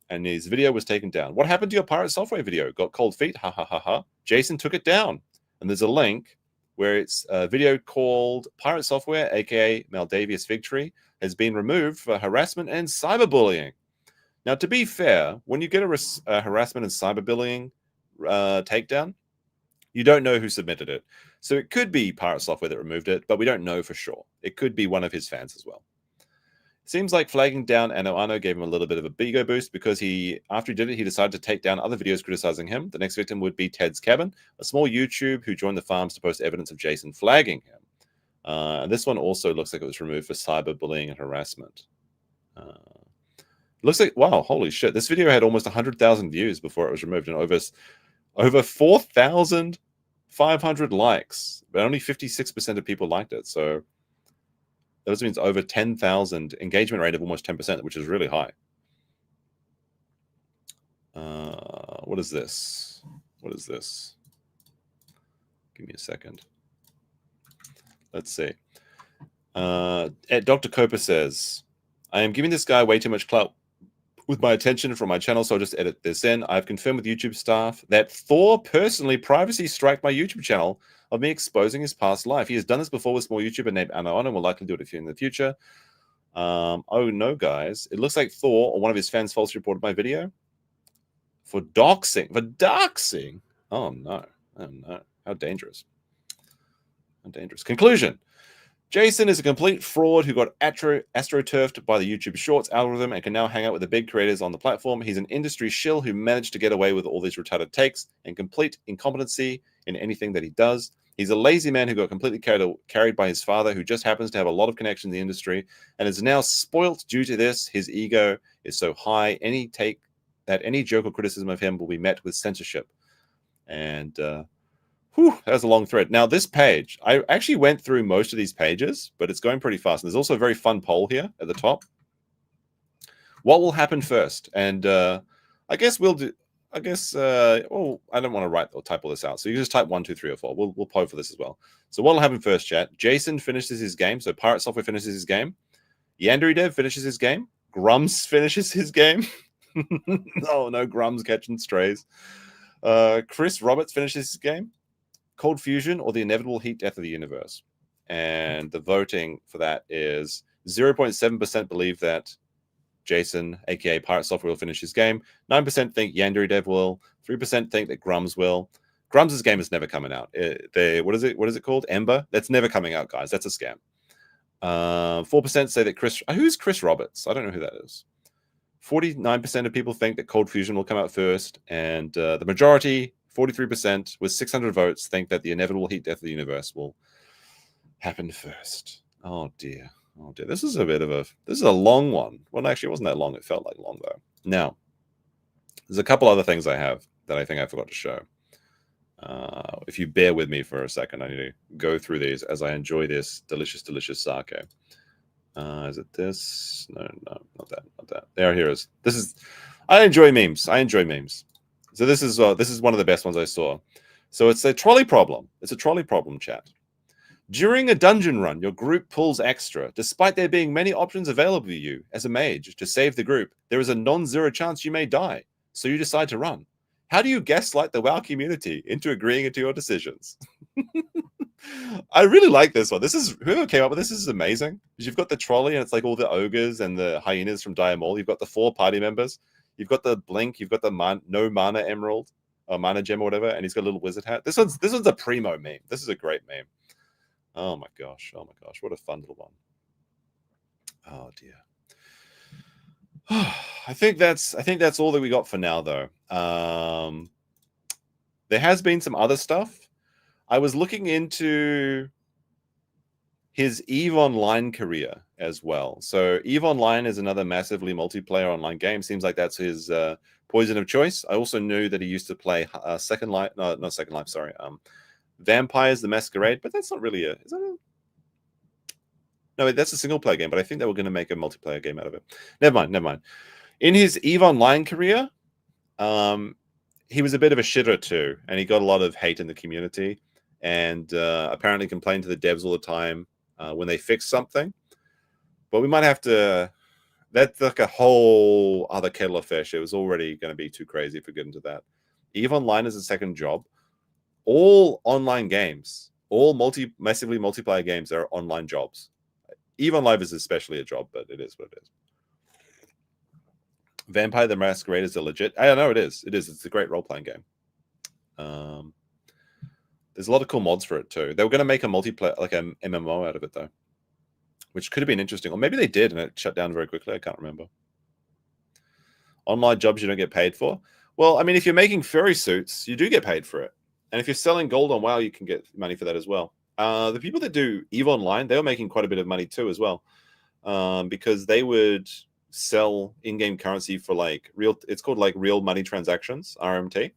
D: And his video was taken down. What happened to your Pirate Software video? Got cold feet? Ha ha ha ha. Jason took it down. And there's a link where it's a video called Pirate Software, aka Maldavius Figtree, has been removed for harassment and cyberbullying. Now, to be fair, when you get a harassment and cyberbullying takedown, you don't know who submitted it. So it could be Pirate Software that removed it, but we don't know for sure. It could be one of his fans as well. Seems like flagging down Ano gave him a little bit of a ego boost because after he did it, he decided to take down other videos criticizing him. The next victim would be Ted's Cabin, a small YouTube who joined the farms to post evidence of Jason flagging him. And this one also looks like it was removed for cyberbullying and harassment. Looks like, wow, holy shit. This video had almost 100,000 views before it was removed and over 4,500 likes, but only 56% of people liked it. So that means over 10,000 engagement rate of almost 10%, which is really high. What is this? What is this? Give me a second. Let's see. Dr. Copa says, I am giving this guy way too much clout with my attention from my channel, so I'll just edit this in. I've confirmed with YouTube staff that Thor personally privacy striked my YouTube channel of me exposing his past life. He has done this before with small YouTuber named Ano and will likely do it in the future. Oh no, guys. It looks like Thor or one of his fans falsely reported my video for doxing. For doxing? Oh no. Oh no. How dangerous. How dangerous. Conclusion. Jason is a complete fraud who got astroturfed by the YouTube Shorts algorithm and can now hang out with the big creators on the platform. He's an industry shill who managed to get away with all these retarded takes and complete incompetency in anything that he does. He's a lazy man who got completely carried by his father, who just happens to have a lot of connection in the industry and is now spoilt due to this. His ego is so high, any joke or criticism of him will be met with censorship. And that was a long thread. Now, this page, I actually went through most of these pages, but it's going pretty fast. And there's also a very fun poll here at the top. What will happen first? And I guess we'll do. I guess. Oh, I don't want to write or type all this out. So you can just type 1, 2, 3, or 4. We'll poll for this as well. So what will happen first, chat? Jason finishes his game. So Pirate Software finishes his game. Yandere Dev finishes his game. Grums finishes his game. Oh no, Grums catching strays. Chris Roberts finishes his game. Cold Fusion or the inevitable heat death of the universe. And the voting for that is 0.7% believe that Jason, aka Pirate Software, will finish his game. 9% think Yandere Dev will. 3% think that Grums will. Grums' game is never coming out. What is it called? Ember? That's never coming out, guys. That's a scam. 4% say that who's Chris Roberts? I don't know who that is. 49% of people think that Cold Fusion will come out first. And the majority, 43%, with 600 votes, think that the inevitable heat death of the universe will happen first. Oh dear. Oh dear. This is a long one. Well, actually, it wasn't that long. It felt like long, though. Now, there's a couple other things I have that I think I forgot to show. If you bear with me for a second, I need to go through these as I enjoy this delicious, delicious sake. Is it this? No, not that. Here it is. I enjoy memes. So this is one of the best ones I saw. So it's a trolley problem. It's a trolley problem, chat. During a dungeon run, your group pulls extra. Despite there being many options available to you as a mage to save the group, there is a non-zero chance you may die. So you decide to run. How do you gaslight the WoW community into agreeing to your decisions? I really like this one. Whoever came up with this is amazing. Because you've got the trolley and it's like all the ogres and the hyenas from Diamol. You've got the 4 party members. You've got the blink. You've got the no mana emerald or mana gem or whatever, and he's got a little wizard hat. This one's a primo meme. This is a great meme. Oh my gosh! What a fun little one. Oh dear. I think that's all that we got for now, though. There has been some other stuff. I was looking into his EVE Online career as well. So EVE Online is another massively multiplayer online game. Seems like that's his poison of choice. I also knew that he used to play Vampires the Masquerade, but that's not really no, that's a single player game, but I think they were going to make a multiplayer game out of it. Never mind. In his EVE Online career, he was a bit of a shitter too, and he got a lot of hate in the community. and apparently complain to the devs all the time when they fix something. But we might have to. That's like a whole other kettle of fish. It was already going to be too crazy if we get into that. EVE Online is a second job. All online games, all massively multiplayer games are online jobs. EVE Online is especially a job, but it is what it is. Vampire the Masquerade is a legit. I don't know, it is. It is. It's a great role-playing game. There's a lot of cool mods for it too. They were going to make a multiplayer, like an MMO out of it though, which could have been interesting. Or maybe they did and it shut down very quickly. I can't remember. Online jobs you don't get paid for. Well, I mean, if you're making furry suits, you do get paid for it. And if you're selling gold on WoW, you can get money for that as well. The people that do EVE Online, they were making quite a bit of money too as well, because they would sell in-game currency for like real. It's called like real money transactions, RMT.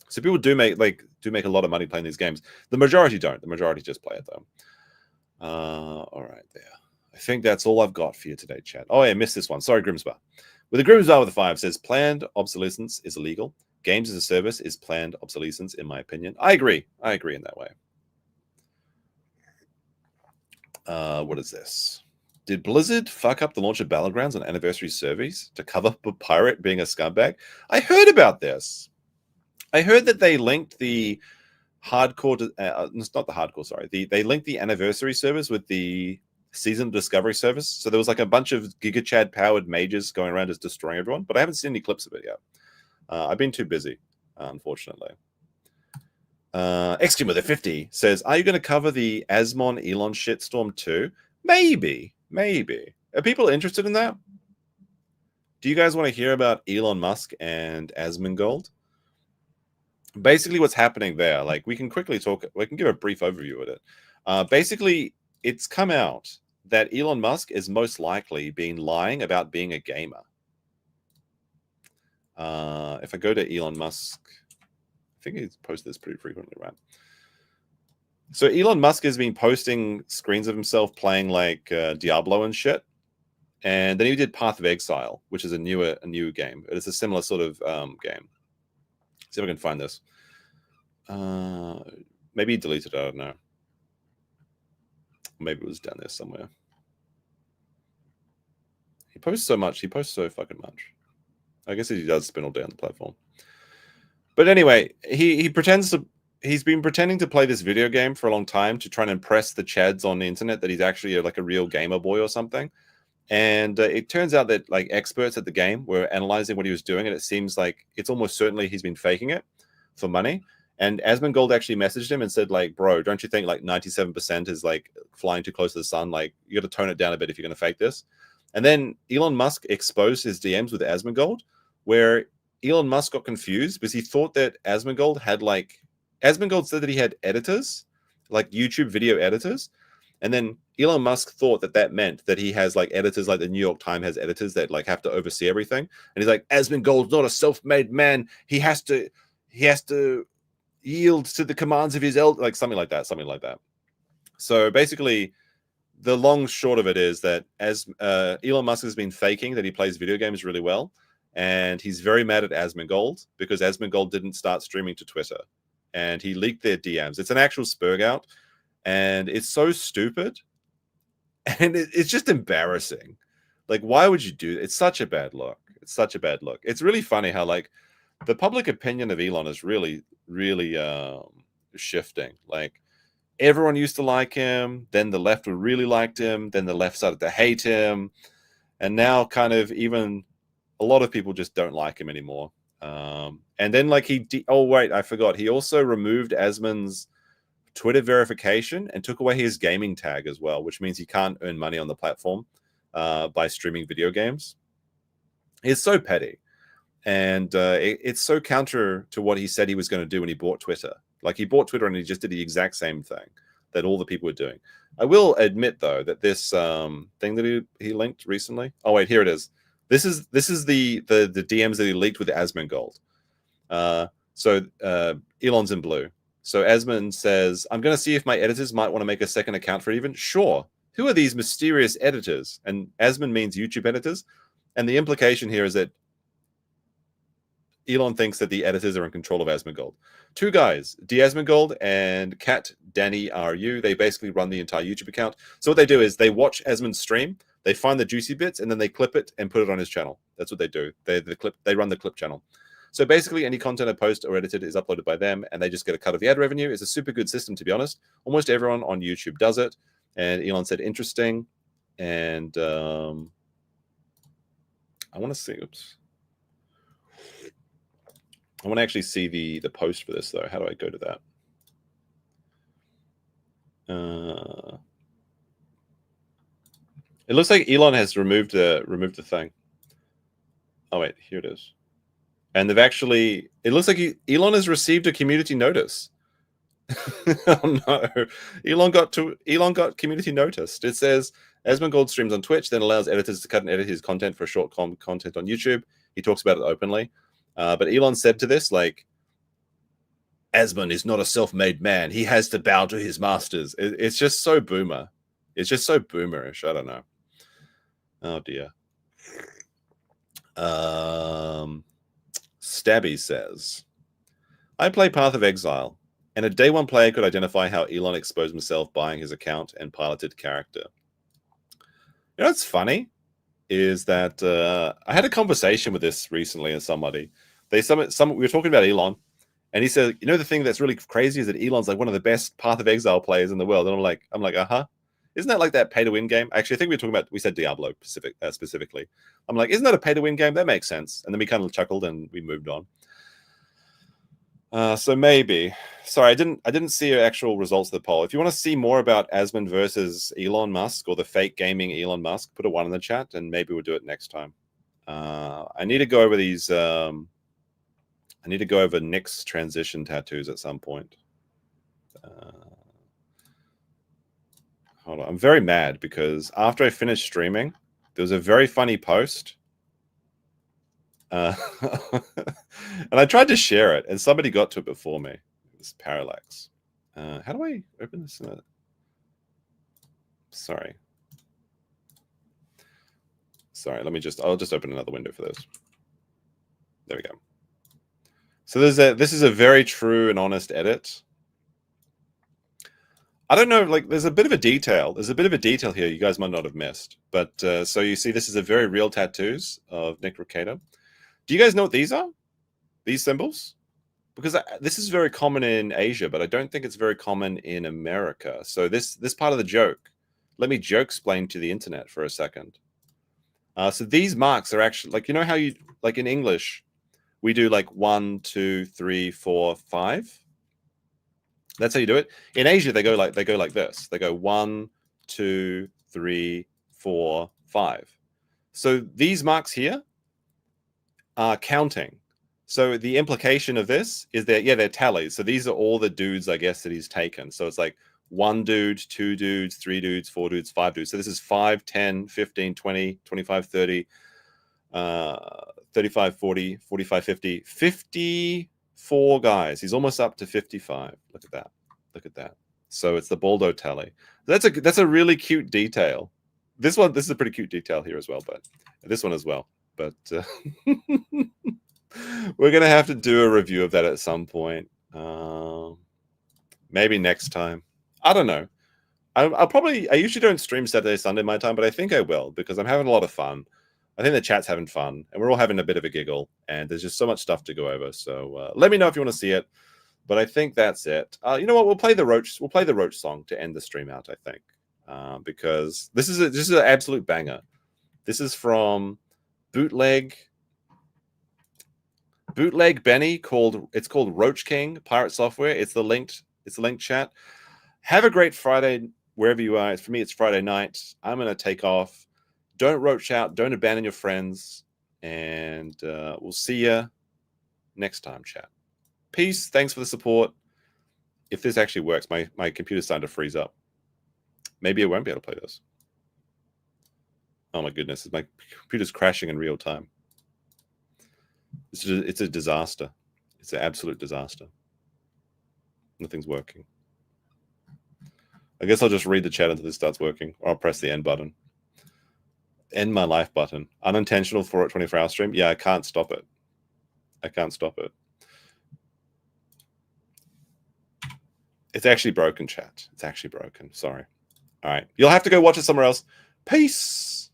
D: So people do make a lot of money playing these games. The majority don't. The majority just play it though. All right, there. I think that's all I've got for you today, chat. Oh, yeah, I missed this one. Sorry, Grimsbar. With the Grimsbar with a 5 says planned obsolescence is illegal. Games as a service is planned obsolescence, in my opinion. I agree. I agree in that way. What is this? Did Blizzard fuck up the launch of Battlegrounds on Anniversary Surveys to cover for Pirate being a scumbag? I heard about this. I heard that they linked the hardcore, it's not the hardcore, sorry. They linked the Anniversary servers with the Season Discovery service. So there was like a bunch of GigaChad powered mages going around just destroying everyone, but I haven't seen any clips of it yet. I've been too busy, unfortunately. Extreme with a 50 says, are you going to cover the Asmon Elon shitstorm too? Maybe. Are people interested in that? Do you guys want to hear about Elon Musk and Asmongold? Basically, what's happening there, like we can quickly talk, we can give a brief overview of it. Basically, it's come out that Elon Musk is most likely been lying about being a gamer. If I go to Elon Musk, I think he's posted this pretty frequently, right? So Elon Musk has been posting screens of himself playing like Diablo and shit. And then he did Path of Exile, which is a new game. It's a similar sort of game. See if I can find this. Maybe he deleted it, I don't know. Maybe it was down there somewhere. He posts so much. He posts so fucking much. I guess he does spin all day on the platform. But anyway, he pretends to... He's been pretending to play this video game for a long time to try and impress the chads on the internet that he's actually like a real gamer boy or something. And it turns out that like experts at the game were analyzing what he was doing, and it seems like it's almost certainly he's been faking it for money. And Asmongold actually messaged him and said, like, bro, don't you think like 97% is like flying too close to the sun? Like, you got to tone it down a bit if you're going to fake this. And then Elon Musk exposed his DMs with Asmongold, where Elon Musk got confused because he thought that Asmongold had like... Asmongold said that he had editors, like YouTube video editors. And then Elon Musk thought that that meant that he has like editors, like the New York Times has editors that like have to oversee everything. And he's like, Asmongold's not a self-made man. He has to yield to the commands of his elder, like something like that. So basically, the long short of it is that as Elon Musk has been faking that he plays video games really well, and he's very mad at Asmongold because Asmongold didn't start streaming to Twitter. And he leaked their DMs. It's an actual spurg out, and it's so stupid, and it's just embarrassing. Like, why would you do it? It's such a bad look. It's really funny how like the public opinion of Elon is really shifting. Like, everyone used to like him, then the left really liked him, then the left started to hate him, and now kind of even a lot of people just don't like him anymore. And then like oh wait, I forgot. He also removed Asmon's Twitter verification and took away his gaming tag as well, which means he can't earn money on the platform by streaming video games. It's so petty. And it's so counter to what he said he was going to do when he bought Twitter. Like, he bought Twitter and he just did the exact same thing that all the people were doing. I will admit though that this thing that he linked recently. Oh wait, here it is. This is the DMs that he leaked with Asmongold. So Elon's in blue. So Asmon says, I'm going to see if my editors might want to make a second account for Even. Sure. Who are these mysterious editors? And Asmon means YouTube editors. And the implication here is that Elon thinks that the editors are in control of Asmongold. Two guys, Asmongold and Cat Danny RU, they basically run the entire YouTube account. So what they do is they watch Asmond's stream, they find the juicy bits, and then they clip it and put it on his channel. That's what they do. They run the clip channel. So basically, any content I post or edited is uploaded by them, and they just get a cut of the ad revenue. It's a super good system, to be honest. Almost everyone on YouTube does it. And Elon said, interesting. And I want to see, oops. I want to actually see the post for this, though. How do I go to that? It looks like Elon has removed the thing. Oh, wait, here it is. And they've actually, it looks like Elon has received a community notice. Oh no, Elon got community noticed. It says Asmongold streams on Twitch, then allows editors to cut and edit his content for short content on YouTube. He talks about it openly. But Elon said to this, like, Asmon is not a self-made man. He has to bow to his masters. It's just so boomer. It's just so boomerish. I don't know. Oh dear. Stabby says, I play Path of Exile, and a day one player could identify how Elon exposed himself buying his account and piloted character. You know what's funny is that I had a conversation with this recently with somebody. We were talking about Elon, and he said, you know, the thing that's really crazy is that Elon's like one of the best Path of Exile players in the world. And I'm like, isn't that like that pay-to-win game? Actually, I think we said Diablo specifically. I'm like, isn't that a pay-to-win game? That makes sense. And then we kind of chuckled and we moved on. So maybe. Sorry, I didn't see actual results of the poll. If you want to see more about Asmon versus Elon Musk or the fake gaming Elon Musk, put a 1 in the chat and maybe we'll do it next time. I need to go over these. I need to go over Nick's transition tattoos at some point. Hold on. I'm very mad because after I finished streaming, there was a very funny post. And I tried to share it, and somebody got to it before me. It was Parallax. How do I open this? Sorry. I'll just open another window for this. There we go. So this is a very true and honest edit. I don't know, like there's a bit of a detail. There's a bit of a detail here you guys might not have missed. But so you see this is a very real tattoos of Nick Ricato. Do you guys know what these are? These symbols? Because this is very common in Asia, but I don't think it's very common in America. So this part of the joke, let me joke explain to the internet for a second. So these marks are actually, like, you know how you, like in English, we do like 1, 2, 3, 4, 5. That's how you do it. In Asia, they go like this. They go 1, 2, 3, 4, 5. So these marks here are counting. So the implication of this is that, yeah, they're tallies. So these are all the dudes, I guess, that he's taken. So it's like 1 dude, 2 dudes, 3 dudes, 4 dudes, 5 dudes. So this is 5, 10, 15, 20, 25, 30, 35, 40, 45, 50, 54 guys. He's almost up to 55. Look at that. Look at that. So it's the Baldo tally. That's a really cute detail. This is a pretty cute detail here as well, but this one as well. But we're gonna have to do a review of that at some point. Maybe next time. I don't know. I usually don't stream Saturday, Sunday my time, but I think I will because I'm having a lot of fun. I think the chat's having fun, and we're all having a bit of a giggle, and there's just so much stuff to go over. So let me know if you want to see it. But I think that's it. You know what? We'll play the Roach song to end the stream out. I think because this is an absolute banger. This is from Bootleg Benny called Roach King PirateSoftware. It's the linked chat. Have a great Friday wherever you are. For me, it's Friday night. I'm gonna take off. Don't roach out. Don't abandon your friends. And we'll see you next time, chat. Peace. Thanks for the support. If this actually works, my computer's starting to freeze up. Maybe I won't be able to play this. Oh my goodness, my computer's crashing in real time. It's a disaster. It's an absolute disaster. Nothing's working. I guess I'll just read the chat until this starts working, or I'll press the end button. End my life button. Unintentional for a 24-hour stream. Yeah, I can't stop it. I can't stop it. It's actually broken, chat. It's actually broken. Sorry. All right. You'll have to go watch it somewhere else. Peace.